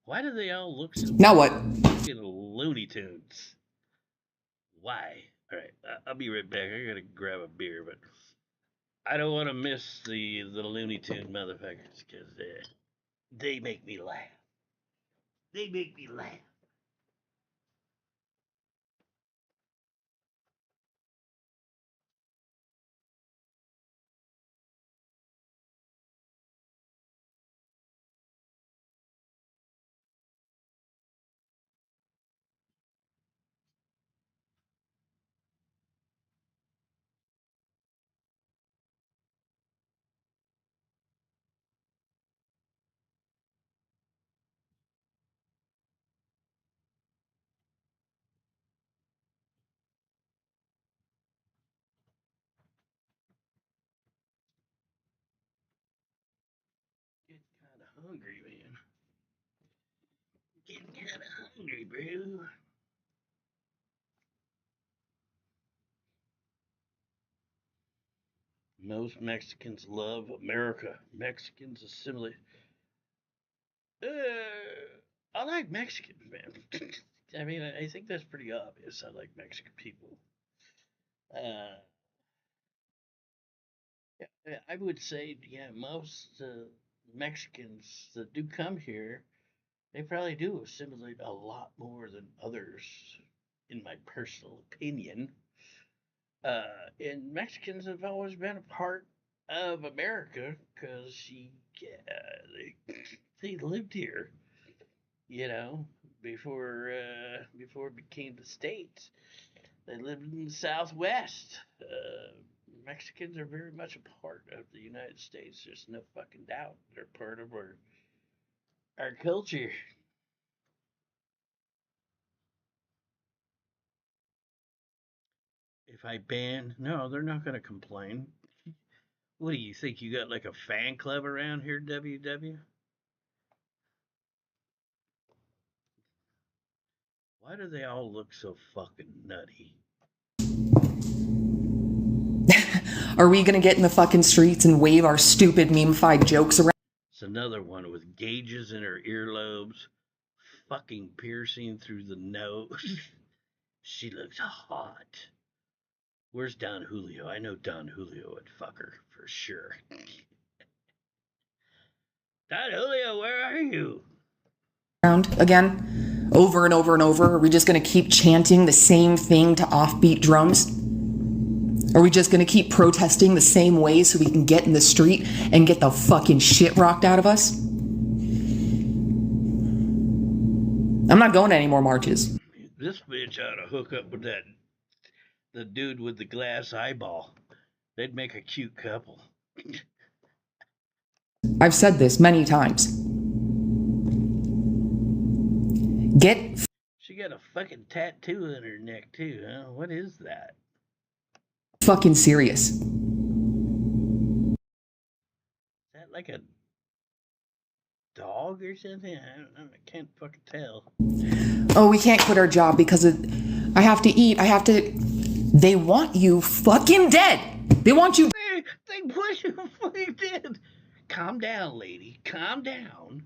Speaker 1: Why do they all look so
Speaker 8: Now what?
Speaker 1: fucking Looney Tunes? Why? All right, I'll be right back. I got to grab a beer, but I don't want to miss the Looney Tune motherfuckers because they make me laugh. They make me laugh. Getting kind of hungry, man. Getting kind of hungry, bro. Most Mexicans love America. Mexicans assimilate. I like Mexicans, man. I mean, I think that's pretty obvious. I like Mexican people. Yeah, I would say, yeah, most Mexicans that do come here, they probably do assimilate a lot more than others, in my personal opinion. And Mexicans have always been a part of America because they lived here, you know, before it became the states. They lived in the Southwest. Mexicans are very much a part of the United States. There's no fucking doubt. They're part of our culture. If I ban, no, they're not going to complain. What do you think? You got like a fan club around here, WW? Why do they all look so fucking nutty?
Speaker 8: Are we gonna get in the fucking streets and wave our stupid meme-fied jokes around?
Speaker 1: It's another one with gauges in her earlobes, fucking piercing through the nose. She looks hot. Where's Don Julio? I know Don Julio would fuck her for sure. Don Julio, where are you?
Speaker 8: Again, over and over and over? Are we just gonna keep chanting the same thing to offbeat drums? Are we just gonna keep protesting the same way so we can get in the street and get the fucking shit rocked out of us? I'm not going to any more marches.
Speaker 1: This bitch ought to hook up with the dude with the glass eyeball. They'd make a cute couple.
Speaker 8: I've said this many times.
Speaker 1: She got a fucking tattoo on her neck too, huh? What is that?
Speaker 8: Fucking serious.
Speaker 1: Is that like a dog or something? I can't fucking tell.
Speaker 8: Oh, we can't quit our job because I have to eat. They want you fucking dead. They want you.
Speaker 1: They want you fucking dead. Calm down, lady. Calm down.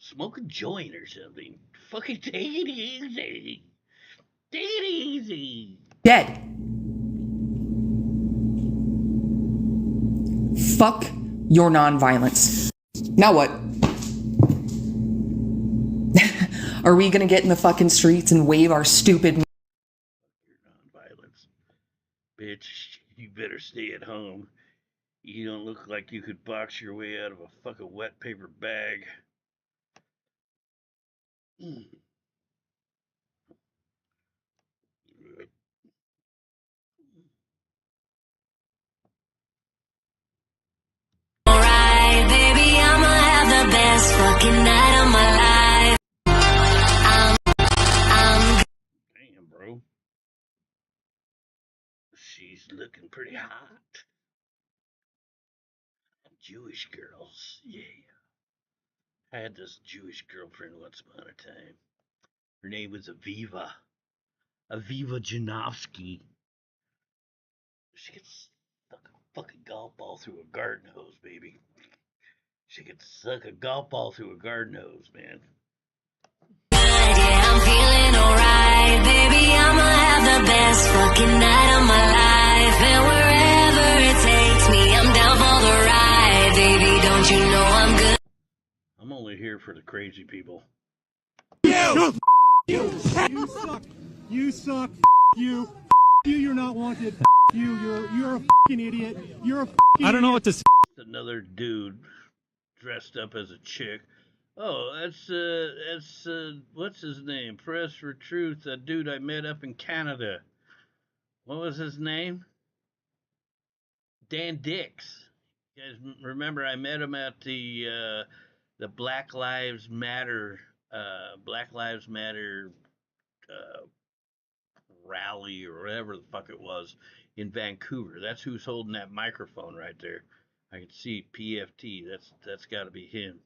Speaker 1: Smoke a joint or something. Fucking take it easy. Take it easy.
Speaker 8: Dead. Fuck your nonviolence. Now what? Are we gonna get in the fucking streets and wave our stupid...
Speaker 1: Your nonviolence. Bitch, you better stay at home. You don't look like you could box your way out of a fucking wet paper bag.
Speaker 3: Alright, baby, I'ma have the best fucking night of my life.
Speaker 1: Damn, bro. She's looking pretty hot. Jewish girls. Yeah. I had this Jewish girlfriend once upon a time. Her name was Aviva. Aviva Janowski. She could suck a fucking golf ball through a garden hose, baby. She could suck a golf ball through a garden hose, man.
Speaker 3: I'm feeling alright, baby. I'ma have the best fucking night of my life, and wherever it takes me, I'm down for the ride, baby. Don't you know I'm good?
Speaker 1: I'm only here for the crazy people.
Speaker 10: You suck. You suck. You. You're not wanted. You're a fucking idiot. You're a fucking
Speaker 11: I don't know what to say.
Speaker 1: Another dude dressed up as a chick. Oh, that's what's his name? Press for Truth, that dude I met up in Canada. What was his name? Dan Dix. You guys remember I met him at the Black Lives Matter rally or whatever the fuck it was in Vancouver. That's who's holding that microphone right there. I can see PFT. That's got to be him.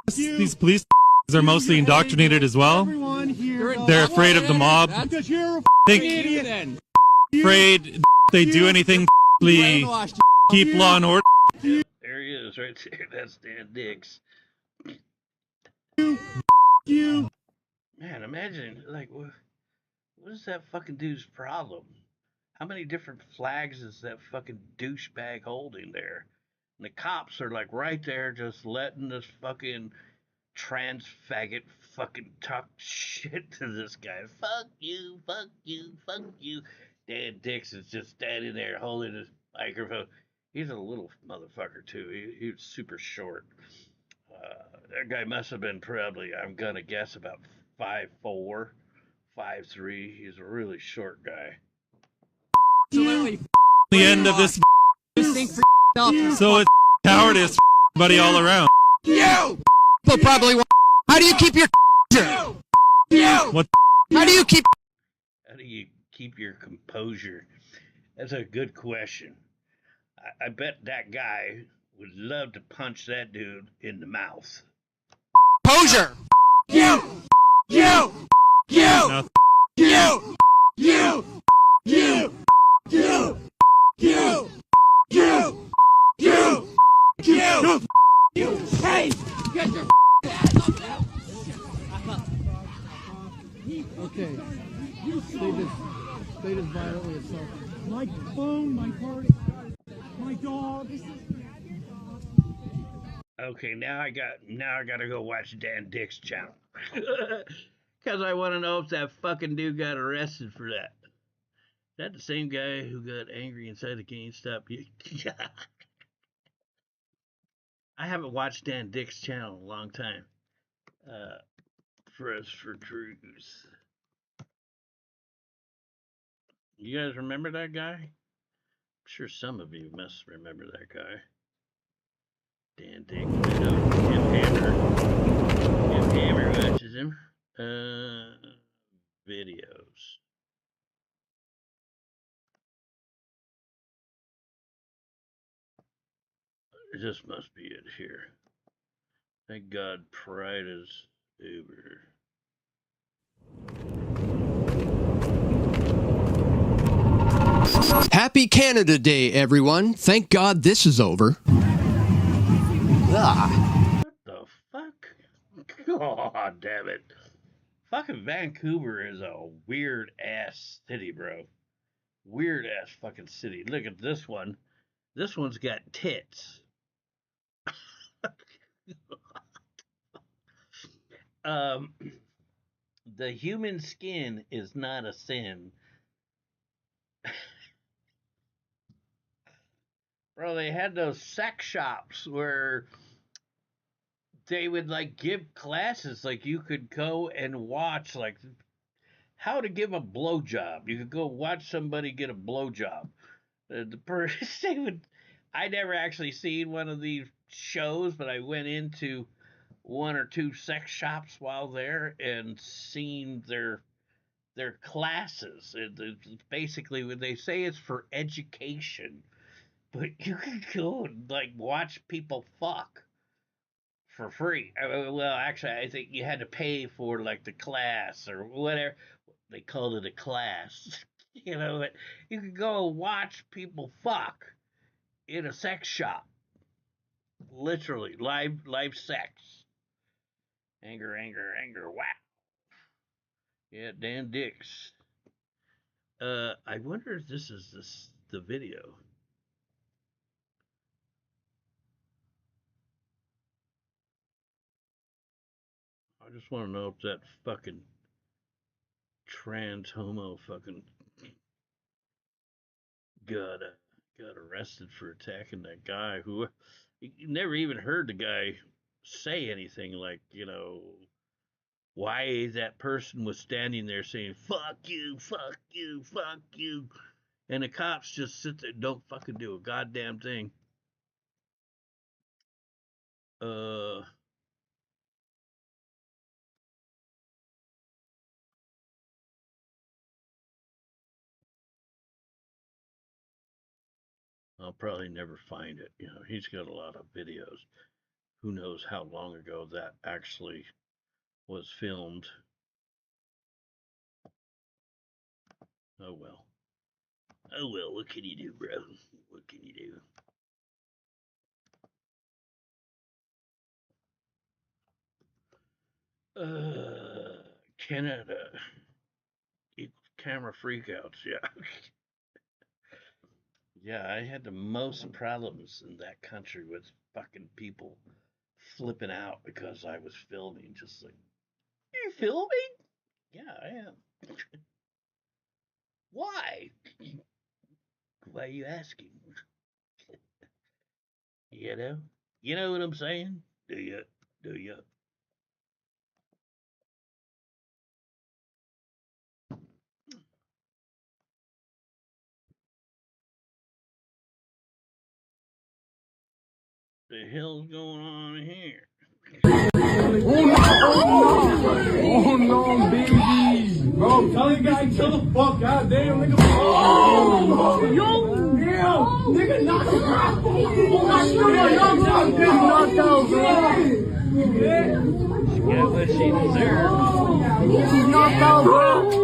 Speaker 11: These police are mostly indoctrinated as well. They're afraid of the mob.
Speaker 10: Because you're a
Speaker 11: Think
Speaker 10: idiot.
Speaker 11: afraid they do anything. Keep law and order.
Speaker 1: There he is, right there. That's Dan Dix.
Speaker 10: You.
Speaker 1: Man, imagine what is that fucking dude's problem? How many different flags is that fucking douchebag holding there? And the cops are like right there just letting this fucking trans faggot fucking talk shit to this guy. Fuck you, fuck you, fuck you. Dan Dix is just standing there holding his microphone. He's a little motherfucker too. He was super short. That guy must have been probably, I'm gonna guess, about 5'4", 5'3". He's a really short guy.
Speaker 11: The end of this. So it's cowardice, buddy, all around.
Speaker 3: You! But probably. How do you keep your. You!
Speaker 11: What?
Speaker 3: How do you keep.
Speaker 1: How do you keep your composure? That's a good question. I bet that guy would love to punch that dude in the mouth.
Speaker 3: Composure! You! You! You!
Speaker 11: No.
Speaker 3: You! You! You! You! You! You! You! You! You! Hey! Get your ass up there!
Speaker 10: Okay. They just violently assaulted my phone, my party, my dog.
Speaker 1: Okay, now I gotta go watch Dan Dix channel. Cause I wanna know if that fucking dude got arrested for that. Is that the same guy who got angry inside the GameStop? I haven't watched Dan Dix channel in a long time. Press for Truth. You guys remember that guy? I'm sure some of you must remember that guy. Dan Dix. I know Jim Hammer watches him. Videos. This must be it here. Thank God pride is over.
Speaker 12: Happy Canada Day, everyone. Thank God this is over.
Speaker 1: What the fuck? God damn it. Fucking Vancouver is a weird ass city, bro. Weird ass fucking city. Look at this one. This one's got tits. The human skin is not a sin. Bro, they had those sex shops where they would like give classes, like you could go and watch like how to give a blowjob. You could go watch somebody get a blowjob. The person they would. I never actually seen one of these shows, but I went into one or two sex shops while there and seen their classes. Basically, when they say it's for education, but you could go and like watch people fuck for free. Well, actually, I think you had to pay for like the class or whatever. They called it a class, but you could go watch people fuck in a sex shop. Literally, live sex. Anger, anger, anger, wow. Yeah, Dan Dix. I wonder if this is the video. I just want to know if that fucking trans homo fucking got arrested for attacking that guy who you never even heard the guy say anything like, why that person was standing there saying, fuck you, fuck you, fuck you. And the cops just sit there, don't fucking do a goddamn thing. I'll probably never find it. He's got a lot of videos. Who knows how long ago that actually was filmed. Oh well. Oh well, what can you do, bro? What can you do? Canada. Camera freakouts, yeah. Yeah, I had the most problems in that country with fucking people flipping out because I was filming. Just like, you filming? Yeah, I am. Why? Why are you asking? You know? You know what I'm saying? Do you? Do you? The hell's going on here?
Speaker 3: Oh no, baby! Bro, tell the guy, chill the fuck out, damn, nigga. Oh, yo! Damn! Nigga, knock him out! Knocked out, bro!
Speaker 1: She got what she deserved.
Speaker 3: She's knocked out, bro!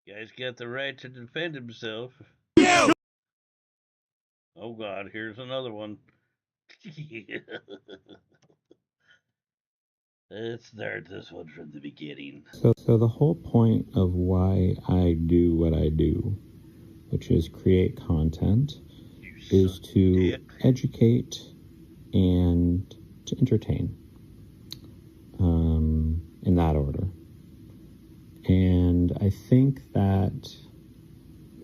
Speaker 1: Guy's got the right to defend himself. Oh God, here's another one. Let's start this one from the beginning.
Speaker 13: So the whole point of why I do what I do, which is create content, is to educate and to entertain, in that order. And I think that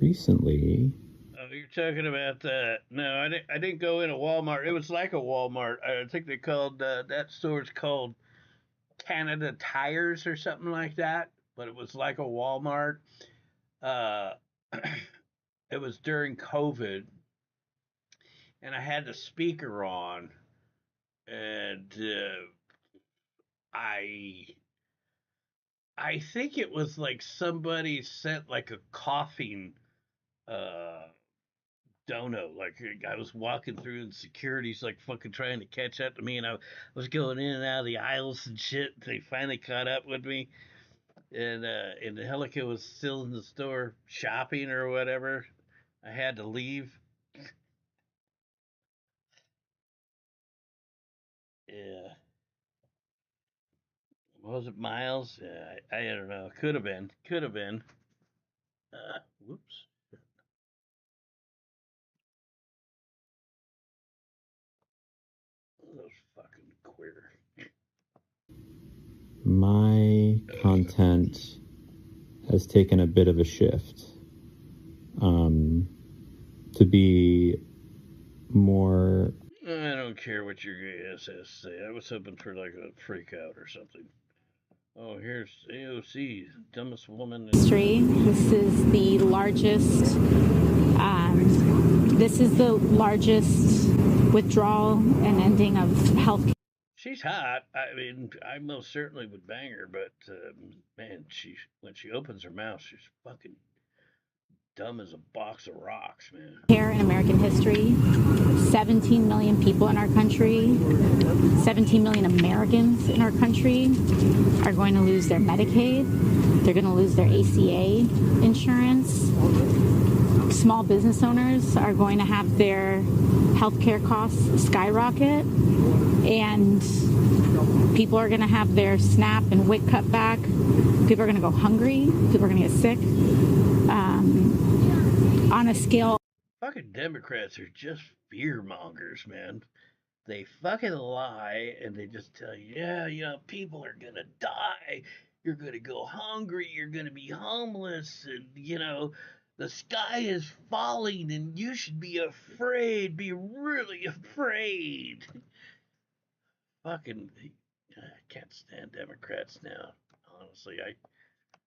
Speaker 13: recently...
Speaker 1: Oh, you're talking about that. No, I didn't go in a Walmart. It was like a Walmart. I think they called, that store's called Canada Tires or something like that. But it was like a Walmart. It was during COVID. And I had the speaker on. And I think it was like somebody sent like a coughing dono. Like I was walking through and security's like fucking trying to catch up to me, and I was going in and out of the aisles and shit. They finally caught up with me, and Angelica was still in the store shopping or whatever. I had to leave. Yeah. Was it Miles? Yeah, I don't know. Could have been. Could have been. Whoops. Those fucking queer.
Speaker 13: My content has taken a bit of a shift to be more...
Speaker 1: I don't care what your ass has to say. I was hoping for like a freak out or something. Oh, here's AOC, dumbest woman in
Speaker 16: history. This is the largest. This is the largest withdrawal and ending of health.
Speaker 1: She's hot. I mean, I most certainly would bang her, but man, when she opens her mouth, she's fucking dumb as a box of rocks, man.
Speaker 16: Care in American history. 17 million people in our country, 17 million Americans in our country are going to lose their Medicaid. They're going to lose their ACA insurance. Small business owners are going to have their healthcare costs skyrocket, and people are going to have their SNAP and WIC cut back. People are going to go hungry. People are going to get sick. On a scale.
Speaker 1: Fucking Democrats are just fear mongers, man. They fucking lie and they just tell you, yeah, people are gonna die. You're gonna go hungry. You're gonna be homeless, and the sky is falling, and you should be afraid. Be really afraid. Fucking, I can't stand Democrats now. Honestly,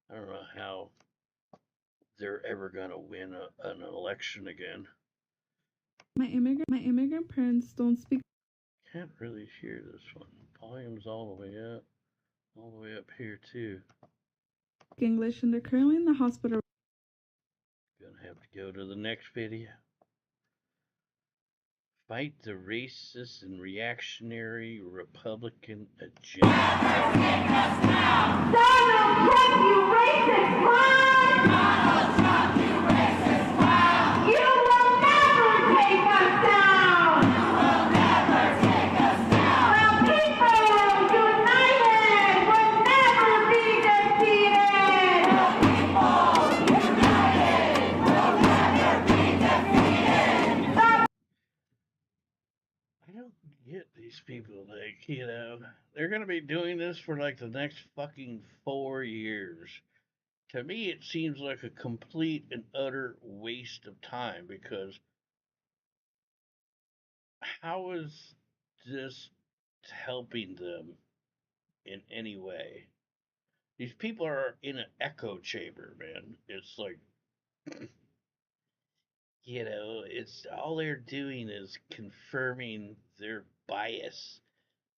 Speaker 1: I don't know how they're ever gonna win an election again.
Speaker 17: My immigrant parents don't speak.
Speaker 1: Can't really hear this one. Volume's all the way up here too.
Speaker 17: English, and they're currently in the hospital.
Speaker 1: Gonna have to go to the next video. Fight the racist and reactionary Republican agenda.
Speaker 3: Donald Trump, you racist clown! Donald Trump, you racist clown! You will never take us down! You will never take us down! The people united will never be defeated! The people united will never be defeated!
Speaker 1: I don't get these people, they're gonna be doing this for like the next fucking 4 years. To me, it seems like a complete and utter waste of time, because how is this helping them in any way? These people are in an echo chamber, man. It's like, it's all they're doing is confirming their bias,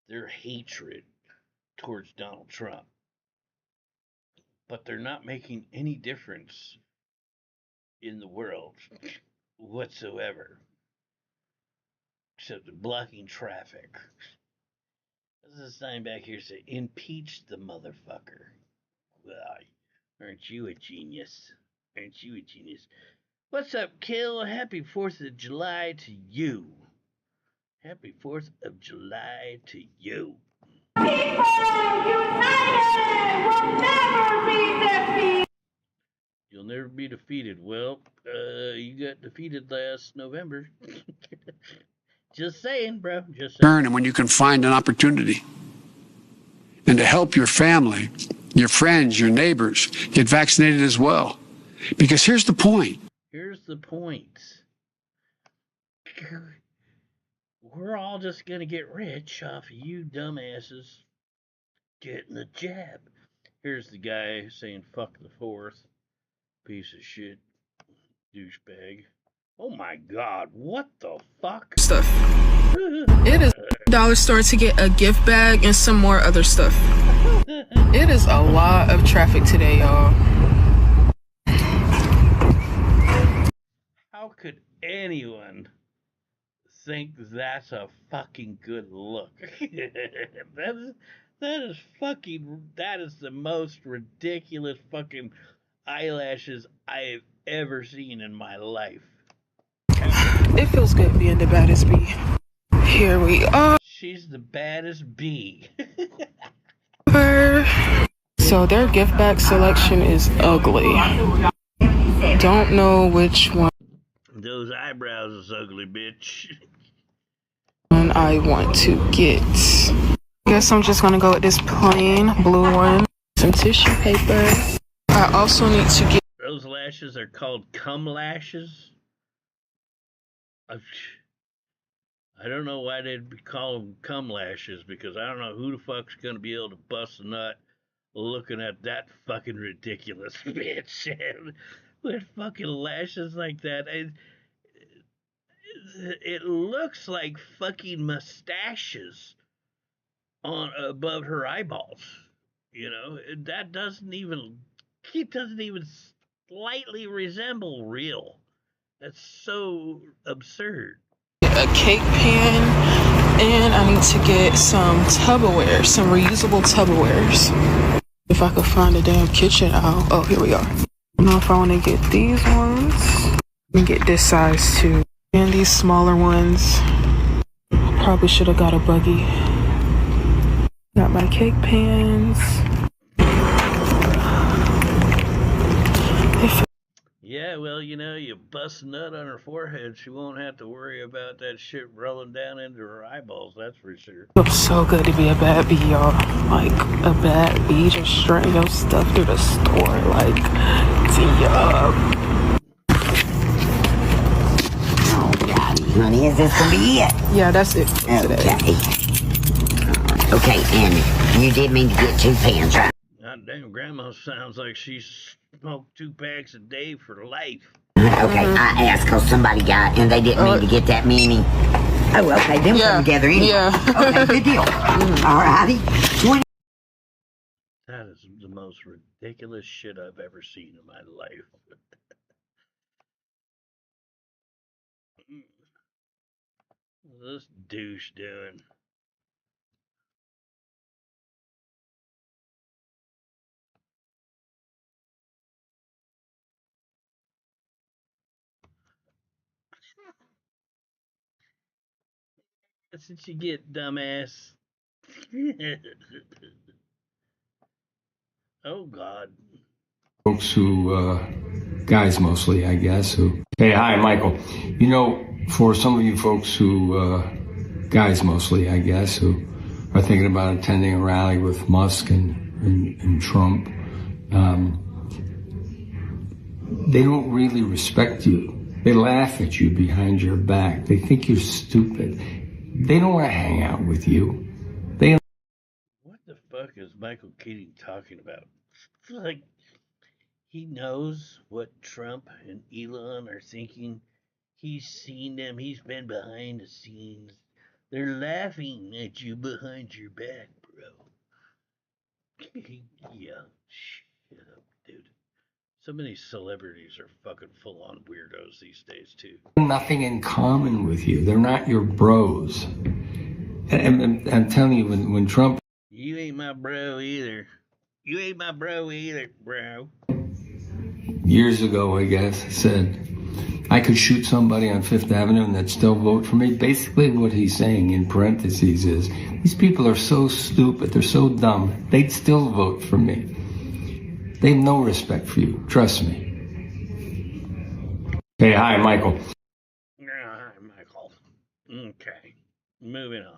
Speaker 1: their hatred towards Donald Trump. But they're not making any difference in the world whatsoever, except blocking traffic. There's a sign back here saying, impeach the motherfucker. Well, aren't you a genius? Aren't you a genius? What's up, Kill? Happy 4th of July to you. Happy 4th of July to you.
Speaker 3: People united will never be defeated!
Speaker 1: You'll never be defeated. Well, you got defeated last November. Just saying, bro. Just saying.
Speaker 18: And when you can find an opportunity, and to help your family, your friends, your neighbors get vaccinated as well. Because here's the point.
Speaker 1: Here's the point. We're all just going to get rich off of you dumbasses getting the jab. Here's the guy saying, fuck the 4th. Piece of shit. Douchebag. Oh my god, what the fuck?
Speaker 24: Stuff. It is dollar store to get a gift bag and some more other stuff. It is a lot of traffic today, y'all.
Speaker 1: How could anyone think that's a fucking good look? that is the most ridiculous fucking eyelashes I've ever seen in my life.
Speaker 24: It feels good being the baddest bee. Here we are.
Speaker 1: She's the baddest bee.
Speaker 24: So their gift bag selection is ugly. Don't know which one.
Speaker 1: Those eyebrows is ugly, bitch.
Speaker 24: One I want to get. Guess I'm just gonna go with this plain blue one. Some tissue paper. I also need to get.
Speaker 1: Those lashes are called cum lashes. I don't know why they'd call them cum lashes, because I don't know who the fuck's gonna be able to bust a nut looking at that fucking ridiculous bitch. And with fucking lashes like that, it looks like fucking mustaches on above her eyeballs. You know, that doesn't even it doesn't even slightly resemble real. That's so absurd.
Speaker 24: A cake pan, and I need to get some Tupperware, some reusable Tupperwares. If I could find a damn kitchen aisle. Oh, here we are. I don't know if I want to get these ones. And get this size too. And these smaller ones. Probably should have got a buggy. Got my cake pans.
Speaker 1: Yeah, well, you know, you bust a nut on her forehead, she won't have to worry about that shit rolling down into her eyeballs, that's for sure.
Speaker 24: Feels so good to be a bad bee, y'all. Like, a bad bee just strutting your stuff through the store. Like, yup.
Speaker 4: Honey, is this gonna be it?
Speaker 24: Yeah, that's it.
Speaker 4: Okay. Okay, and you did mean to get 2 pans, right?
Speaker 1: God damn, Grandma sounds like she smoked 2 packs a day for life.
Speaker 4: Okay, I asked because somebody got, and they didn't mean to get that many. Oh, okay, then we'll come together anyway.
Speaker 24: Yeah.
Speaker 4: Okay, good deal. Alrighty.
Speaker 1: That is the most ridiculous shit I've ever seen in my life. What's this douche doing? That's what you get, dumbass. Oh, God.
Speaker 19: Folks who, guys mostly, I guess, who. Hey, hi, Michael. You know, for some of you folks who, guys mostly, I guess, who are thinking about attending a rally with Musk and Trump, they don't really respect you. They laugh at you behind your back. They think you're stupid. They don't want to hang out with you.
Speaker 1: What the fuck is Michael Keating talking about? Like, he knows what Trump and Elon are thinking. He's seen them. He's been behind the scenes. They're laughing at you behind your back, bro. Yeah, shut up, dude. So many celebrities are fucking full-on weirdos these days, too.
Speaker 19: Nothing in common with you. They're not your bros. And I'm telling you, when Trump...
Speaker 1: You ain't my bro either. You ain't my bro either, bro.
Speaker 19: Years ago, I guess, said I could shoot somebody on Fifth Avenue and they'd still vote for me. Basically what he's saying in parentheses is, these people are so stupid, they're so dumb, they'd still vote for me. They have no respect for you, trust me. Hey, hi, Michael.
Speaker 1: Hi, Michael. Okay, moving on.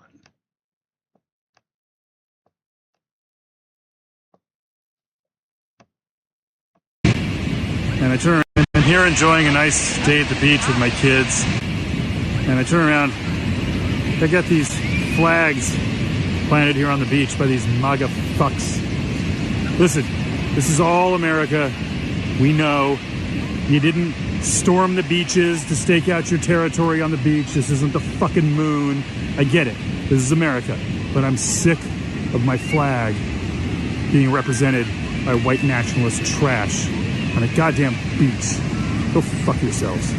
Speaker 11: And I turn around, I'm here enjoying a nice day at the beach with my kids. And I turn around, I got these flags planted here on the beach by these MAGA fucks. Listen, this is all America. We know. You didn't storm the beaches to stake out your territory on the beach. This isn't the fucking moon. I get it. This is America. But I'm sick of my flag being represented by white nationalist trash on a goddamn beach. Go fuck yourselves.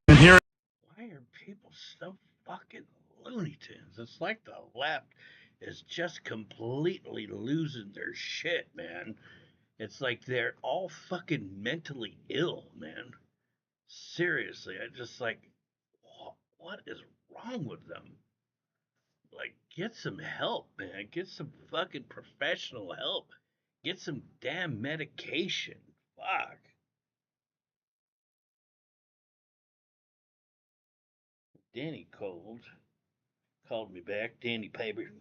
Speaker 11: And here...
Speaker 1: Why are people so fucking Looney Tunes? It's like the left is just completely losing their shit, man. It's like they're all fucking mentally ill, man. Seriously, I just like, what is wrong with them? Like, get some help, man. Get some fucking professional help. Get some damn medication. Fuck. Danny called me back. Danny Paper.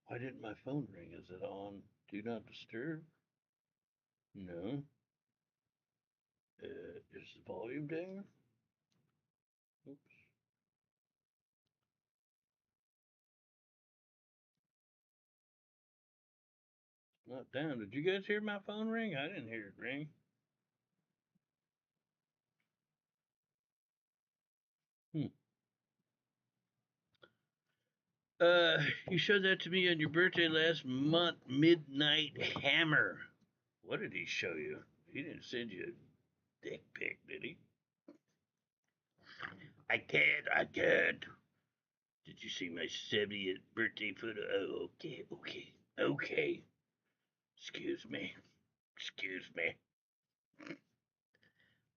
Speaker 1: Why didn't my phone ring? Is it on Do Not Disturb? No. Is the volume down? Oops. Not down. Did you guys hear my phone ring? I didn't hear it ring. You showed that to me on your birthday last month, Midnight Hammer. What did he show you? He didn't send you a dick pic, did he? I did. Did you see my 70th birthday photo? Oh, okay. Excuse me.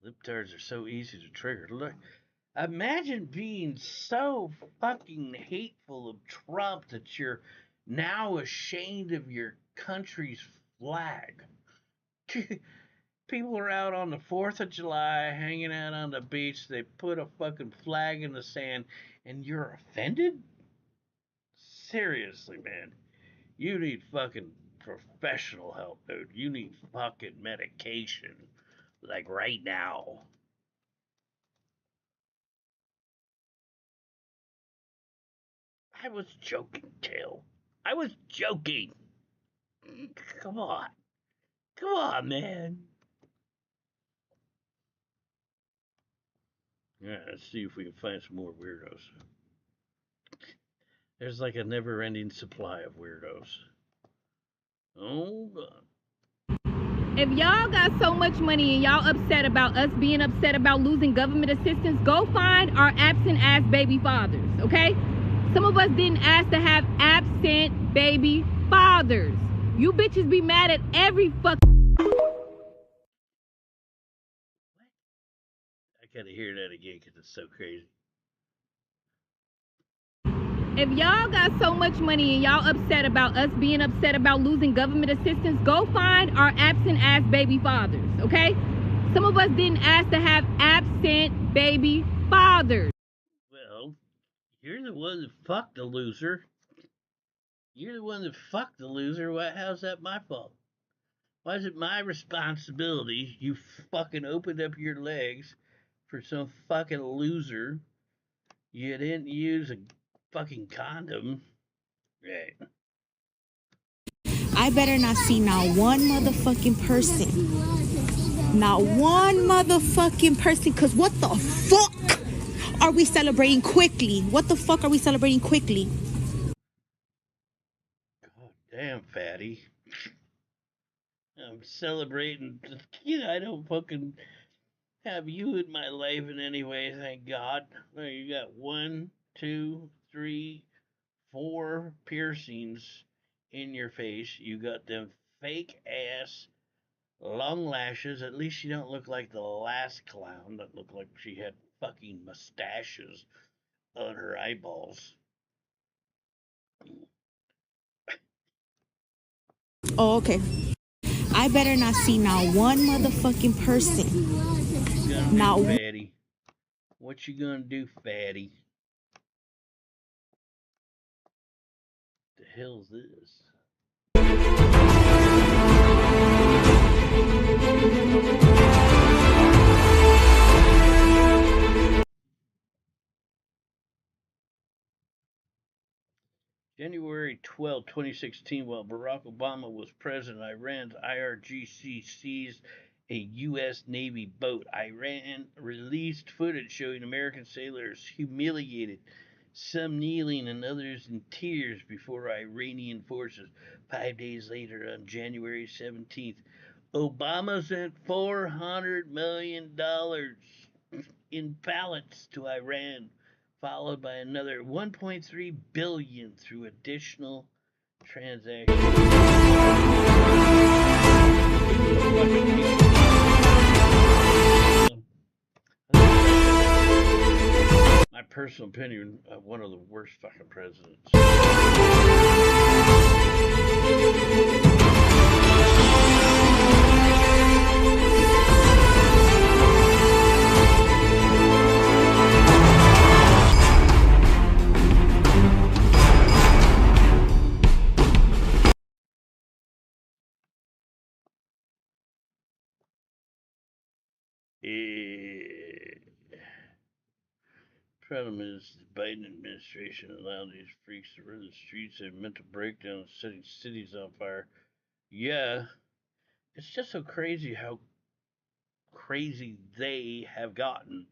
Speaker 1: Libtards are so easy to trigger. Look, imagine being so fucking hateful of Trump that you're now ashamed of your country's flag. People are out on the 4th of July hanging out on the beach. They put a fucking flag in the sand and you're offended? Seriously, man. You need fucking professional help, dude. You need fucking medication. Like right now. I was joking, Tail. I was joking. Come on. Come on, man. Yeah, let's see if we can find some more weirdos. There's like a never ending supply of weirdos. Hold on.
Speaker 9: If y'all got so much money and y'all upset about us being upset about losing government assistance, go find our absent ass baby fathers, okay? Some of us didn't ask to have absent baby fathers. You bitches be mad at every fucking...
Speaker 1: I gotta hear that again because it's so crazy.
Speaker 9: If y'all got so much money and y'all upset about us being upset about losing government assistance, go find our absent ass baby fathers, okay? Some of us didn't ask to have absent baby fathers.
Speaker 1: Well, you're the one that fucked the loser. You're the one that fucked the loser. How's that my fault? Why is it my responsibility you fucking opened up your legs for some fucking loser? You didn't use a fucking condom. Right.
Speaker 15: I better not see not one motherfucking person. Not one motherfucking person. Because what the fuck are we celebrating quickly? What the fuck are we celebrating quickly?
Speaker 1: God damn, fatty. I'm celebrating. I don't fucking have you in my life in any way, thank God. Well, you got 1, 2, 3, 4 piercings in your face. You got them fake ass long lashes. At least you don't look like the last clown that looked like she had fucking mustaches on her eyeballs.
Speaker 15: Oh, okay. I better not see not one motherfucking person.
Speaker 1: Not fatty. What you gonna do, fatty? The hell's this? January 12, 2016, while Barack Obama was president, Iran's IRGC seized a U.S. Navy boat. Iran released footage showing American sailors humiliated, some kneeling and others in tears before Iranian forces. 5 days later, on January 17th, Obama sent $400 million in pallets to Iran, followed by another 1.3 billion through additional transactions. My personal opinion, one of the worst fucking presidents. Problem is, the Biden administration allowed these freaks to run the streets, have mental breakdowns, setting cities on fire. Yeah, it's just so crazy how crazy they have gotten.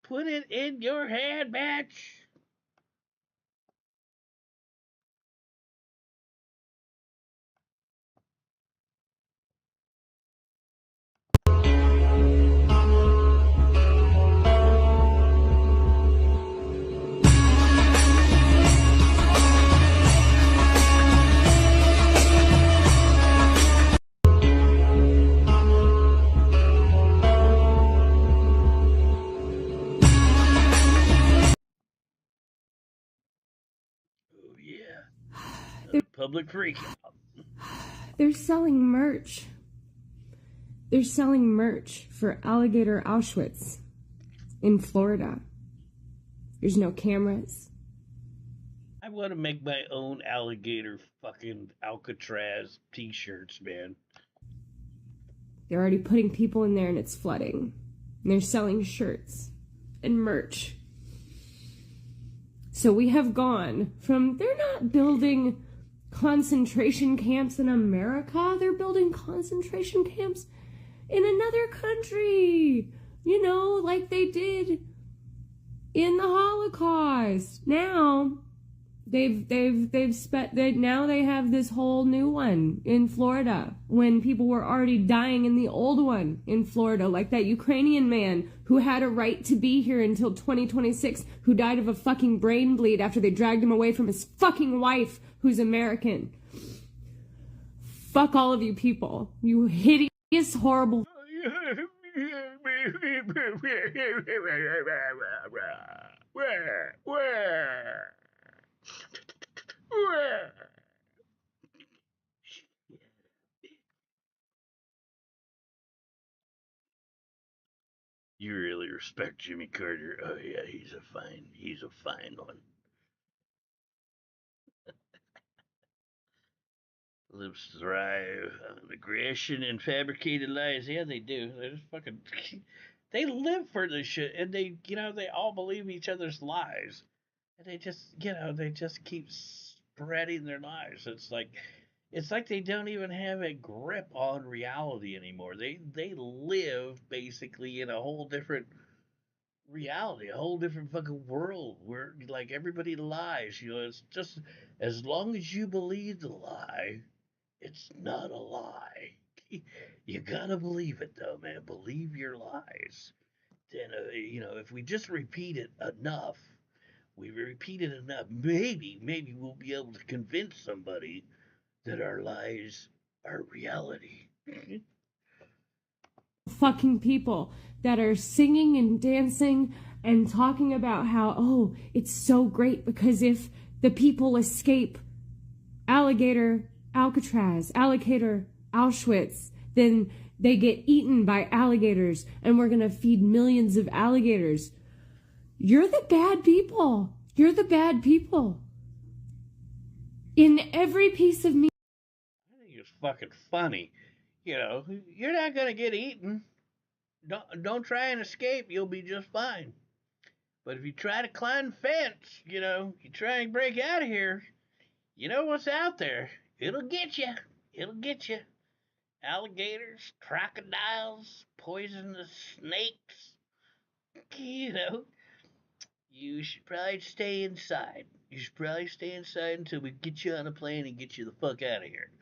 Speaker 1: Put it in your head, bitch. Oh yeah, public freak out.
Speaker 2: They're selling merch. They're selling merch for Alligator Auschwitz in Florida. There's no cameras.
Speaker 1: I want to make my own alligator fucking Alcatraz t-shirts, man.
Speaker 2: They're already putting people in there and it's flooding. And they're selling shirts and merch. So we have gone from, they're not building concentration camps in America. They're building concentration camps in another country. You know, like they did in the Holocaust. Now now they have this whole new one in Florida when people were already dying in the old one in Florida, like that Ukrainian man who had a right to be here until 2026, who died of a fucking brain bleed after they dragged him away from his fucking wife who's American. Fuck all of you people. You hideous, horrible.
Speaker 1: You really respect Jimmy Carter. Oh yeah, he's a fine one. Lives thrive on aggression and fabricated lies. Yeah, they do. They just fucking they live for this shit, and they all believe each other's lies, and they just keep spreading their lies. It's like they don't even have a grip on reality anymore. They live basically in a whole different reality, a whole different fucking world where like everybody lies. It's just as long as you believe the lie, it's not a lie. You gotta believe it though, man. Believe your lies. Then if we just repeat it enough, maybe we'll be able to convince somebody that our lies are reality.
Speaker 2: Fucking people that are singing and dancing and talking about how, oh, it's so great because if the people escape Alligator Auschwitz, then they get eaten by alligators and we're gonna feed millions of alligators. You're the bad people. You're the bad people. In every piece of meat.
Speaker 1: I think it's fucking funny. You're not gonna get eaten. Don't try and escape. You'll be just fine. But if you try to climb the fence, you try and break out of here, you know what's out there. It'll get you. It'll get you. Alligators, crocodiles, poisonous snakes. You should probably stay inside. You should probably stay inside until we get you on a plane and get you the fuck out of here.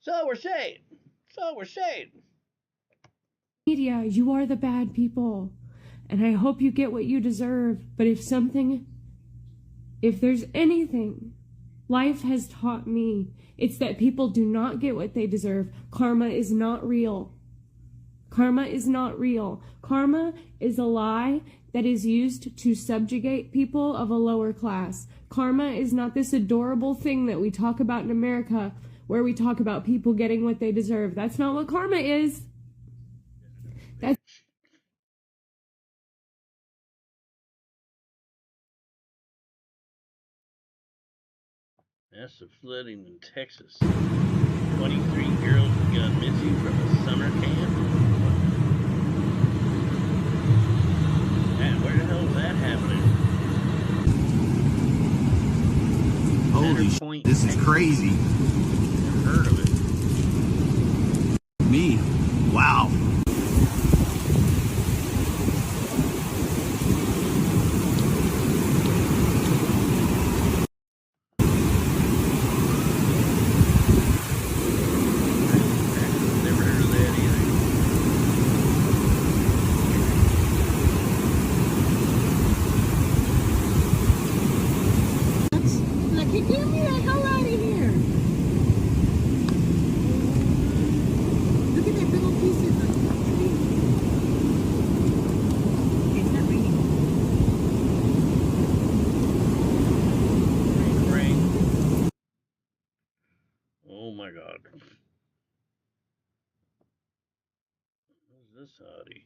Speaker 1: That's all we're saying. That's all we're saying.
Speaker 2: Media, you are the bad people. And I hope you get what you deserve. But if there's anything life has taught me, it's that people do not get what they deserve. Karma is not real. Karma is not real. Karma is a lie that is used to subjugate people of a lower class. Karma is not this adorable thing that we talk about in America where we talk about people getting what they deserve. That's not what karma is.
Speaker 1: Massive flooding in Texas. 23 girls have gone missing from a summer camp. Man, where the hell is that happening?
Speaker 5: crazy.
Speaker 1: Never heard of
Speaker 5: it. Me? Wow.
Speaker 1: Never heard of that either.
Speaker 15: Like, get me the hell out of here. Look at that big old piece of tree. It's not raining.
Speaker 1: Rain. Oh my God. What's this hottie?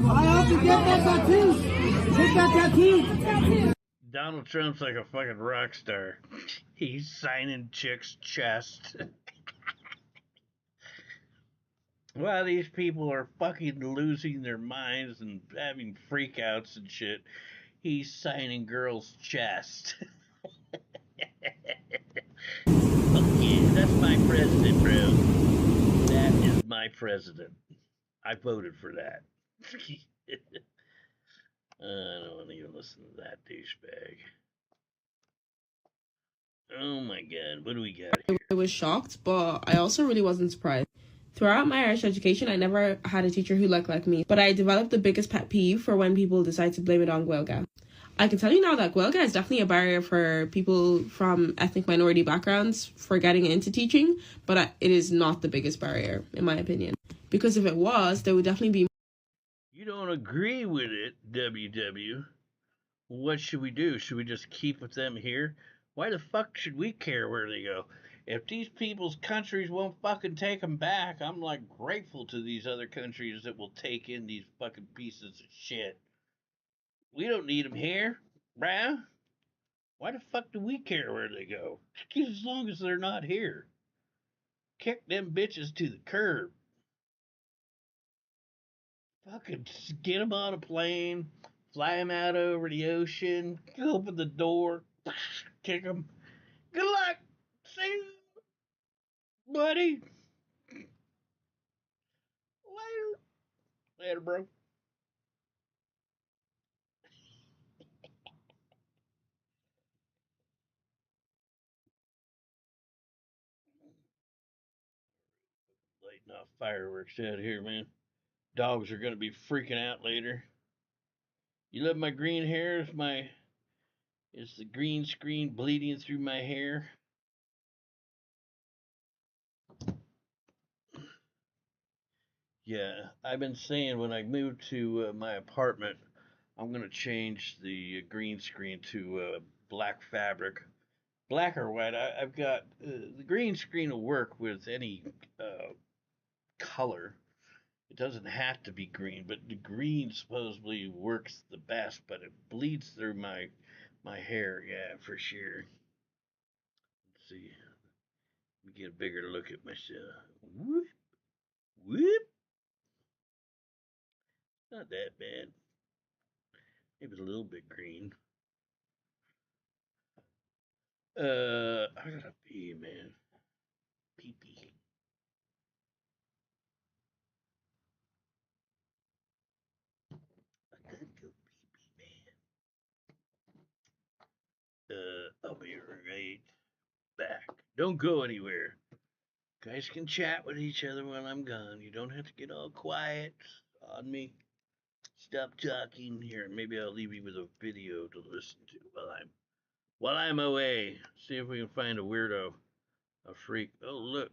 Speaker 3: I hope you get that tattoo. Take that tattoo.
Speaker 1: Donald Trump's like a fucking rock star. He's signing chicks' chest. While these people are fucking losing their minds and having freakouts and shit, he's signing girls' chest. Fuck yeah, that's my president, bro. That is my president. I voted for that. I don't want to even listen to that douchebag. Oh my God, what do we got here?
Speaker 21: I was shocked, but I also really wasn't surprised. Throughout my Irish education, I never had a teacher who looked like me, but I developed the biggest pet peeve for when people decide to blame it on Gaeilge. I can tell you now that Gaeilge is definitely a barrier for people from ethnic minority backgrounds for getting into teaching, but it is not the biggest barrier, in my opinion. Because if it was, there would definitely be...
Speaker 1: You don't agree with it, WW. What should we do? Should we just keep with them here? Why the fuck should we care where they go? If these people's countries won't fucking take them back, I'm like grateful to these other countries that will take in these fucking pieces of shit. We don't need them here, bruh. Why the fuck do we care where they go? As long as they're not here. Kick them bitches to the curb. Fucking get them on a plane, fly them out over the ocean, open the door, kick them. Good luck. See you, buddy. Later. Later, bro. Lighting off fireworks out here, man. Dogs are gonna be freaking out later. You love my green hair? Is the green screen bleeding through my hair? Yeah, I've been saying when I move to my apartment, I'm gonna change the green screen to black fabric, black or white. I've got the green screen will work with any color. It doesn't have to be green, but the green supposedly works the best, but it bleeds through my hair. Yeah, for sure. Let's see. Let me get a bigger look at myself. Whoop, whoop. Not that bad. Maybe a little bit green. I gotta pee, man. Pee pee. I gotta go pee pee, man. I'll be right back. Don't go anywhere. Guys can chat with each other while I'm gone. You don't have to get all quiet on me. Stop talking here. Maybe I'll leave you with a video to listen to while I'm away. See if we can find a weirdo, a freak. Oh look,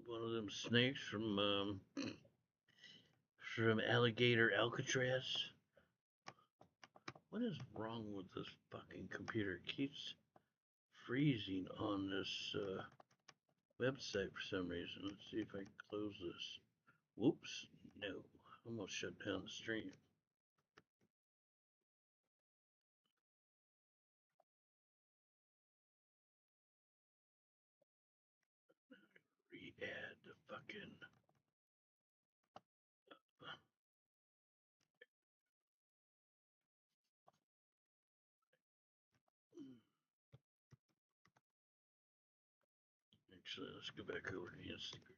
Speaker 1: one of them snakes from Alligator Alcatraz. What is wrong with this fucking computer? It keeps freezing on this website for some reason. Let's see if I can close this. Whoops. No. Almost shut down the stream. Re-add the fucking... Actually, let's go back over to Instagram.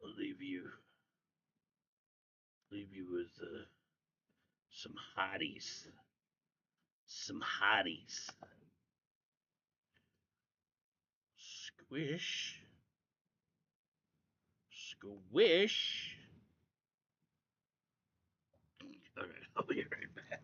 Speaker 1: I'll leave you with some hotties. Some hotties. Squish. Squish. Okay, I'll be right back.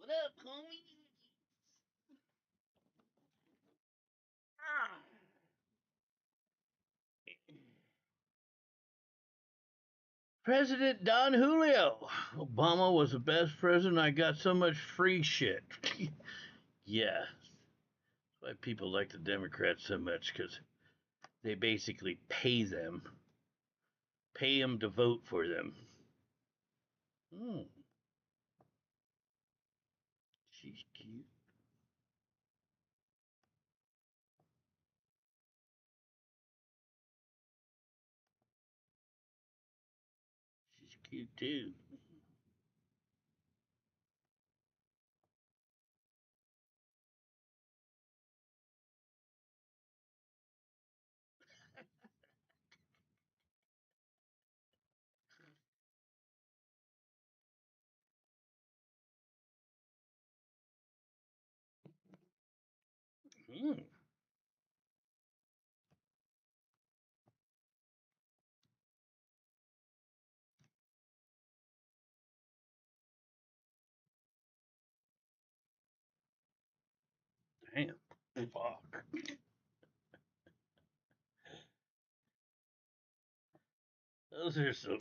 Speaker 1: What up, homie? President Don Julio. Obama was the best president. I got so much free shit. Yeah. That's why people like the Democrats so much, because they basically pay them to vote for them. She's cute. She's cute too. Damn. Fuck. Those are some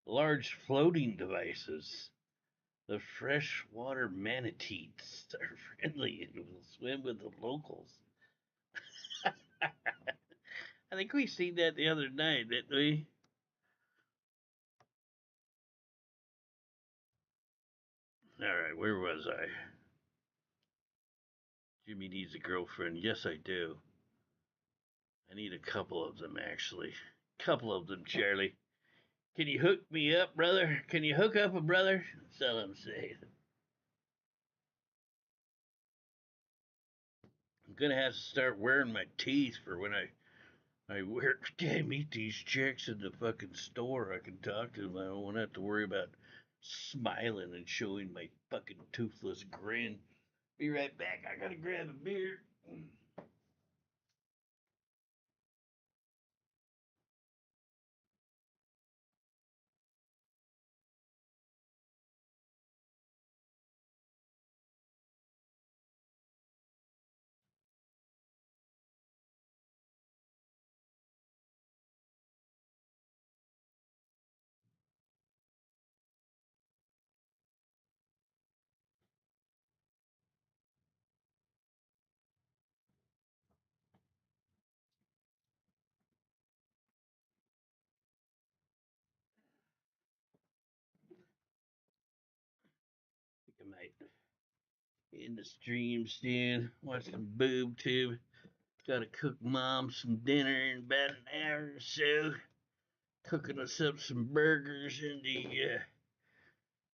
Speaker 1: large floating devices. The freshwater manatees are friendly and will swim with the locals. I think we seen that the other night, didn't we? All right, where was I? Jimmy needs a girlfriend. Yes, I do. I need a couple of them, actually. Couple of them, Charlie. Can you hook me up, brother? Can you hook up a brother? That's all I'm saying. I'm gonna have to start wearing my teeth for when I meet these chicks in the fucking store. I can talk to them. I don't want to have to worry about smiling and showing my fucking toothless grin. Be right back. I gotta grab a beer. tonight. In the stream, dude. Watch some boob tube. Gotta cook mom some dinner in about an hour or so. Cooking us up some burgers in the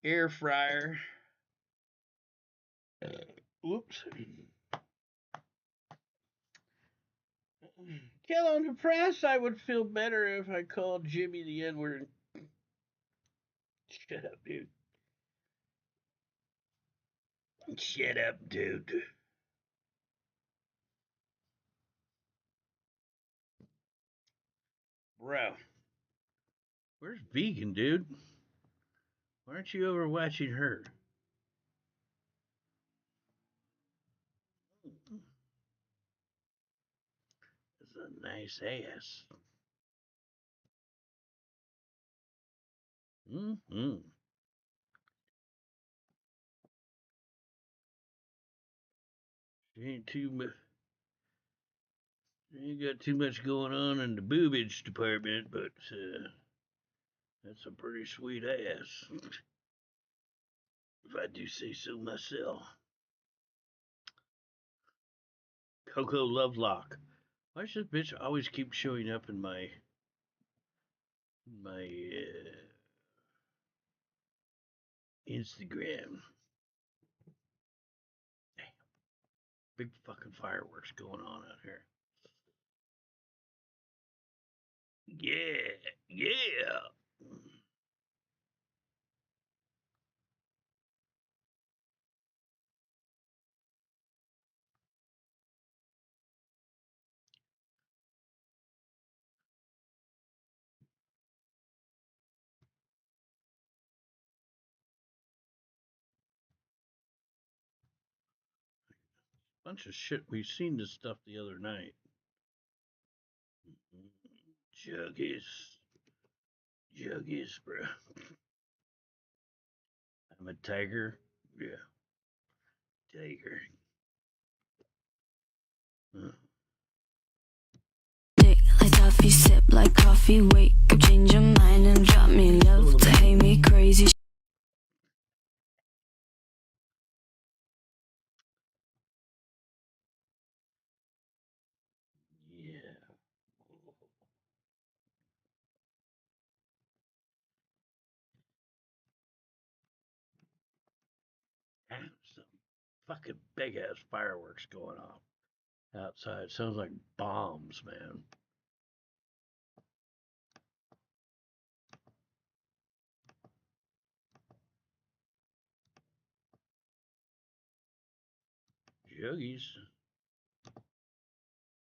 Speaker 1: air fryer. Whoops. Kill on the press, I would feel better if I called Jimmy the N-word. Shut up, dude. Shut up, dude. Bro. Where's Vegan, dude? Why aren't you over watching her? It's a nice ass. Mm-hmm. She ain't too much. Ain't got too much going on in the boobage department, but that's a pretty sweet ass. If I do say so myself. Coco Lovelock. Why does this bitch always keep showing up in my Instagram? Damn. Big fucking fireworks going on out here. Yeah, yeah. Bunch of shit. We've seen this stuff the other night. Juggies. Juggies, bro. I'm a tiger. Yeah. Tiger.
Speaker 3: Like toffee, sip like coffee, wake up, change your mind and drop me love to hate me crazy.
Speaker 1: Yeah. Damn, some fucking big ass fireworks going off outside. Sounds like bombs, man. Juggies.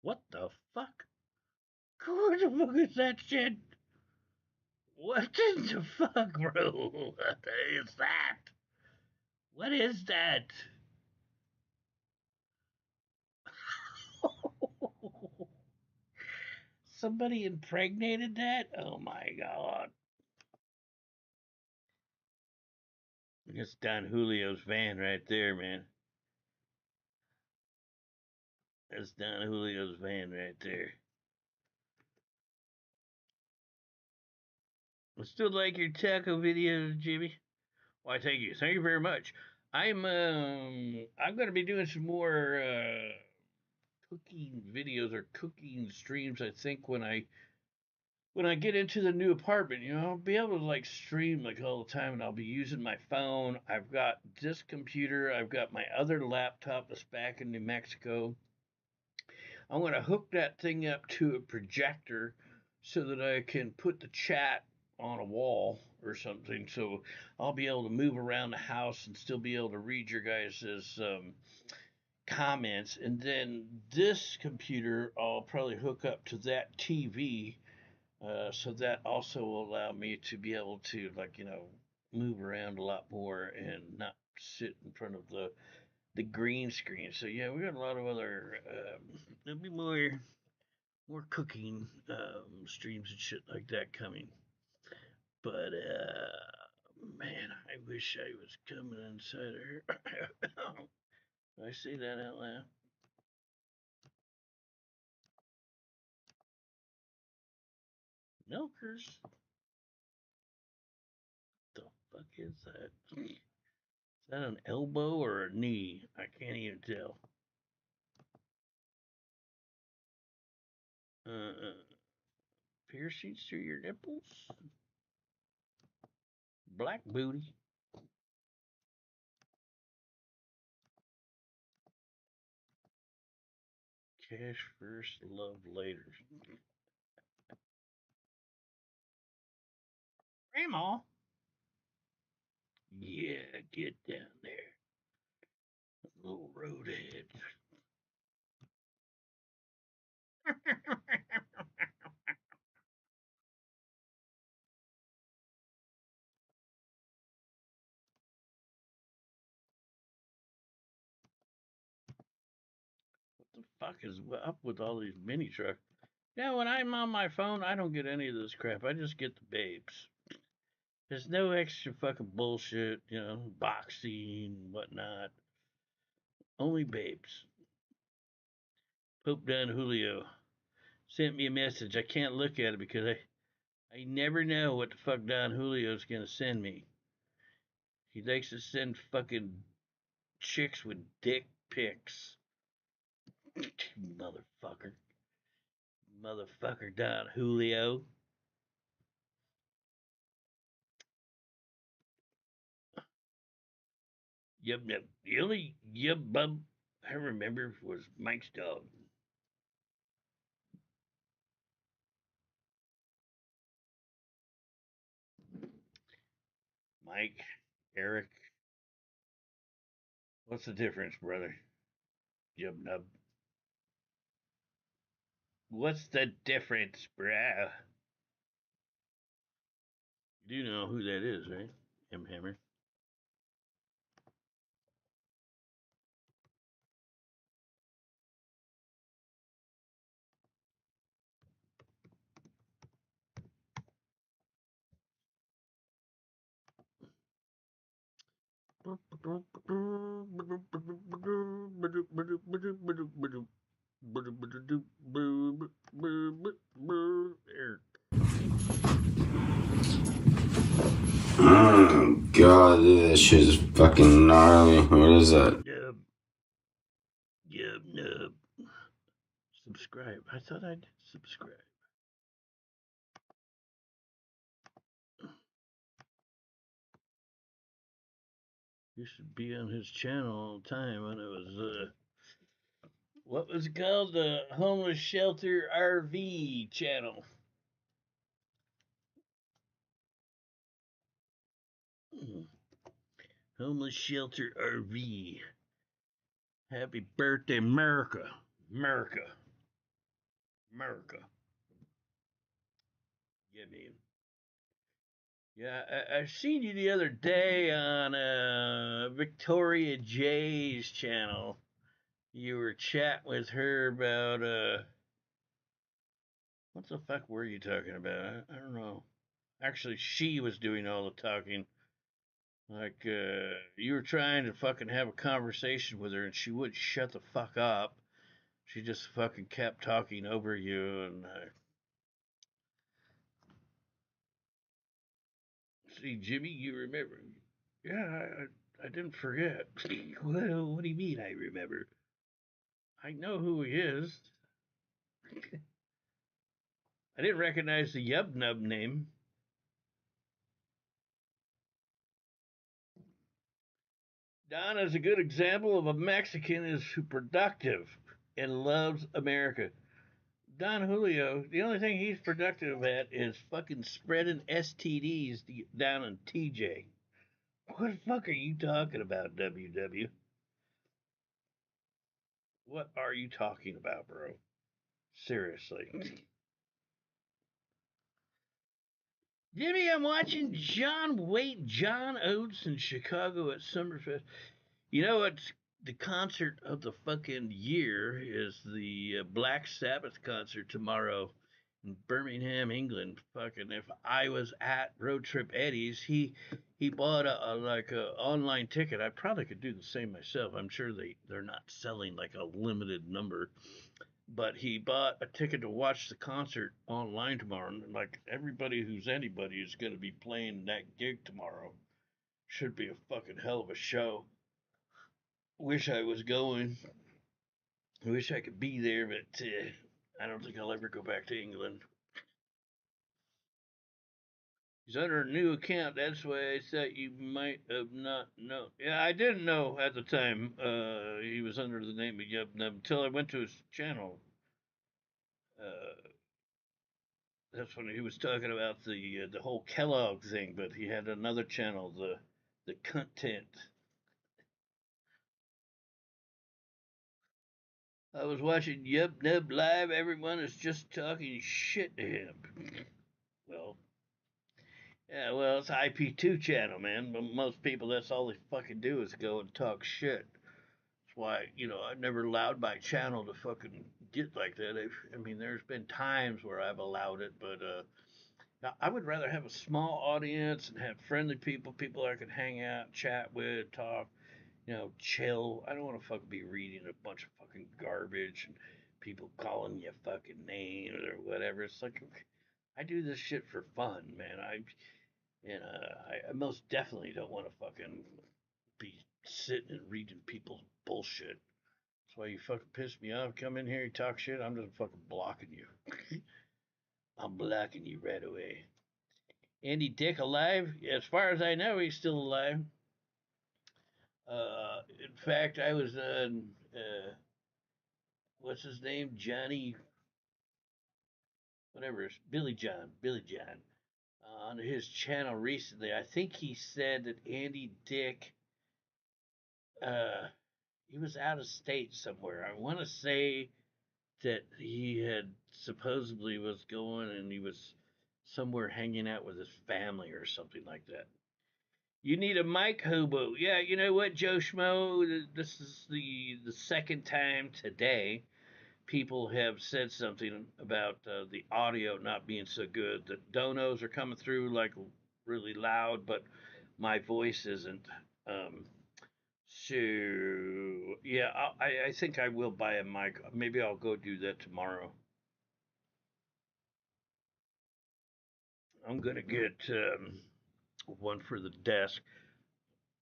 Speaker 1: What the fuck? What the fuck is that shit? What in the fuck, bro? What is that? What is that? Somebody impregnated that? Oh my god. That's Don Julio's van right there, man. That's Don Julio's van right there. I still like your taco videos, Jimmy. Why, thank you. Thank you very much. I'm gonna be doing some more cooking videos or cooking streams, I think, when I get into the new apartment. You know, I'll be able to like stream like all the time, and I'll be using my phone. I've got this computer, I've got my other laptop that's back in New Mexico. I'm gonna hook that thing up to a projector so that I can put the chat on a wall or something, so I'll be able to move around the house and still be able to read your guys' comments. And then this computer I'll probably hook up to that TV, so that also will allow me to be able to, like, move around a lot more and not sit in front of the green screen. So yeah, we got a lot of other there'll be more cooking streams and shit like that coming. But man, I wish I was coming inside of her. Did I say that out loud? Milkers? What the fuck is that? that an elbow or a knee? I can't even tell. Piercings through your nipples? Black booty. Cash first, love later. Grandma. Yeah, get down there. Little roadhead. What the fuck is up with all these mini trucks? Yeah, when I'm on my phone, I don't get any of this crap. I just get the babes. There's no extra fucking bullshit, boxing, whatnot. Only babes. Pope Don Julio sent me a message. I can't look at it because I never know what the fuck Don Julio's gonna send me. He likes to send fucking chicks with dick pics. Motherfucker. Motherfucker Don Julio. Yub nub. The only yub bub I remember was Mike's dog. Mike, Eric. What's the difference, brother? Yub nub. What's the difference, bruh? You do know who that is, right? M. Hammer.
Speaker 6: Oh god, dude, that shit is fucking gnarly. What is that?
Speaker 1: Yub nub. Subscribe. I thought I did subscribe. You should be on his channel all the time when it was what was it called? The Homeless Shelter RV channel. Homeless Shelter RV. Happy birthday, America. America. America. Yeah, man. Yeah, I seen you the other day on Victoria J's channel. You were chatting with her about what the fuck were you talking about? I don't know. Actually, she was doing all the talking. Like, you were trying to fucking have a conversation with her and she wouldn't shut the fuck up. She just fucking kept talking over you and, see, Jimmy, you remember? Yeah, I didn't forget. Well, what do you mean I remember? I know who he is. I didn't recognize the Yub Nub name. Don is a good example of a Mexican who's productive and loves America. Don Julio, the only thing he's productive at is fucking spreading STDs down in TJ. What the fuck are you talking about, WW? What are you talking about, bro? Seriously. Jimmy, I'm watching John Oates in Chicago at Summerfest. You know what's the concert of the fucking year is the Black Sabbath concert tomorrow in Birmingham, England. Fucking if I was at Road Trip Eddie's, he bought a online ticket. I probably could do the same myself. I'm sure they're not selling like a limited number, but he bought a ticket to watch the concert online tomorrow. And like everybody who's anybody is going to be playing that gig tomorrow. Should be a fucking hell of a show. Wish I was going. I wish I could be there, but I don't think I'll ever go back to England. He's under a new account. That's why I thought you might have not known. Yeah, I didn't know at the time he was under the name of Yub Nub until I went to his channel. That's when he was talking about the whole Kellogg thing, but he had another channel, the content. I was watching Yub Nub live. Everyone is just talking shit to him. Well, yeah, well, it's IP2 channel, man. But most people, that's all they fucking do is go and talk shit. That's why, I never allowed my channel to fucking get like that. I mean, there's been times where I've allowed it, but now I would rather have a small audience and have friendly people I can hang out, chat with, talk, chill. I don't want to fucking be reading a bunch of fucking garbage and people calling you fucking names or whatever. It's like I do this shit for fun, man. I most definitely don't want to fucking be sitting and reading people's bullshit. That's why you fucking piss me off. Come in here, you talk shit. I'm just fucking blocking you. I'm blocking you right away. Andy Dick alive? As far as I know, he's still alive. In fact, I was on, what's his name? Johnny, whatever, Billy John, on his channel recently. I think he said that Andy Dick, he was out of state somewhere. I want to say that he had supposedly was going and he was somewhere hanging out with his family or something like that. You need a mic, Hobo. Yeah, you know what, Joe Schmo? This is the second time today people have said something about the audio not being so good. The donos are coming through like really loud, but my voice isn't. So yeah, I think I will buy a mic. Maybe I'll go do that tomorrow. I'm gonna get one for the desk.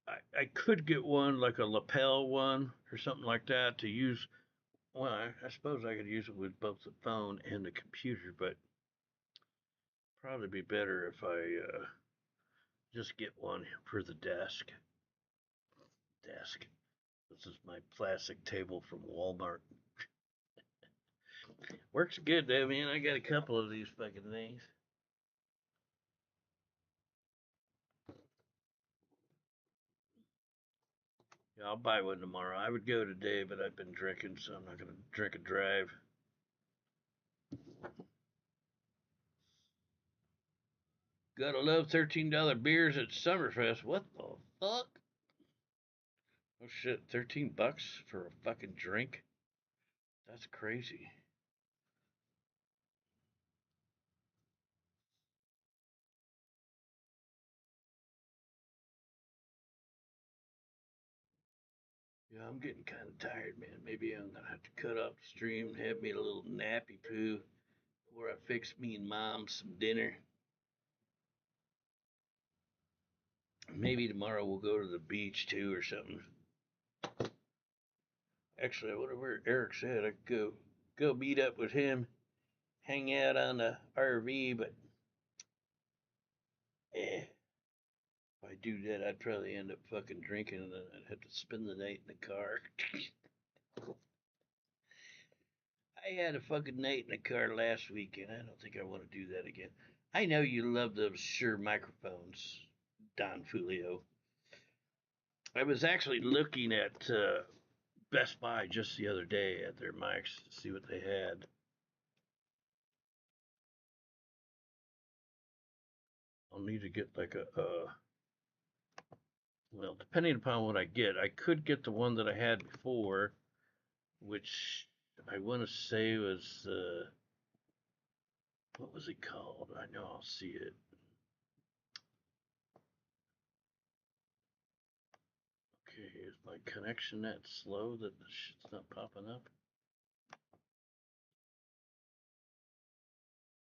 Speaker 1: I could get one like a lapel one or something like that to use. Well, I suppose I could use it with both the phone and the computer, but probably be better if I just get one for the desk. This is my plastic table from Walmart. Works good though, man. I got a couple of these fucking things. Yeah, I'll buy one tomorrow. I would go today, but I've been drinking, so I'm not gonna drink and drive. Gotta love $13 beers at Summerfest. What the fuck? Oh shit, $13 for a fucking drink? That's crazy. Yeah, I'm getting kind of tired, man. Maybe I'm gonna have to cut off the stream and have me a little nappy poo before I fix me and Mom some dinner. Maybe tomorrow we'll go to the beach too or something. Actually, I wonder where Eric's at. I could go meet up with him, hang out on the RV, but if I do that, I'd probably end up fucking drinking and then I'd have to spend the night in the car. I had a fucking night in the car last weekend. I don't think I want to do that again. I know you love those Shure microphones, Don Fulio. I was actually looking at Best Buy just the other day at their mics to see what they had. I'll need to get like well, depending upon what I get, I could get the one that I had before, which I want to say was, what was it called? I know I'll see it. Okay, is my connection that slow that the shit's not popping up?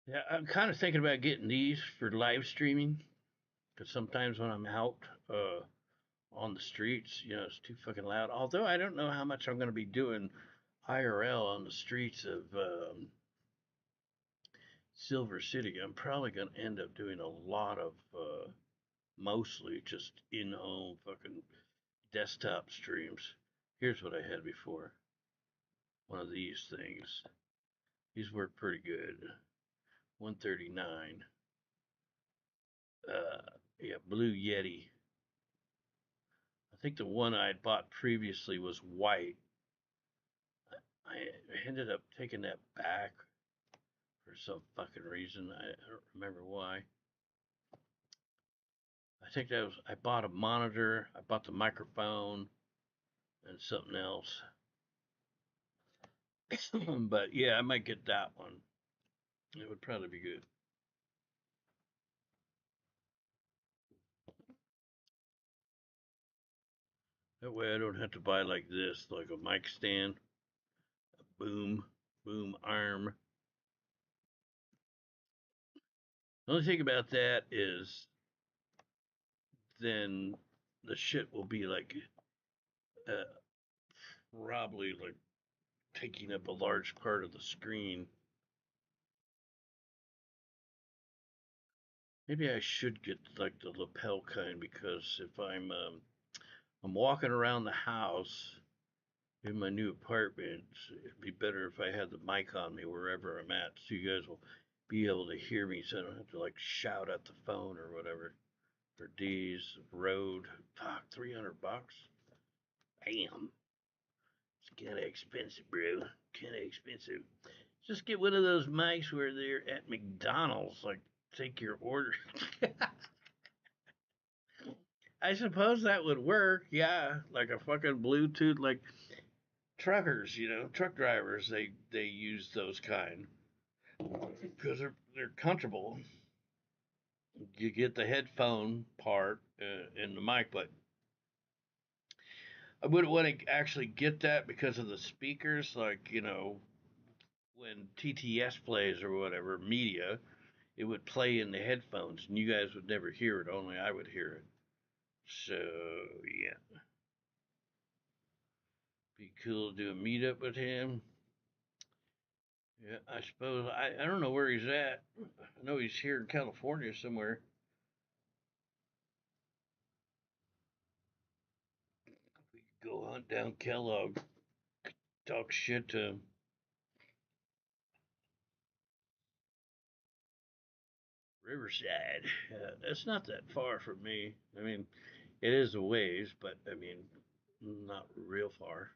Speaker 1: Yeah, I'm kind of thinking about getting these for live streaming. Because sometimes when I'm out on the streets, it's too fucking loud. Although I don't know how much I'm going to be doing IRL on the streets of Silver City. I'm probably going to end up doing a lot of mostly just in-home fucking desktop streams. Here's what I had before. One of these things. These work pretty good. 139. Yeah, Blue Yeti. I think the one I had bought previously was white. I ended up taking that back for some fucking reason. I don't remember why. I think that was, I bought a monitor, I bought the microphone, and something else. But yeah, I might get that one. It would probably be good. That way I don't have to buy like this, like a mic stand, a boom arm. The only thing about that is then the shit will be like uh, probably like taking up a large part of the screen. Maybe I should get like the lapel kind, because if I'm walking around the house in my new apartment, it'd be better if I had the mic on me wherever I'm at, so you guys will be able to hear me, so I don't have to like shout at the phone or whatever. For D's Road, fuck, $300. Damn, it's kind of expensive, bro. Kind of expensive. Just get one of those mics where they're at McDonald's, like take your order. I suppose that would work, yeah. Like a fucking Bluetooth, like truckers, truck drivers, they use those kind because they're comfortable. You get the headphone part in the mic, but I wouldn't want to actually get that because of the speakers. Like, when TTS plays or whatever media, it would play in the headphones, and you guys would never hear it. Only I would hear it. So yeah, be cool to do a meetup with him. Yeah, I suppose. I don't know where he's at. I know he's here in California somewhere. We could go hunt down Kellogg, talk shit to him. Riverside. That's not that far from me. I mean, it is a ways, but I mean, not real far.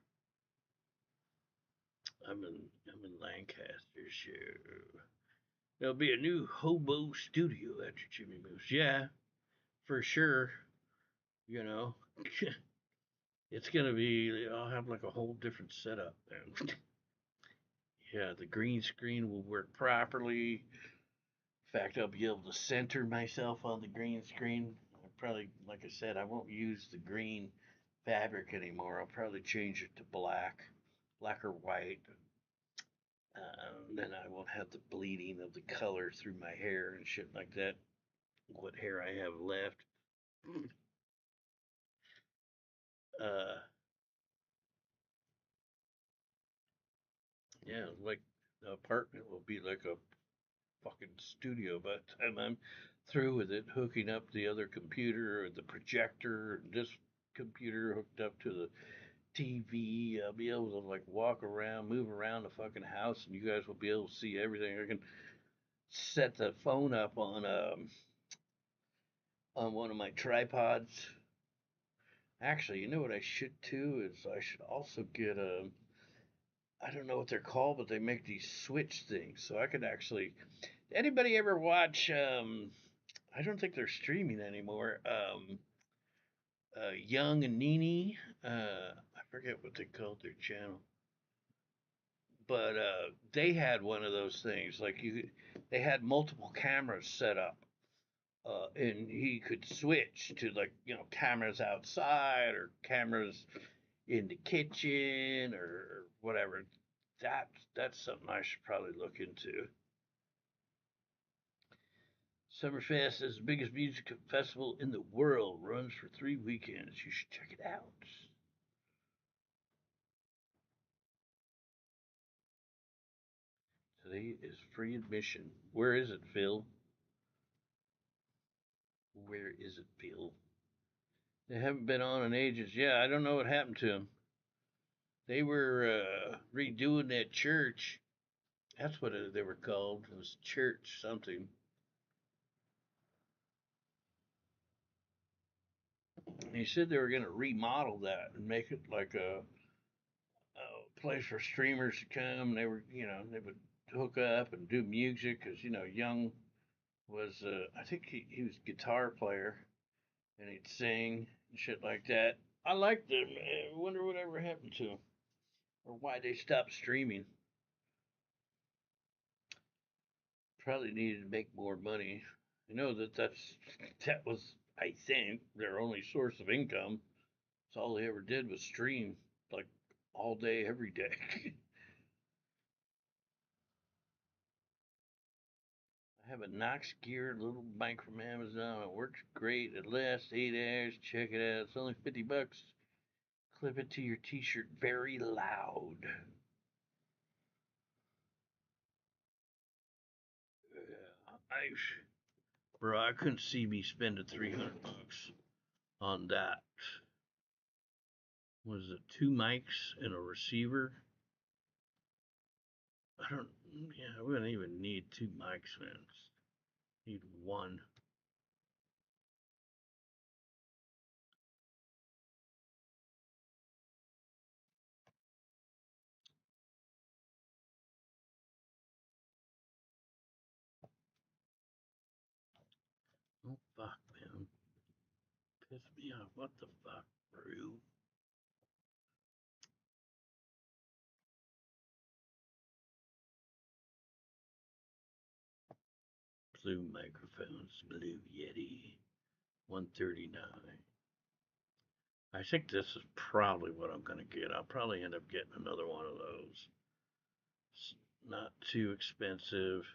Speaker 1: I'm in Lancaster, so there'll be a new Hobo studio after Jimi moves. Yeah, for sure. It's gonna be. I'll have like a whole different setup then. Yeah, the green screen will work properly. In fact, I'll be able to center myself on the green screen. I probably, like I said, I won't use the green fabric anymore. I'll probably change it to black or white. Then I won't have the bleeding of the color through my hair and shit like that. What hair I have left. Uh, yeah, like the apartment will be like a fucking studio by the time I'm through with it, hooking up the other computer or the projector and this computer hooked up to the TV. I'll be able to like walk around, move around the fucking house, and you guys will be able to see everything. I can set the phone up on one of my tripods. Actually, you know what I should too is I should also get a. I don't know what they're called, but they make these switch things, so I could actually. Anybody ever watch? I don't think they're streaming anymore. Young and Nini. I forget what they called their channel, but they had one of those things. Like they had multiple cameras set up, and he could switch to like cameras outside or cameras in the kitchen or whatever. That's something I should probably look into. Summerfest is the biggest music festival in the world. Runs for 3 weekends. You should check it out. Today is free admission. Where is it, Phil? Where is it, Phil? They haven't been on in ages. Yeah, I don't know what happened to them. They were redoing that church. That's what they were called. It was church something. They said they were going to remodel that and make it like a place for streamers to come. They were, they would hook up and do music because, Young was, I think he was a guitar player and he'd sing and shit like that. I liked them. I wonder whatever happened to them or why they stopped streaming. Probably needed to make more money. I know that was, I think, their only source of income. That's all they ever did was stream, like all day, every day. I have a Knox Gear little mic from Amazon. It works great. It lasts 8 hours. Check it out. It's only $50. Clip it to your t-shirt very loud. Bro, I couldn't see me spending $300 on that. Was it 2 mics and a receiver? We don't even need 2 mics, man. Need 1. Oh, fuck, man. Piss me off. What the fuck, bro? Blue microphones, Blue Yeti, 139. I think this is probably what I'm going to get. I'll probably end up getting another one of those. It's not too expensive.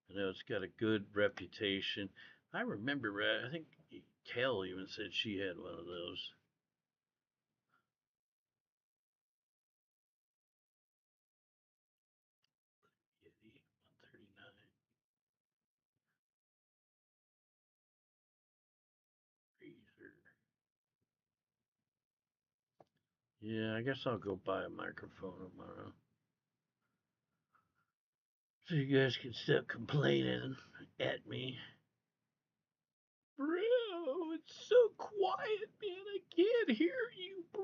Speaker 1: I know it's got a good reputation. I remember, I think Kel even said she had one of those. Yeti, 139. Freezer. Yeah, I guess I'll go buy a microphone tomorrow. So you guys can stop complaining at me. Bro, it's so quiet, man. I can't hear you, bro.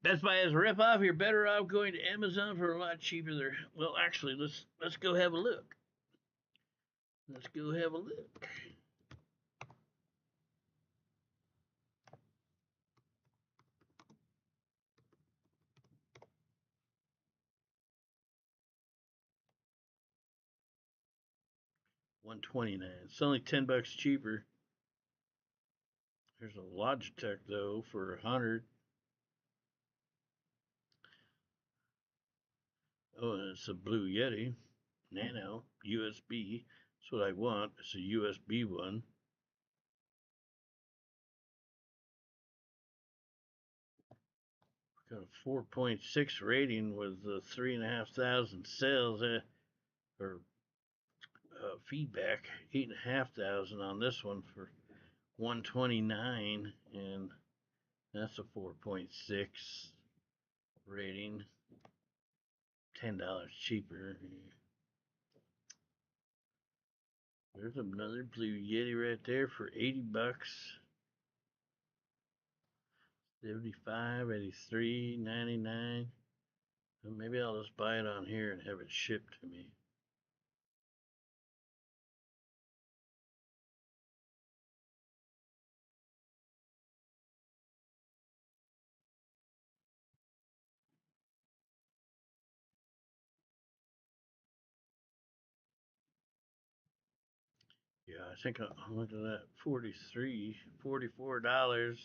Speaker 1: Best Buy has a rip-off. You're better off going to Amazon for a lot cheaper there. Well, actually, let's go have a look. Let's go have a look. $129. It's only $10 cheaper. There's a Logitech though for $100. Oh, and it's a Blue Yeti Nano USB. That's what I want. It's a USB one. Got a 4.6 rating with 3,500 sales or feedback. 8,500 on this one for 129, and that's a 4.6 rating. $10 cheaper. There's another Blue Yeti right there for $80. 75, 83, 99. Maybe I'll just buy it on here and have it shipped to me. Yeah, I think I'll look at that. $44.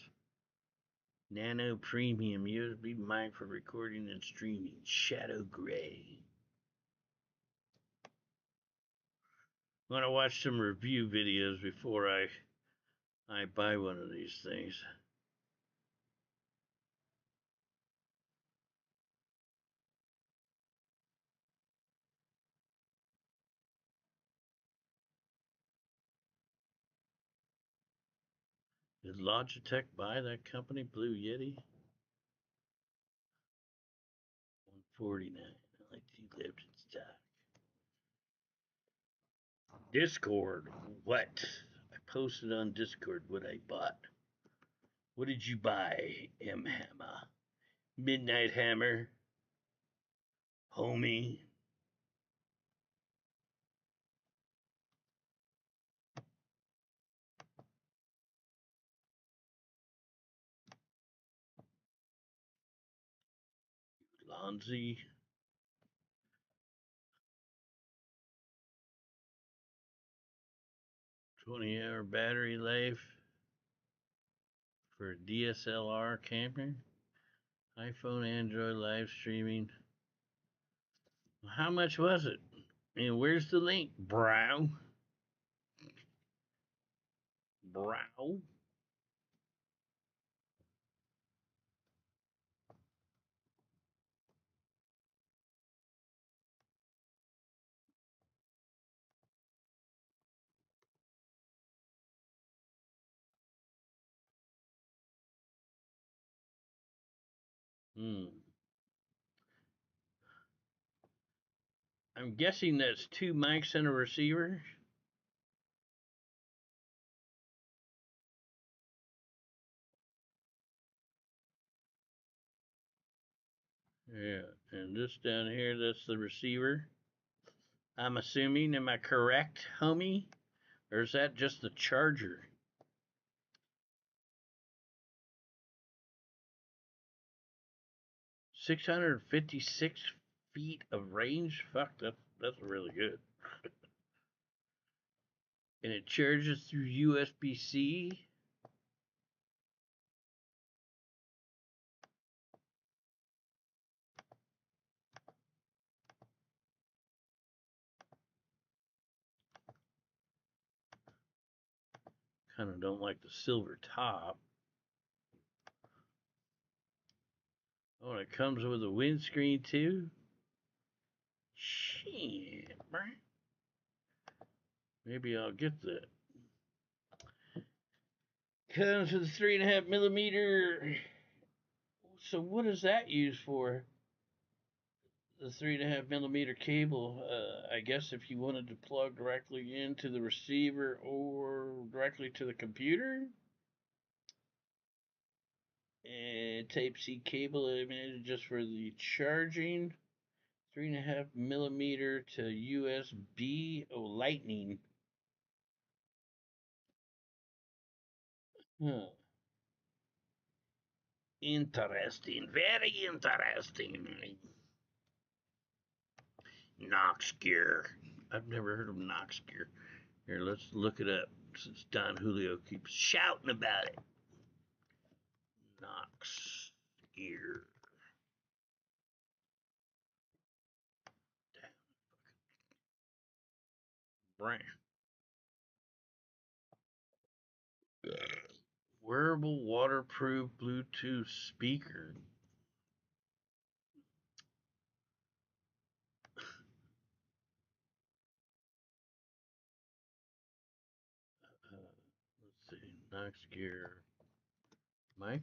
Speaker 1: Nano Premium USB mic for recording and streaming. Shadow Gray. I want to watch some review videos before I buy one of these things. Did Logitech buy that company, Blue Yeti? 149. I like to lived in stock. Discord. What? I posted on Discord what I bought. What did you buy, M Hammer? Midnight Hammer? Homie? Lonzy? 20-hour battery life for a DSLR camera? iPhone, Android, live streaming. How much was it? And where's the link, brow? Brow? I'm guessing that's 2 mics and a receiver. Yeah, and this down here, that's the receiver. I'm assuming, am I correct, homie? Or is that just the charger? $656 feet of range? Fuck, that's really good. And it charges through USB-C. Kind of don't like the silver top. Oh, and it comes with a windscreen too? Shit, bro. Maybe I'll get that. Comes with a 3.5 millimeter. So what is that used for? The 3.5 millimeter cable. I guess if you wanted to plug directly into the receiver or directly to the computer. And Type-C cable eliminated just for the charging. 3.5 millimeter to USB. Oh, Lightning. Huh. Interesting. Very interesting. Knox gear. I've never heard of Knox gear. Here, let's look it up since Don Julio keeps shouting about it. Knox gear. Brand. Wearable waterproof Bluetooth speaker. Let's see. Knox gear. Mike?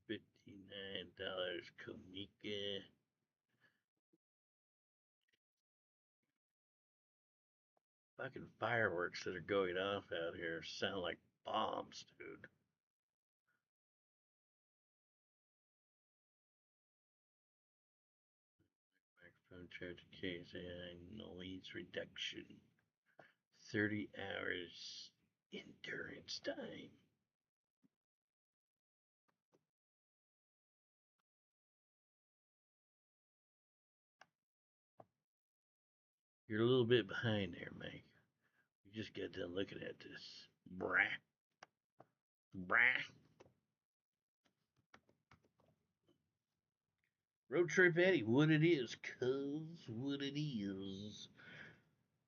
Speaker 1: $59 Konica. Fucking fireworks that are going off out here sound like bombs, dude. Microphone charger case and noise reduction. 30 hours endurance time. You're a little bit behind there, Mike. You just got done looking at this. Brah. Brah. Road Trip Eddie, what it is, cuz, what it is.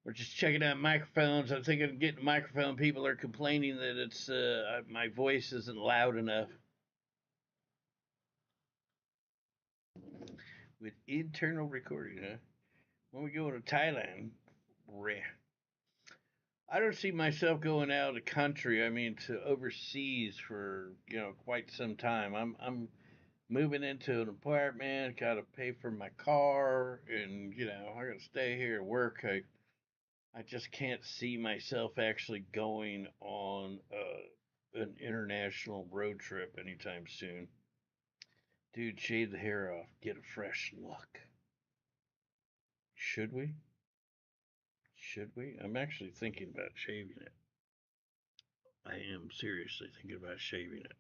Speaker 1: We're just checking out microphones. I'm thinking of getting a microphone. People are complaining that it's my voice isn't loud enough. With internal recording, huh? When we go to Thailand, I don't see myself going out of the country. I mean, to overseas for quite some time. I'm moving into an apartment. Got to pay for my car, and I got to stay here and work. I just can't see myself actually going on an international road trip anytime soon. Dude, shave the hair off. Get a fresh look. Should we? Should we? I'm actually thinking about shaving it. I am seriously thinking about shaving it.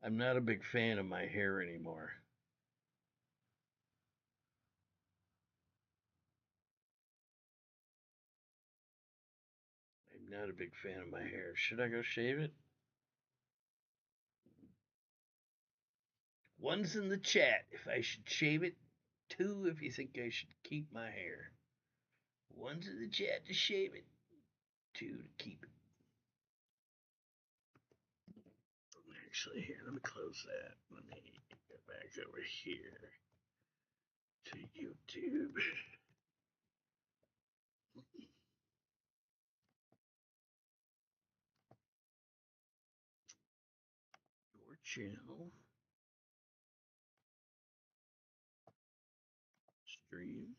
Speaker 1: I'm not a big fan of my hair anymore. I'm not a big fan of my hair. Should I go shave it? One's in the chat if I should shave it. Two if you think I should keep my hair. One's in the chat to shave it. Two to keep it. Actually, here, let me close that. Let me get back over here to YouTube. Your channel. Stream.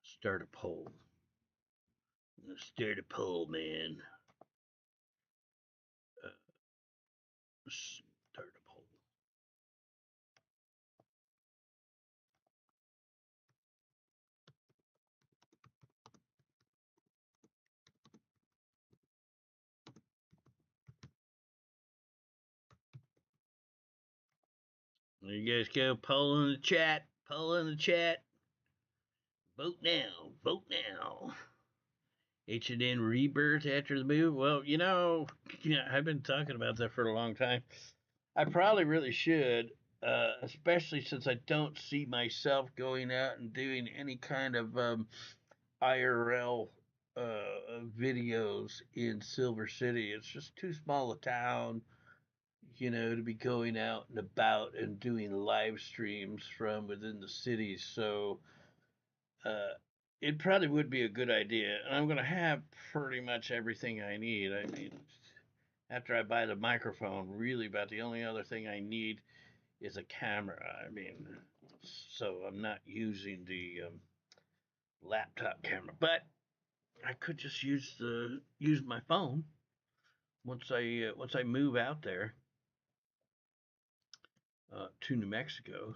Speaker 1: Start a poll. Start a poll, man. Start a poll. There you guys go. Poll in the chat. Poll in the chat. Vote now. Vote now. H&N rebirth after the move. Well, I've been talking about that for a long time. I probably really should, especially since I don't see myself going out and doing any kind of IRL videos in Silver City. It's just too small a town, to be going out and about and doing live streams from within the city. So it probably would be a good idea. And I'm going to have pretty much everything I need. I mean, after I buy the microphone, really about the only other thing I need is a camera. I mean, so I'm not using the laptop camera, but I could just use my phone once I move out there to New Mexico.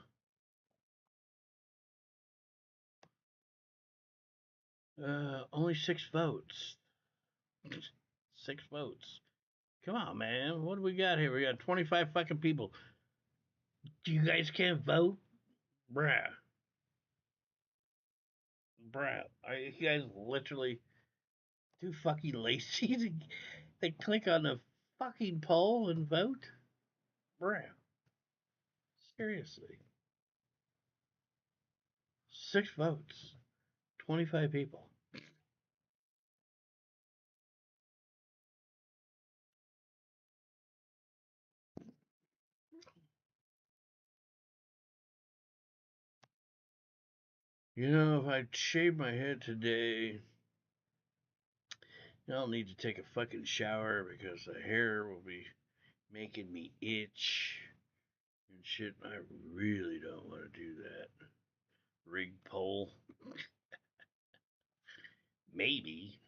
Speaker 1: Only 6 votes. 6 votes. Come on, man. What do we got here? We got 25 fucking people. You guys can't vote? Bruh. Are you guys literally too fucking lazy to click on the fucking poll and vote? Bruh. Seriously. 6 votes. 25 people. If I shave my head today, I'll need to take a fucking shower because the hair will be making me itch and shit. I really don't want to do that. Rig pole. Maybe.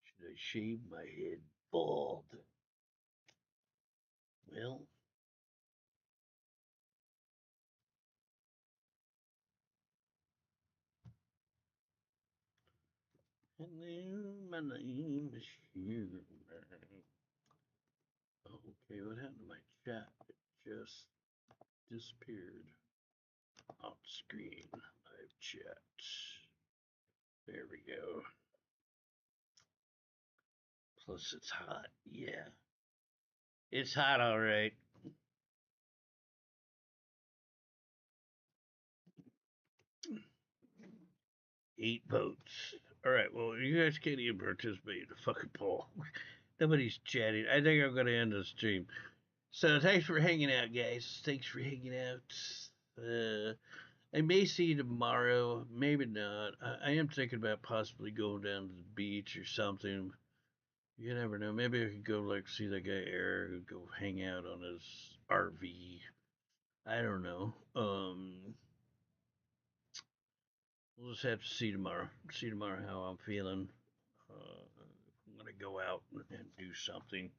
Speaker 1: Should I shave my head bald? Well, hello, my name is Hugh. Okay, what happened to my chat? It just disappeared off screen. Live chat. There we go. Plus, it's hot. Yeah. It's hot, all right. Eight votes. All right, well, you guys can't even participate in the fucking poll. Nobody's chatting. I think I'm going to end the stream. So thanks for hanging out, guys. Thanks for hanging out. I may see you tomorrow. Maybe not. I am thinking about possibly going down to the beach or something. You never know. Maybe I could go like see that guy Eric. Go hang out on his RV. I don't know. We'll just have to see tomorrow. See tomorrow how I'm feeling. I'm gonna go out and do something.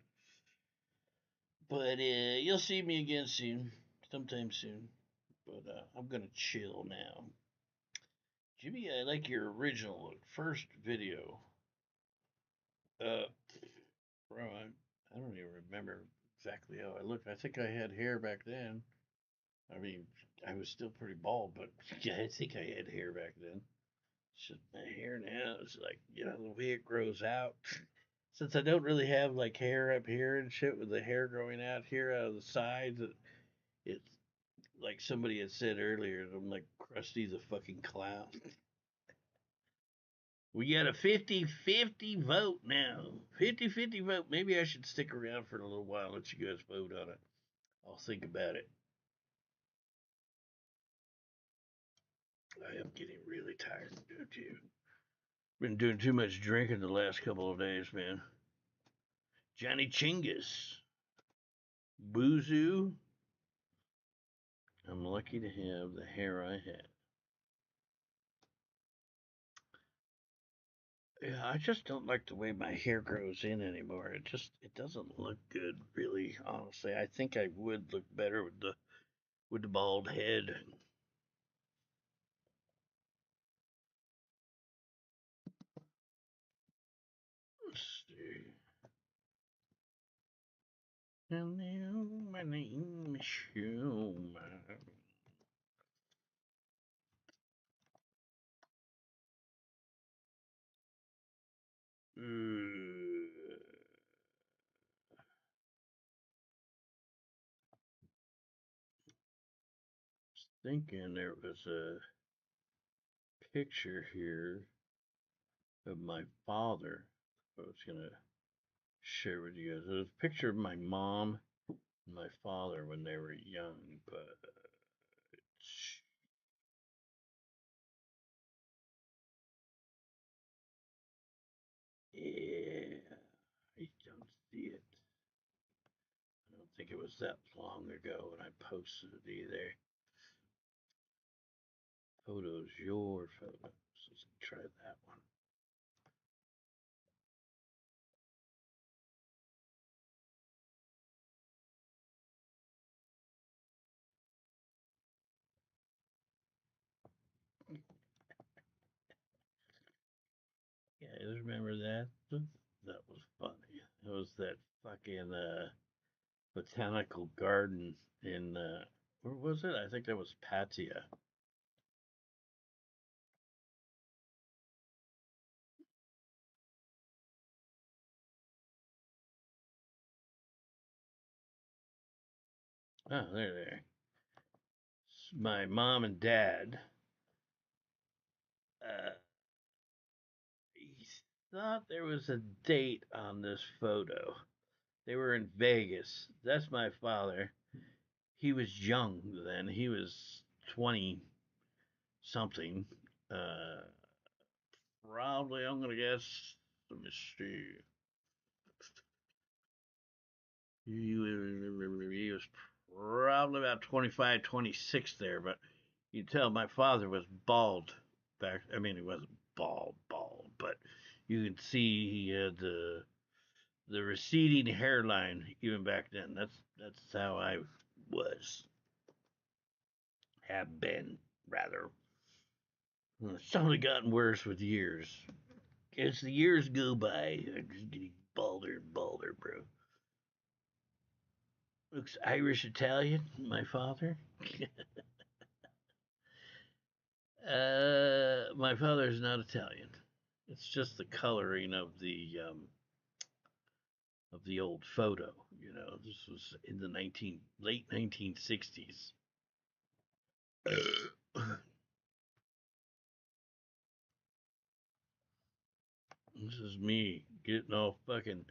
Speaker 1: But you'll see me again soon, sometime soon. But I'm gonna chill now. Jimmy, I like your original first video. Bro, I don't even remember exactly how I looked. I think I had hair back then. I mean, I was still pretty bald, but yeah, I think I had hair back then. It's just my hair now is like, the way it grows out. Since I don't really have like hair up here and shit with the hair growing out here out of the sides, it's like somebody had said earlier, I'm like Krusty the fucking Clown. We got a 50-50 vote now. 50-50 vote. Maybe I should stick around for a little while and let you guys vote on it. I'll think about it. I am getting really tired, too. Been doing too much drinking the last couple of days, man. Johnny Chingus. Boozoo. I'm lucky to have the hair I had. Yeah, I just don't like the way my hair grows in anymore. It doesn't look good, really. Honestly, I think I would look better with the bald head. Let's see. Hello, my name is Schumann. Thinking there was a picture here of my father. I was gonna share with you guys. There's a picture of my mom and my father when they were young, but yeah, I don't see it. I don't think it was that long ago when I posted it either. Photos, your photos. Let's try that one. Yeah, I remember that. That was funny. It was that fucking botanical garden in where was it? I think that was Patia. Oh, there. It's my mom and dad. He thought there was a date on this photo. They were in Vegas. That's my father. He was young then. He was 20 something. Uh, Probably, I'm going to guess. Let me see. He was probably about 25, 26 there, but you tell my father was bald back. I mean, he wasn't bald, but you could see he had the receding hairline even back then. That's how I was, have been rather. It's only gotten worse with years. As the years go by, I'm just getting balder and balder, bro. Looks Irish Italian, my father. My father's not Italian. It's just the coloring of of the old photo. You know, this was in the late 1960s. This is me getting all fucking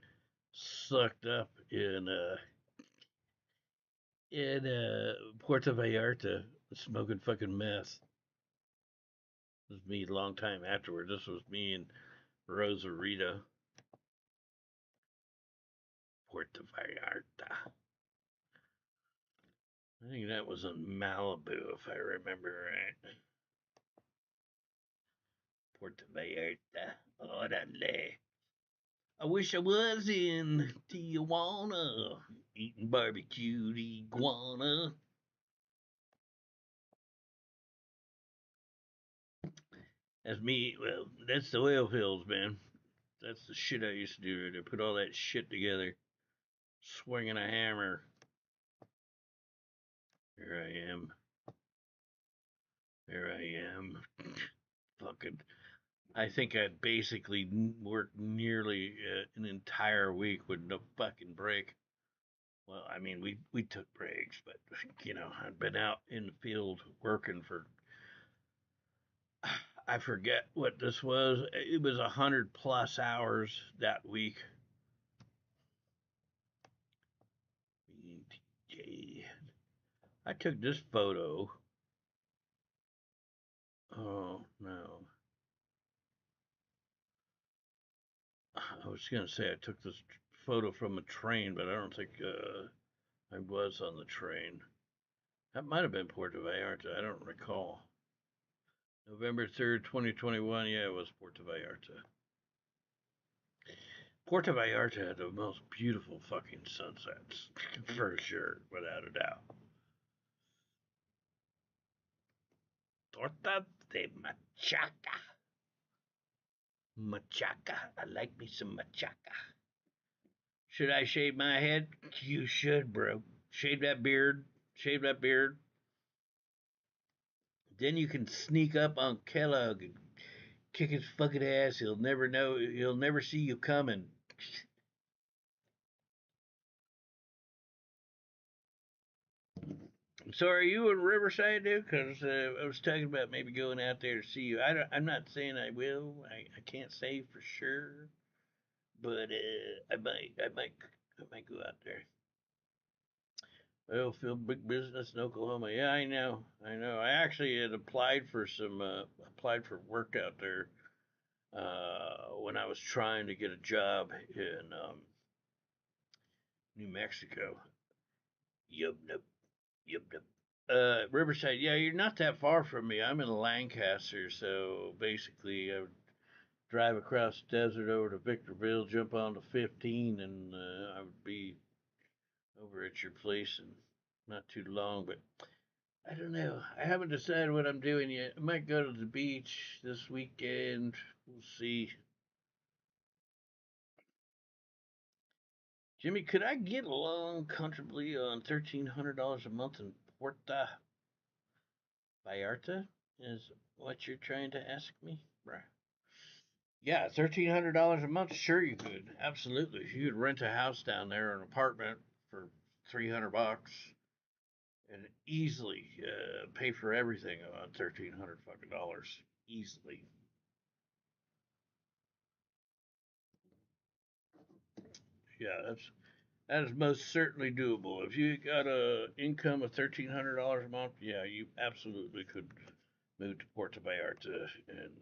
Speaker 1: sucked up in Puerto Vallarta, smoking fucking meth. This was me a long time afterward. This was me and Rosarito. Puerto Vallarta. I think that was in Malibu, if I remember right. Puerto Vallarta. Orale. I wish I was in Tijuana, eating barbecued iguana. That's me. Well, that's the oil fields, man. That's the shit I used to do. To put all that shit together, swinging a hammer. Here I am. Here I am. Fucking. I think I basically worked nearly an entire week with no fucking break. Well, I mean, we took breaks, but you know, I'd been out in the field working for. I forget what this was. It was 100+ hours that week. I took this photo. Oh no. I was gonna say I took this photo from a train, but I don't think I was on the train. That might have been Puerto Vallarta. I don't recall. November 3rd, 2021. Yeah, it was Puerto Vallarta. Puerto Vallarta had the most beautiful fucking sunsets, for sure, without a doubt. Torta de machaca. Machaca. I like me some machaca. Should I shave my head? You should, bro. Shave that beard. Shave that beard. Then you can sneak up on Kellogg and kick his fucking ass. He'll never know. He'll never see you coming. So are you in Riverside, dude? Because I was talking about maybe going out there to see you. I'm not saying I will. I can't say for sure, but I might go out there. Oilfield big business in Oklahoma. Yeah, I know. I actually had applied for work out there when I was trying to get a job in New Mexico. Yup. Riverside, yeah, you're not that far from me. I'm in Lancaster, so basically I would drive across the desert over to Victorville, jump on the 15, and I would be over at your place in not too long. But I don't know. I haven't decided what I'm doing yet. I might go to the beach this weekend. We'll see. Jimmy, could I get along comfortably on $1,300 a month in Puerto Vallarta? Is what you're trying to ask me? Right. Yeah, $1,300 a month. Sure, you could. Absolutely. You could rent a house down there, an apartment for $300, and easily pay for everything on $1,300 fucking dollars. Easily. Yeah, that is most certainly doable. If you got a income of $1,300 a month, yeah, you absolutely could move to Puerto Vallarta and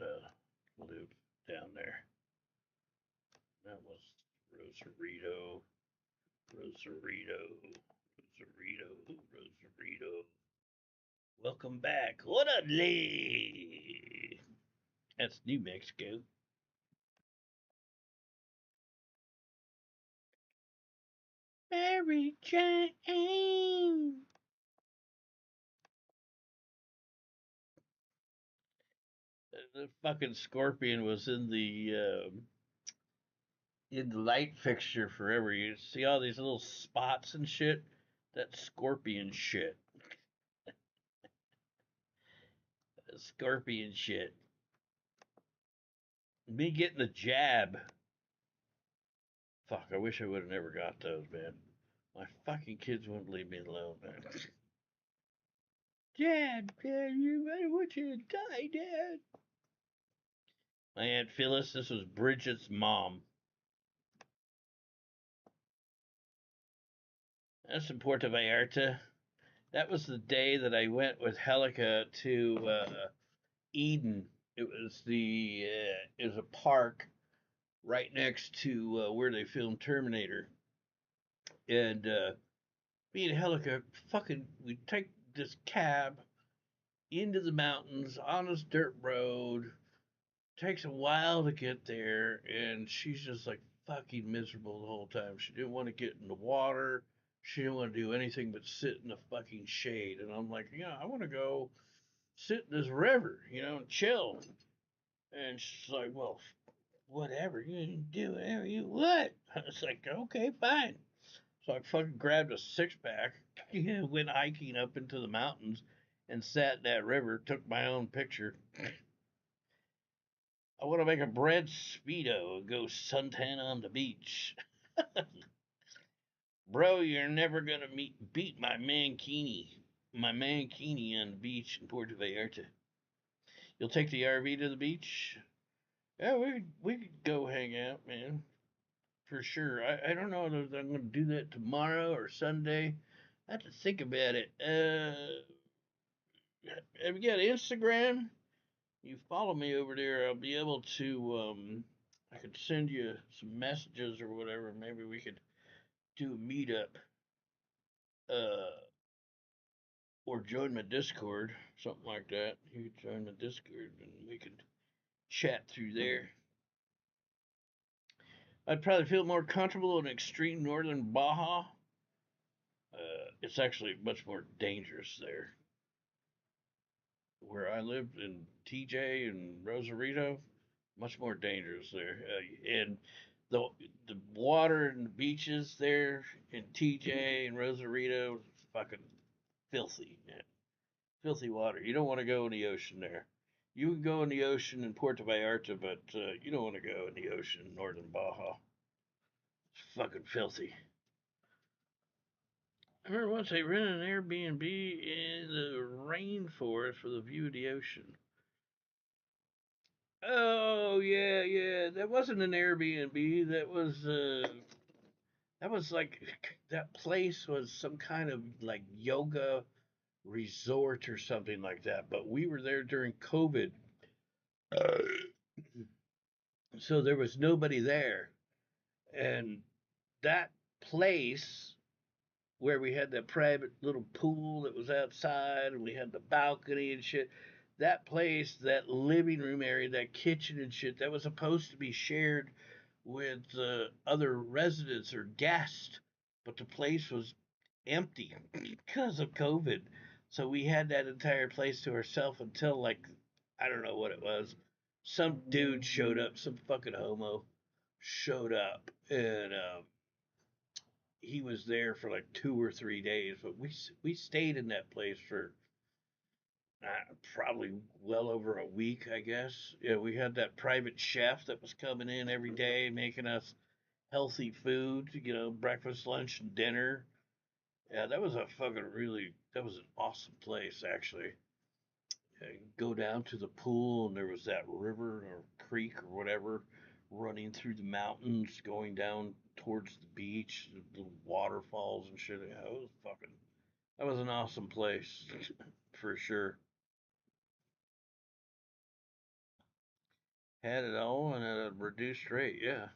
Speaker 1: live down there. That was Rosarito. Welcome back. Orale. That's New Mexico. Mary Jane. The fucking scorpion was in the light fixture forever. You see all these little spots and shit. That's scorpion shit. Scorpion shit. Me getting the jab Fuck, I wish I would have never got those, man. My fucking kids wouldn't leave me alone, man. Dad, I want you to die, Dad. My Aunt Phyllis, this was Bridget's mom. That's in Puerto Vallarta. That was the day that I went with Helica to Eden. It was a park right next to where they filmed Terminator. And me and Helica we take this cab into the mountains on this dirt road. Takes a while to get there, and she's just like fucking miserable the whole time. She didn't want to get in the water. She didn't want to do anything but sit in the fucking shade. And I'm like, yeah, I want to go sit in this river, and chill. And she's like, well, whatever, you can do whatever you want. I was like, okay, fine. So I fucking grabbed a 6-pack, went hiking up into the mountains, and sat in that river, took my own picture. I want to make a bread speedo and go suntan on the beach. Bro, you're never going to beat my mankini on the beach in Puerto Vallarta. You'll take the RV to the beach? Yeah, we could go hang out, man. For sure. I don't know if I'm going to do that tomorrow or Sunday. I have to think about it. Have you got Instagram? You follow me over there, I'll be able to, I could send you some messages or whatever. Maybe we could do a meetup, or join my Discord, something like that. You could join my Discord and we could chat through there. I'd probably feel more comfortable in extreme northern Baja. It's actually much more dangerous there. Where I lived in TJ and Rosarito, much more dangerous there. And the water and the beaches there in TJ and Rosarito is fucking filthy, man. Filthy water. You don't want to go in the ocean there. You can go in the ocean in Puerto Vallarta, but you don't want to go in the ocean in northern Baja. It's fucking filthy. I remember once I rented an Airbnb in the rainforest for the view of the ocean. Oh yeah. That wasn't an Airbnb. That was like that place was some kind of like yoga resort or something like that. But we were there during COVID, so there was nobody there, and that place where we had that private little pool that was outside and we had the balcony and shit. That place, that living room area, that kitchen and shit, that was supposed to be shared with other residents or guests, but the place was empty because of COVID. So we had that entire place to ourselves until, like, I don't know what it was. Some dude showed up, some fucking homo showed up, and he was there for like 2 or 3 days. But we stayed in that place for probably well over a week, I guess. Yeah, we had that private chef that was coming in every day making us healthy food, breakfast, lunch, and dinner. Yeah, that was that was an awesome place, actually. Go down to the pool, and there was that river or creek or whatever running through the mountains, going down towards the beach, the waterfalls and shit. Yeah, that was an awesome place for sure. Had it all and at a reduced rate, yeah.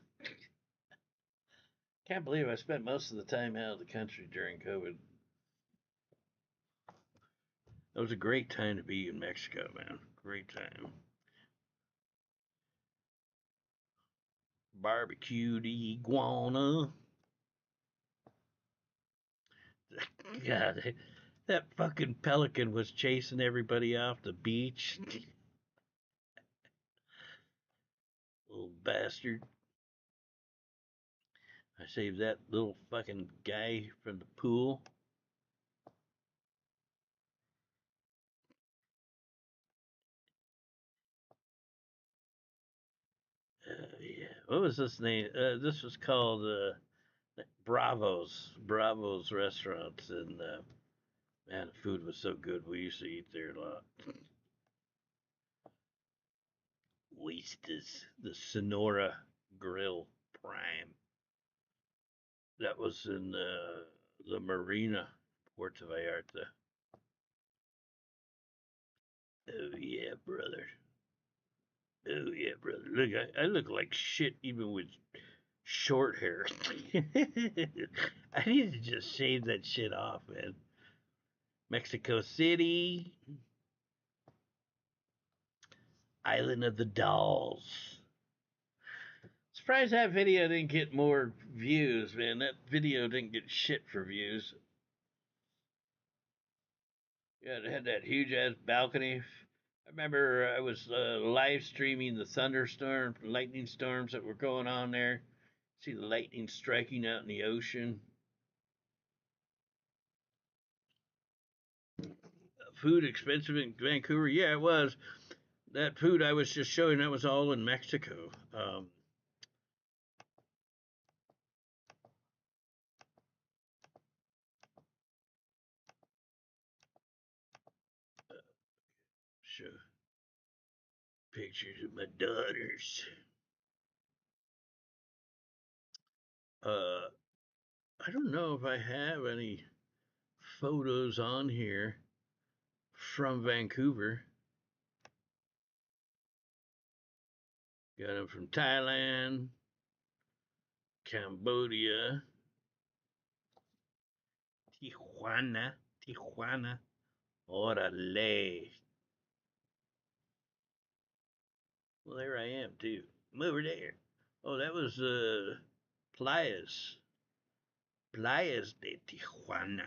Speaker 1: Can't believe I spent most of the time out of the country during COVID. It was a great time to be in Mexico, man. Great time. Barbecued iguana. God, that fucking pelican was chasing everybody off the beach. Little bastard. I saved that little fucking guy from the pool. Yeah. what was this name? This was called Bravo's restaurants, and man, the food was so good. We used to eat there a lot. Oysters, the Sonora Grill Prime. That was in the Marina, Puerto Vallarta. Oh yeah, brother. Oh yeah, brother. Look, I look like shit even with short hair. I need to just shave that shit off, man. Mexico City, Island of the Dolls. Surprised that video didn't get more views, man. That video didn't get shit for views. Yeah, it had that huge ass balcony. I remember I was live streaming the thunderstorm, lightning storms that were going on there. See the lightning striking out in the ocean. Food expensive in Vancouver? Yeah, it was. That food I was just showing, that was all in Mexico. Show pictures of my daughters. I don't know if I have any photos on here from Vancouver. Got them from Thailand, Cambodia, Tijuana. Orale. Well, there I am too. I'm over there. Oh, that was Playas. Playas de Tijuana.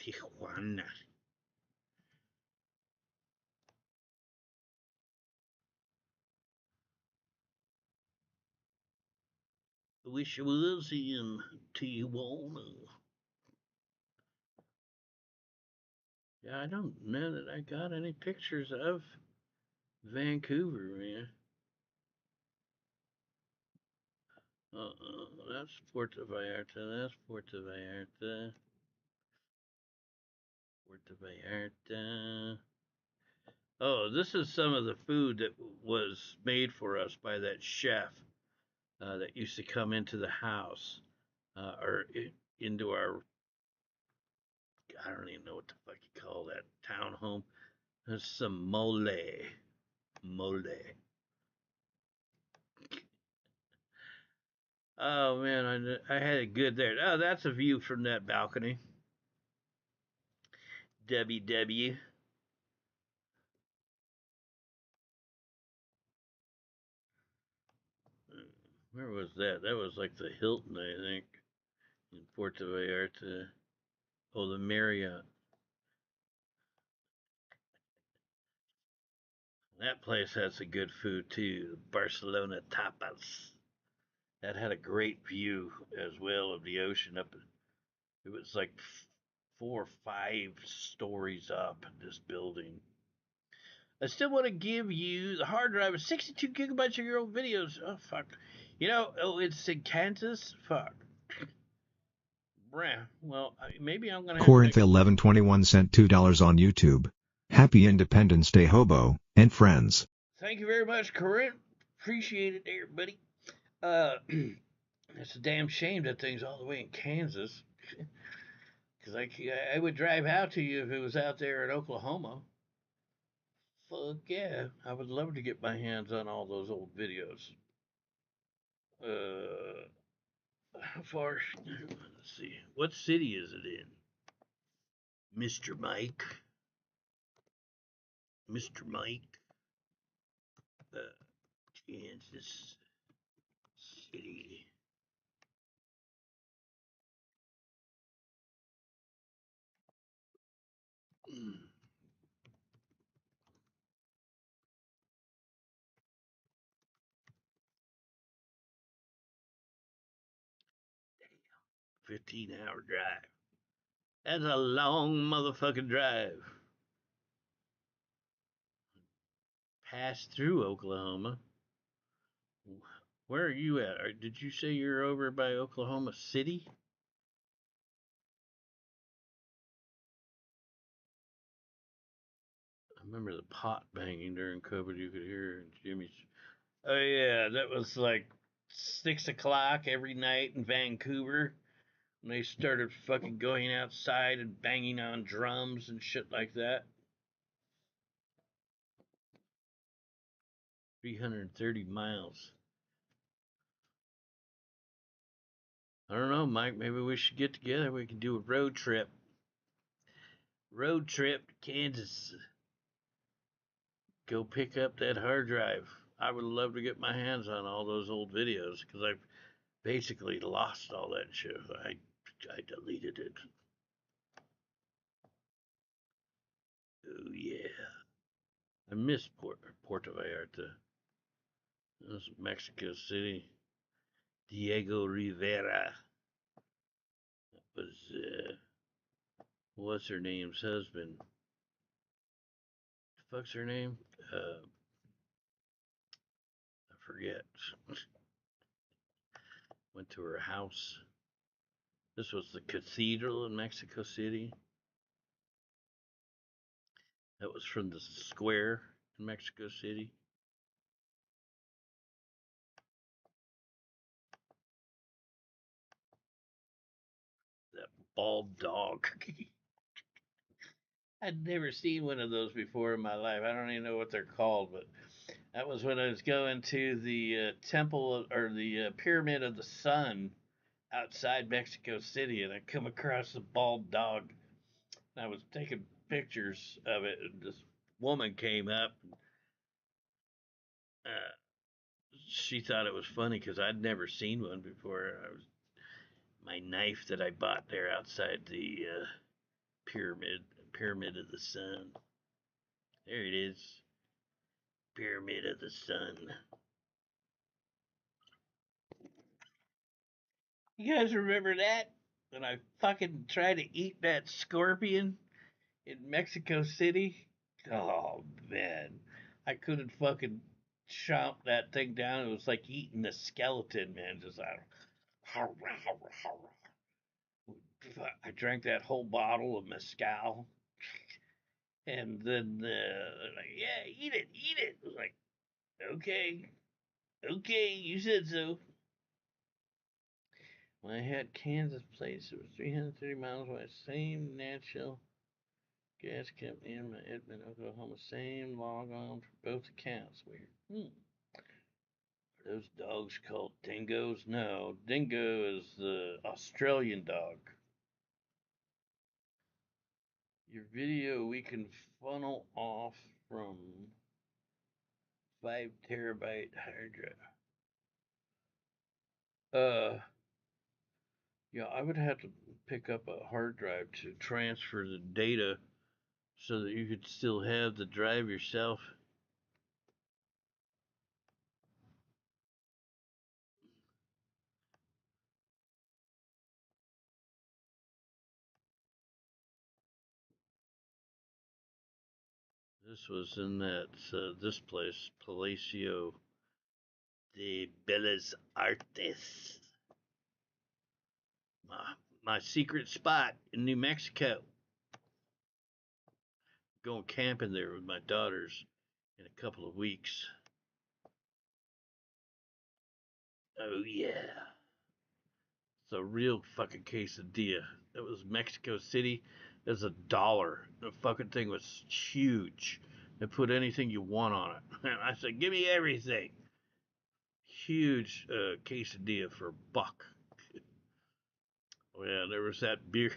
Speaker 1: Tijuana. I wish I was in Tijuana. Yeah, I don't know that I got any pictures of Vancouver, man. That's Puerto Vallarta. That's Puerto Vallarta. Puerto Vallarta. Oh, this is some of the food that was made for us by that chef that used to come into the house or into our, I don't even know what the fuck you call that townhome. There's some mole. Mole. Oh man, I had it good there. Oh, that's a view from that balcony. WW. Where was that? That was like the Hilton, I think, in Puerto Vallarta. Oh, the Marriott. That place had some good food too. Barcelona tapas. That had a great view as well of the ocean up. It was like 4 or 5 stories up in this building. I still want to give you the hard drive of 62 gigabytes of your old videos. Oh fuck. You know, oh, it's in Kansas. Fuck. Bruh. Well, maybe I'm gonna have
Speaker 7: Corinth 1121 sent $2 on YouTube. Happy Independence Day, Hobo and friends.
Speaker 1: Thank you very much, Corinne. Appreciate it there, buddy. It's a damn shame that thing's all the way in Kansas. Because I would drive out to you if it was out there in Oklahoma. Fuck yeah. I would love to get my hands on all those old videos. How far? Let's see. What city is it in? Mr. Mike. Mr. Mike. Kansas City. Mm. Damn. 15-hour drive. That's a long motherfucking drive. Pass through Oklahoma. Where are you at? Did you say you're over by Oklahoma City? I remember the pot banging during COVID. You could hear in Jimmy's. Oh yeah, that was like 6 o'clock every night in Vancouver. When they started fucking going outside and banging on drums and shit like that. 330 miles. I don't know, Mike. Maybe we should get together. We can do a road trip. Road trip to Kansas. Go pick up that hard drive. I would love to get my hands on all those old videos because I've basically lost all that shit. I deleted it. Oh yeah. I miss Puerto Vallarta. That's Mexico City. Diego Rivera. That was what's her name's husband? The fuck's her name? I forget. Went to her house. This was the cathedral in Mexico City. That was from the square in Mexico City. That bald dog. I'd never seen one of those before in my life. I don't even know what they're called, but that was when I was going to the temple or the pyramid of the sun outside Mexico City, and I come across a bald dog. And I was taking pictures of it, and this woman came up. And, she thought it was funny because I'd never seen one before. My knife that I bought there outside the pyramid of the sun. There it is, pyramid of the sun. You guys remember that? When I fucking tried to eat that scorpion in Mexico City? Oh, man. I couldn't fucking chomp that thing down. It was like eating a skeleton, man. Just like... I drank that whole bottle of mezcal. And then, like, yeah, eat it. I was like, okay, you said so. When I had Kansas place, it was 330 miles away. Same natural gas company in my Edmond, Oklahoma. Same log on for both accounts. Weird. Are those dogs called dingoes? No, dingo is the Australian dog. Your video we can funnel off from 5 terabyte hard drive. Yeah, I would have to pick up a hard drive to transfer the data so that you could still have the drive yourself. This was in that this place, Palacio de Bellas Artes. My secret spot in New Mexico. Going camping there with my daughters in a couple of weeks. Oh yeah. It's a real fucking quesadilla. It was Mexico City. It was $1. The fucking thing was huge. They put anything you want on it. And I said, give me everything. Huge quesadilla for $1. Oh yeah, there was that beer.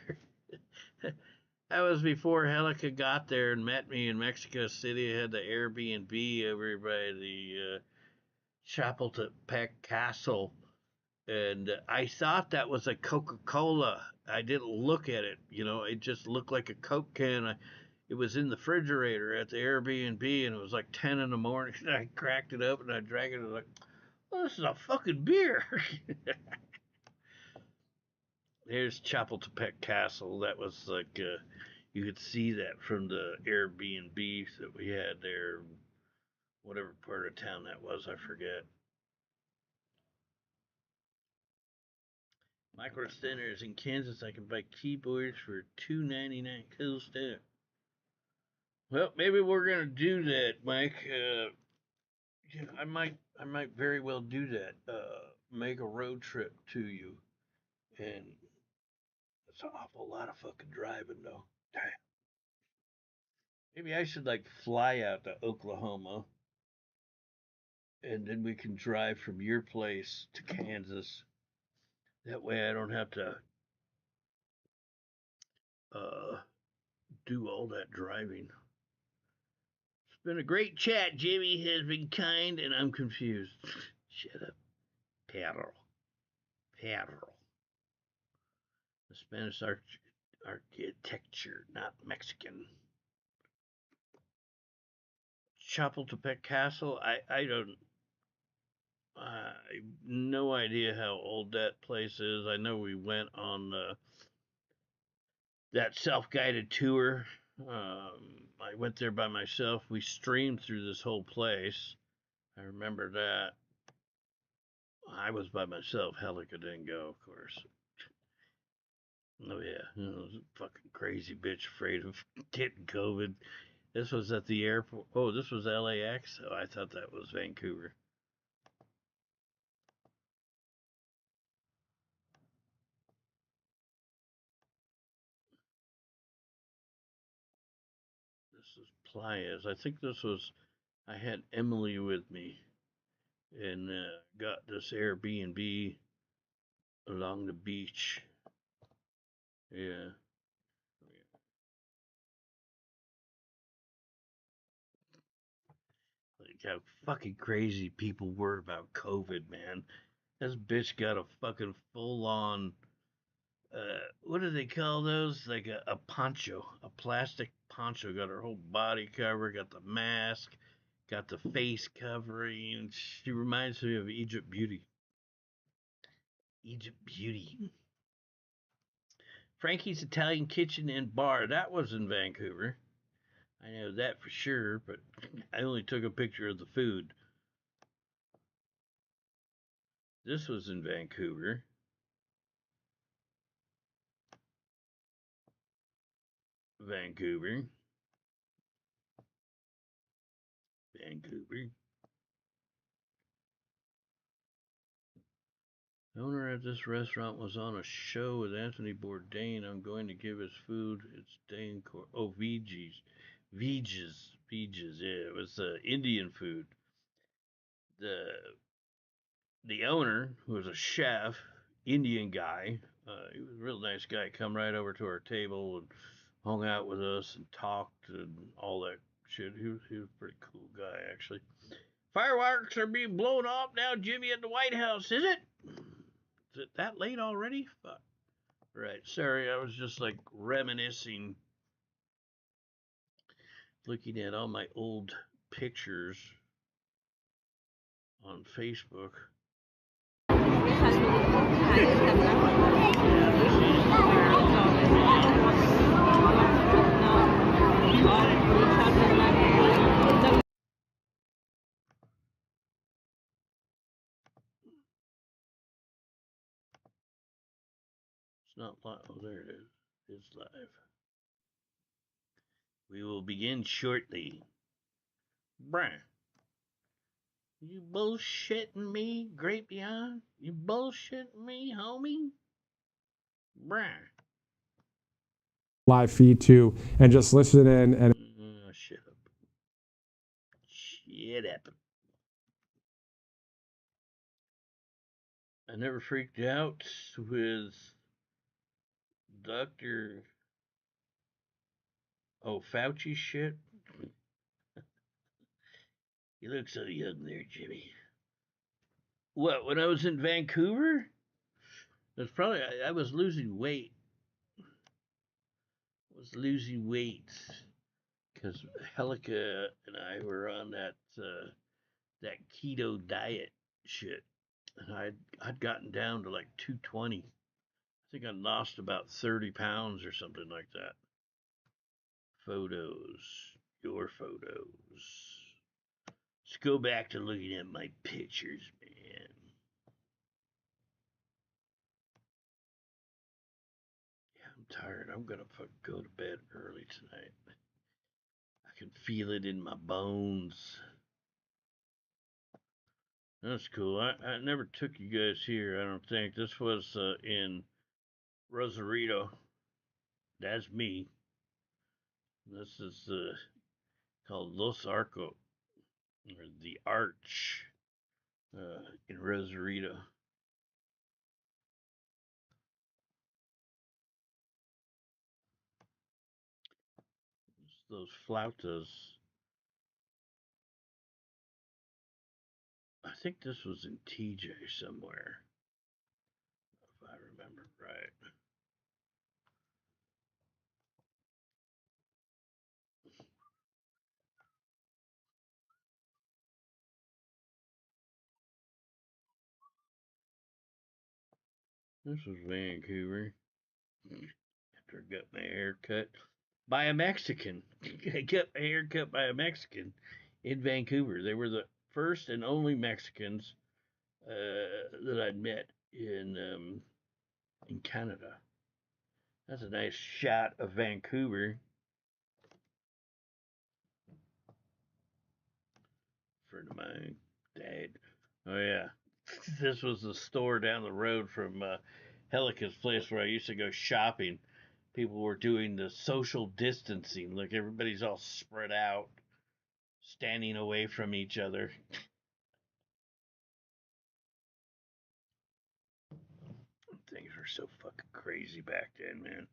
Speaker 1: That was before Helica got there and met me in Mexico City. I had the Airbnb over by the Chapultepec Castle. And I thought that was a Coca-Cola. I didn't look at it, it just looked like a Coke can. It was in the refrigerator at the Airbnb, and it was like 10 in the morning. And I cracked it up and I drank it. I was like, oh, this is a fucking beer. There's Chapultepec Castle. That was like, you could see that from the Airbnbs that we had there. Whatever part of town that was, I forget. Micro Centers in Kansas, I can buy keyboards for $2.99. Cool stuff. Well, maybe we're gonna do that, Mike. Yeah, I might very well do that. Make a road trip to you, and it's an awful lot of fucking driving, though. Damn. Maybe I should like fly out to Oklahoma, and then we can drive from your place to Kansas. That way, I don't have to do all that driving. It's been a great chat. Jimmy has been kind, and I'm confused. Shut up. Perro. The Spanish architecture, not Mexican. Chapultepec Castle. I don't. I have no idea how old that place is. I know we went on that self-guided tour. I went there by myself. We streamed through this whole place. I remember that. I was by myself. Helica didn't go, of course. Oh yeah, fucking crazy bitch afraid of getting COVID. This was at the airport. Oh, this was LAX. Oh, I thought that was Vancouver. This is Playas. I think this was. I had Emily with me, and got this Airbnb along the beach. Yeah. Like how fucking crazy people were about COVID, man. This bitch got a fucking full on, what do they call those? Like a poncho, a plastic poncho. Got her whole body covered, got the mask, got the face covering. She reminds me of Egypt Beauty. Egypt Beauty. Frankie's Italian Kitchen and Bar. That was in Vancouver. I know that for sure, but I only took a picture of the food. This was in Vancouver. Vancouver. The owner of this restaurant was on a show with Anthony Bourdain. I'm going to give his food its Dane core. Oh, Viges. Yeah, it was Indian food. The owner, who was a chef, Indian guy, he was a real nice guy. Come right over to our table and hung out with us and talked and all that shit. He was a pretty cool guy, actually. Fireworks are being blown off now, Jimmy, at the White House, is it? Is it that late already? Fuck. Right, sorry, I was just like reminiscing, looking at all my old pictures on Facebook. It's not live. Oh, there it is. It's live. We will begin shortly. Bruh. You bullshitting me, Great Beyond? You bullshitting me, homie? Bruh.
Speaker 10: Live feed too, and just listen in and.
Speaker 1: Shut up. Shut up. I never freaked out with Dr. Fauci shit. You look so young there, Jimmy. What, when I was in Vancouver? That's probably, I was losing weight. Because Helica and I were on that keto diet shit. And I'd gotten down to like 220. I think I lost about 30 pounds or something like that. Your photos. Let's go back to looking at my pictures, man. tired. I'm gonna go to bed early tonight. I can feel it in my bones. That's cool. I never took you guys here, I don't think. This was in Rosarito. That's me. This is called Los Arcos, or the Arch, in Rosarito. It's those flautas. I think this was in TJ somewhere, if I remember right. This was Vancouver. After I got my hair cut by a Mexican. I got my hair cut by a Mexican in Vancouver. They were the first and only Mexicans that I'd met in Canada. That's a nice shot of Vancouver. Friend of mine, Dad. Oh yeah, this was the store down the road from Helica's place where I used to go shopping. People were doing the social distancing, like everybody's all spread out, standing away from each other. Things were so fucking crazy back then, man.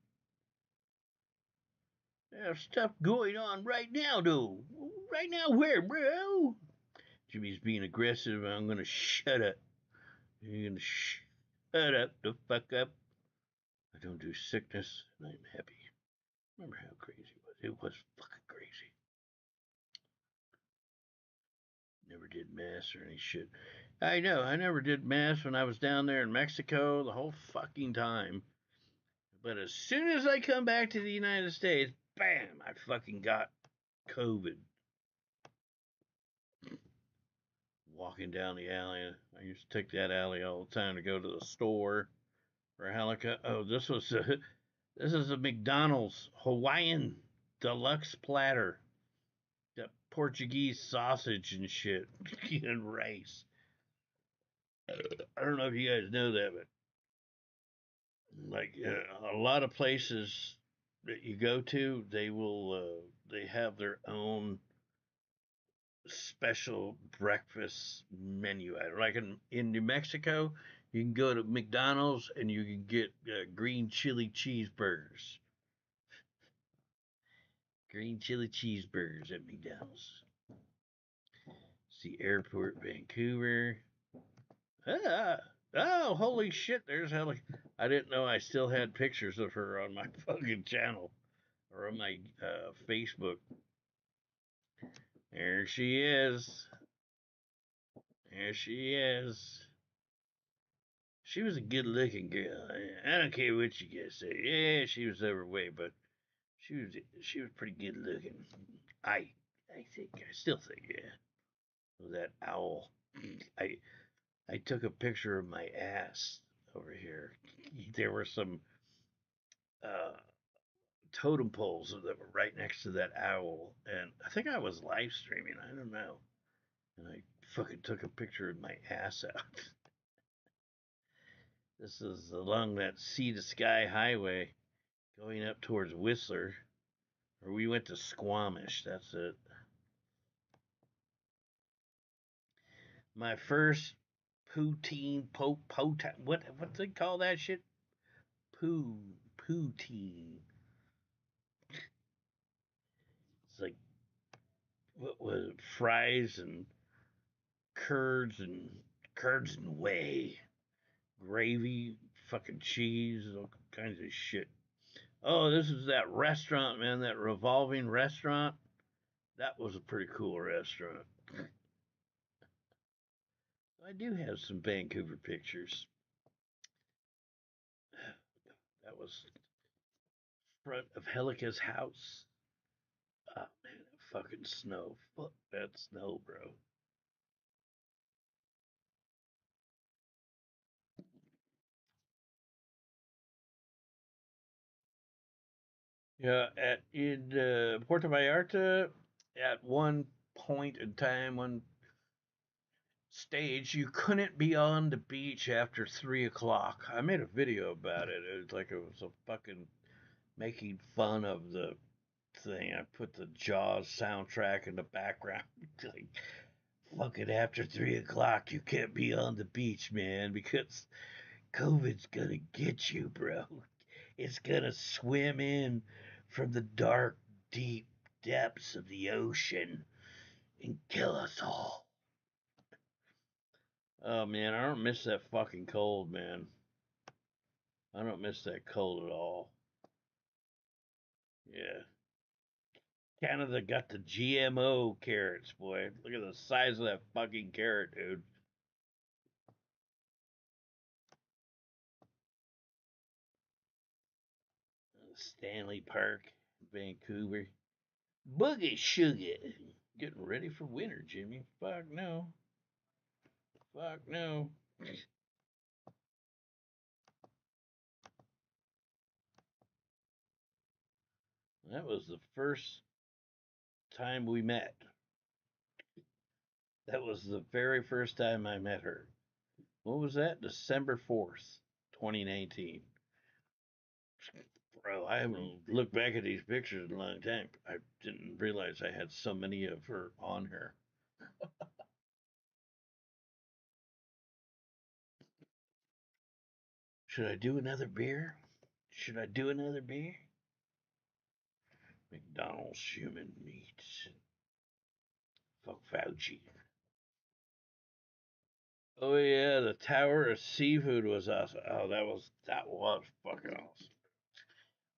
Speaker 1: There's stuff going on right now, though. Right now, where, bro? Jimmy's being aggressive. I'm gonna shut up. You're gonna shut up the fuck up. I don't do sickness, and I'm happy. Remember how crazy it was? It was fucking crazy. Never did mass or any shit. I know, I never did mass when I was down there in Mexico the whole fucking time. But as soon as I come back to the United States, bam, I fucking got COVID. Walking down the alley. I used to take that alley all the time to go to the store for Helica. Oh, this is a McDonald's Hawaiian deluxe platter. Got Portuguese sausage and shit and rice. I don't know if you guys know that, but like a lot of places that you go to, they have their own special breakfast menu. Like in New Mexico, you can go to McDonald's and you can get green chili cheeseburgers. Green chili cheeseburgers at McDonald's. It's the airport, Vancouver. Ah, oh, holy shit! There's Helen. I didn't know I still had pictures of her on my fucking channel or on my Facebook. There she is. There she is. She was a good-looking girl. I don't care what you guys say. Yeah, she was overweight, but she was pretty good-looking. I still think, yeah. With that owl. I took a picture of my ass over here. There were some totem poles that were right next to that owl, and I think I was live streaming. I don't know, and I fucking took a picture of my ass out. This is along that sea to sky highway going up towards Whistler, or we went to Squamish. That's it. My first poutine what they call that shit? Poutine. It's like what was it? Fries and curds and whey, gravy, fucking cheese, all kinds of shit. Oh, this is that restaurant, man, that revolving restaurant. That was a pretty cool restaurant. I do have some Vancouver pictures. That was front of Helica's house. Oh man, that fucking snow. Fuck that snow, bro. Yeah, in Puerto Vallarta, at one point in time, one stage, you couldn't be on the beach after 3 o'clock. I made a video about it. It was like it was a fucking making fun of the thing. I put the Jaws soundtrack in the background. Like, fucking after 3 o'clock, you can't be on the beach, man, because COVID's gonna get you, bro. It's gonna swim in from the dark, deep depths of the ocean and kill us all. Oh man, I don't miss that fucking cold, man. I don't miss that cold at all. Yeah. Canada got the GMO carrots, boy. Look at the size of that fucking carrot, dude. Stanley Park, Vancouver. Boogie sugar. Getting ready for winter, Jimmy. Fuck no. Fuck no. That was the first time we met. That was the very first time I met her. What was that? December 4th, 2019. Bro, I haven't looked back at these pictures in a long time. I didn't realize I had so many of her on here. Should I do another beer? Should I do another beer? McDonald's human meats. Fuck Fauci. Oh yeah, the Tower of Seafood was awesome. Oh, that was fucking awesome.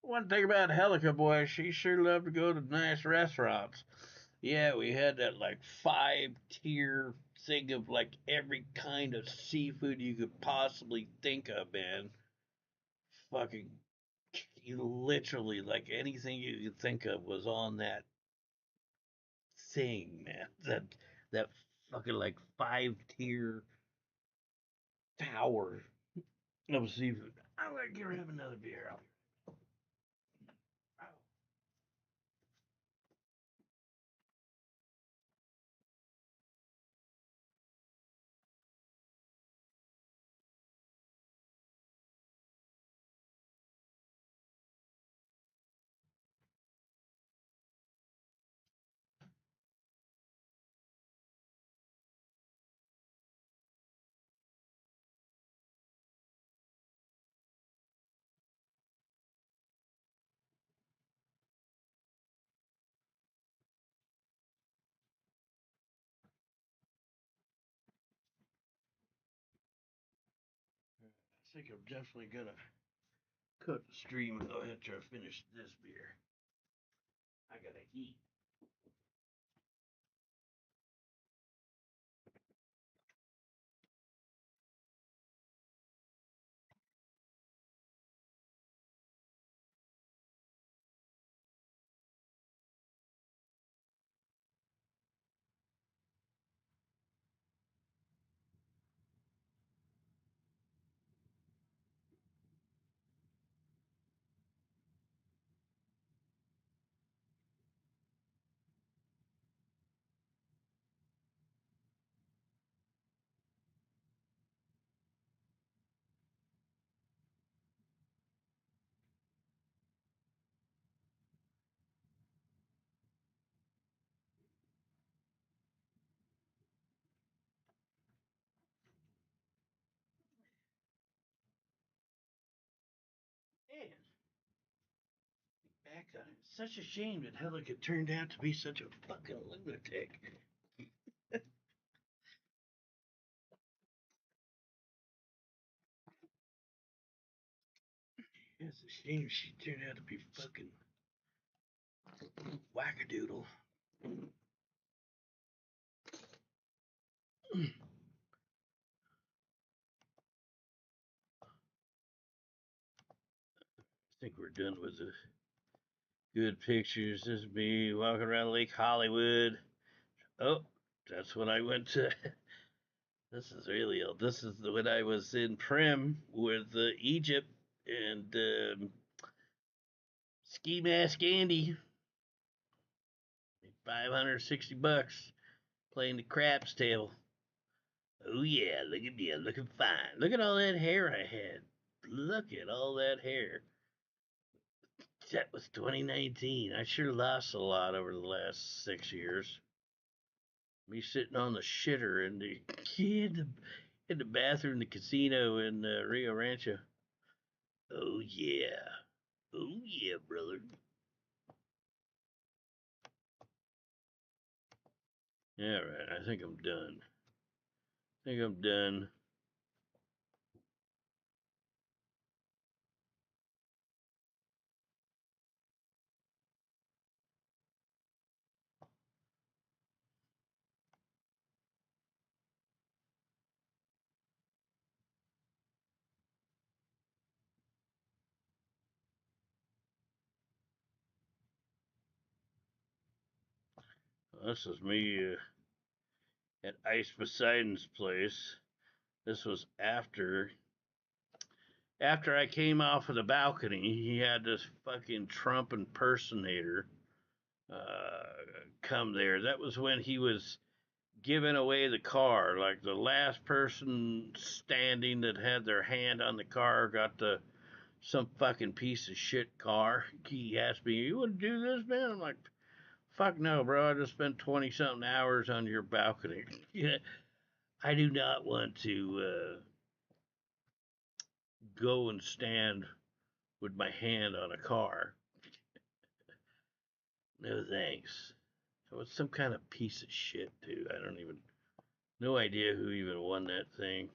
Speaker 1: One thing about Helica boy, she sure loved to go to nice restaurants. Yeah, we had that like 5 tier thing of like every kind of seafood you could possibly think of, man. Fucking, you literally like anything you could think of was on that thing, man. That fucking like 5 tier tower of seafood. I'm gonna get rid of another beer. I think I'm definitely gonna cut the stream and go ahead and try to finish this beer. I gotta eat. Man, back on it. Such a shame that Helica turned out to be such a fucking lunatic. It's a shame she turned out to be fucking wackadoodle. I think we're done with the good pictures. This is me walking around Lake Hollywood. Oh, that's when I went to. This is really old. This is when I was in Prim with Egypt and Ski Mask Andy. $560 playing the craps table. Oh yeah, look at me, I'm looking fine. Look at all that hair I had. Look at all that hair. That was 2019. I sure lost a lot over the last 6 years. Me sitting on the shitter in the bathroom, the casino in Rio Rancho. Oh yeah. Oh yeah, brother. All right, I think I'm done. This is me at Ice Poseidon's place. This was after I came off of the balcony. He had this fucking Trump impersonator come there. That was when he was giving away the car. Like the last person standing that had their hand on the car got some fucking piece of shit car. He asked me, "You want to do this, man?" I'm like, "Fuck no, bro. I just spent 20 something hours on your balcony." Yeah, I do not want to go and stand with my hand on a car. No thanks. It was some kind of piece of shit, too. No idea who even won that thing.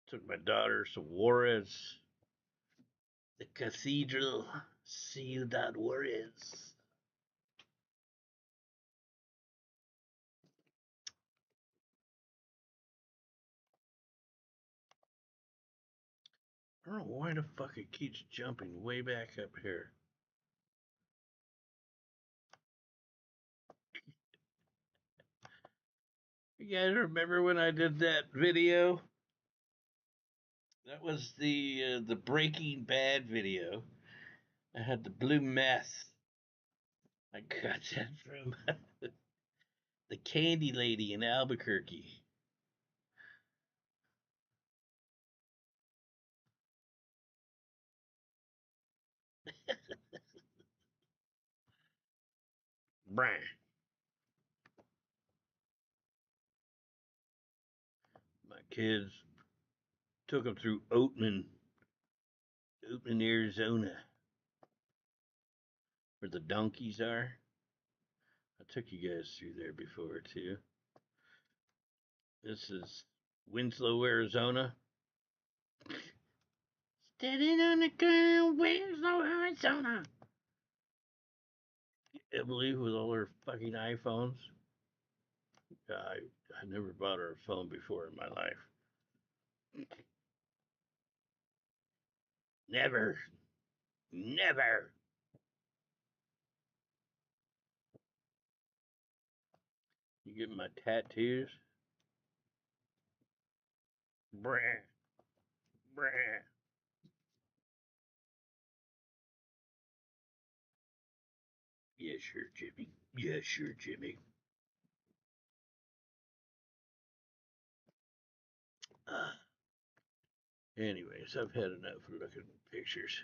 Speaker 1: Took my daughter to Juarez, the Cathedral, Ciudad Juarez. I don't know why the fuck it keeps jumping way back up here. You guys remember when I did that video? That was the Breaking Bad video. I had the blue meth. I got that from the Candy Lady in Albuquerque. Brian. My kids took them through Oatman, Arizona, where the donkeys are. I took you guys through there before, too. This is Winslow, Arizona. Standing on the ground, Winslow, Arizona. Emily with all her fucking iPhones. I never bought her a phone before in my life. Never. Never. You get my tattoos? Brah. Brah. Yeah, sure, Jimmy. Yeah, sure, Jimmy. Anyways, I've had enough of looking at pictures.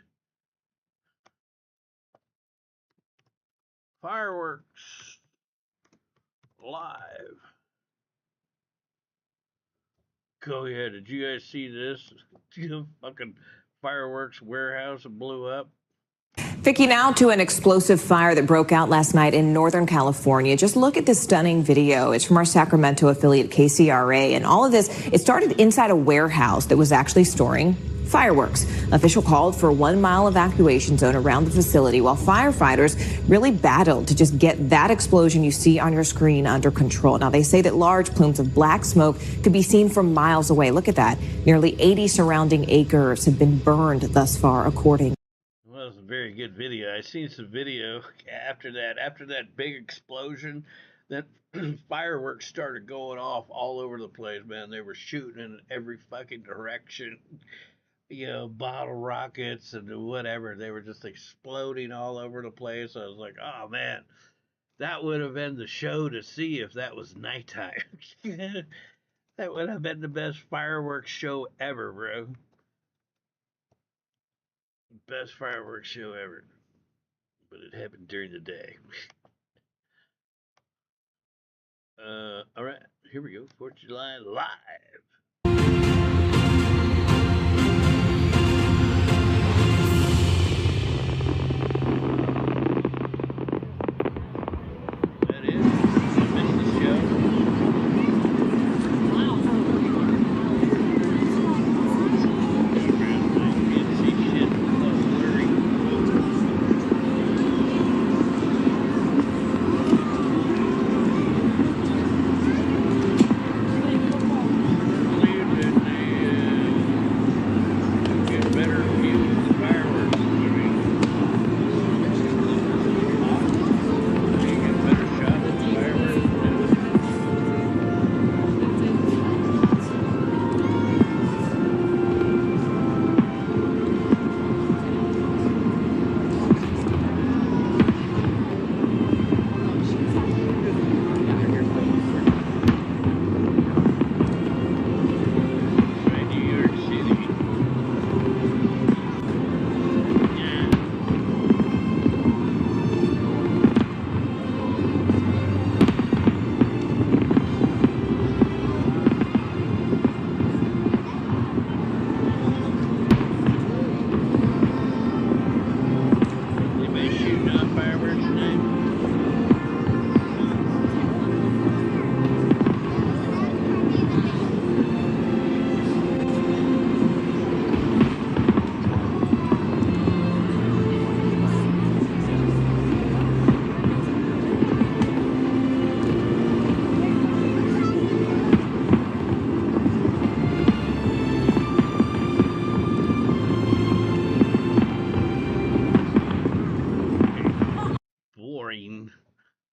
Speaker 1: Fireworks live. Go ahead. Did you guys see this? The fucking fireworks warehouse blew up.
Speaker 14: Vicky, now to an explosive fire that broke out last night in Northern California. Just look at this stunning video. It's from our Sacramento affiliate KCRA. And all of this, it started inside a warehouse that was actually storing fireworks. Official called for a 1-mile evacuation zone around the facility while firefighters really battled to just get that explosion you see on your screen under control. Now, they say that large plumes of black smoke could be seen from miles away. Look at that. Nearly 80 surrounding acres have been burned thus far, according.
Speaker 1: Well, it was a very good video. I seen some video after that big explosion. Then fireworks started going off all over the place, man. They were shooting in every fucking direction. Bottle rockets and whatever. They were just exploding all over the place. I was like, oh man, that would have been the show to see if that was nighttime. That would have been the best fireworks show ever, bro. Best fireworks show ever. But it happened during the day. All right, here we go. 4th of July live.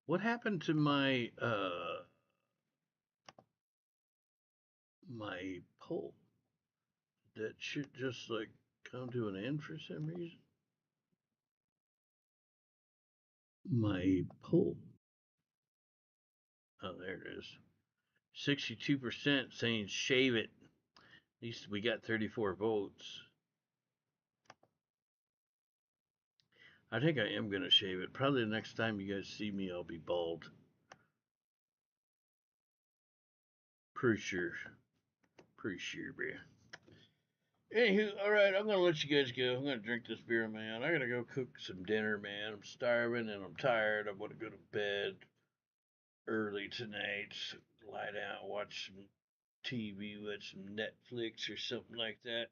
Speaker 1: What happened to my my poll? That shit just like come to an end for some reason. My poll. Oh, there it is. 62% saying shave it. At least we got 34 votes. I think I am going to shave it. Probably the next time you guys see me, I'll be bald. Pretty sure. Pretty sure, bro. Anywho, alright, I'm going to let you guys go. I'm going to drink this beer, man. I got to go cook some dinner, man. I'm starving and I'm tired. I want to go to bed early tonight. Lie down, watch some TV, watch some Netflix or something like that.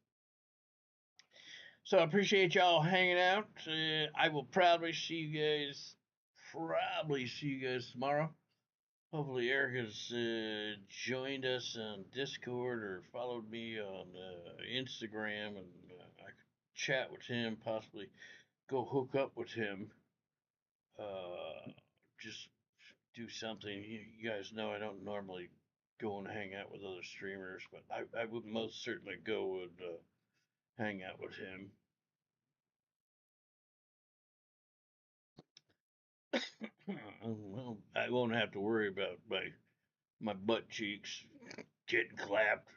Speaker 1: So I appreciate y'all hanging out. I will probably see you guys tomorrow. Hopefully Eric has joined us on Discord or followed me on Instagram, and I could chat with him, possibly go hook up with him. Just do something. You guys know I don't normally go and hang out with other streamers, but I would most certainly go and hang out with him. Well, I won't have to worry about my butt cheeks getting clapped.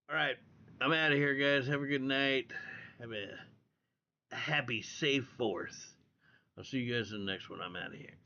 Speaker 1: All right, I'm out of here, guys. Have a good night. Have a happy, safe 4th. I'll see you guys in the next one. I'm out of here.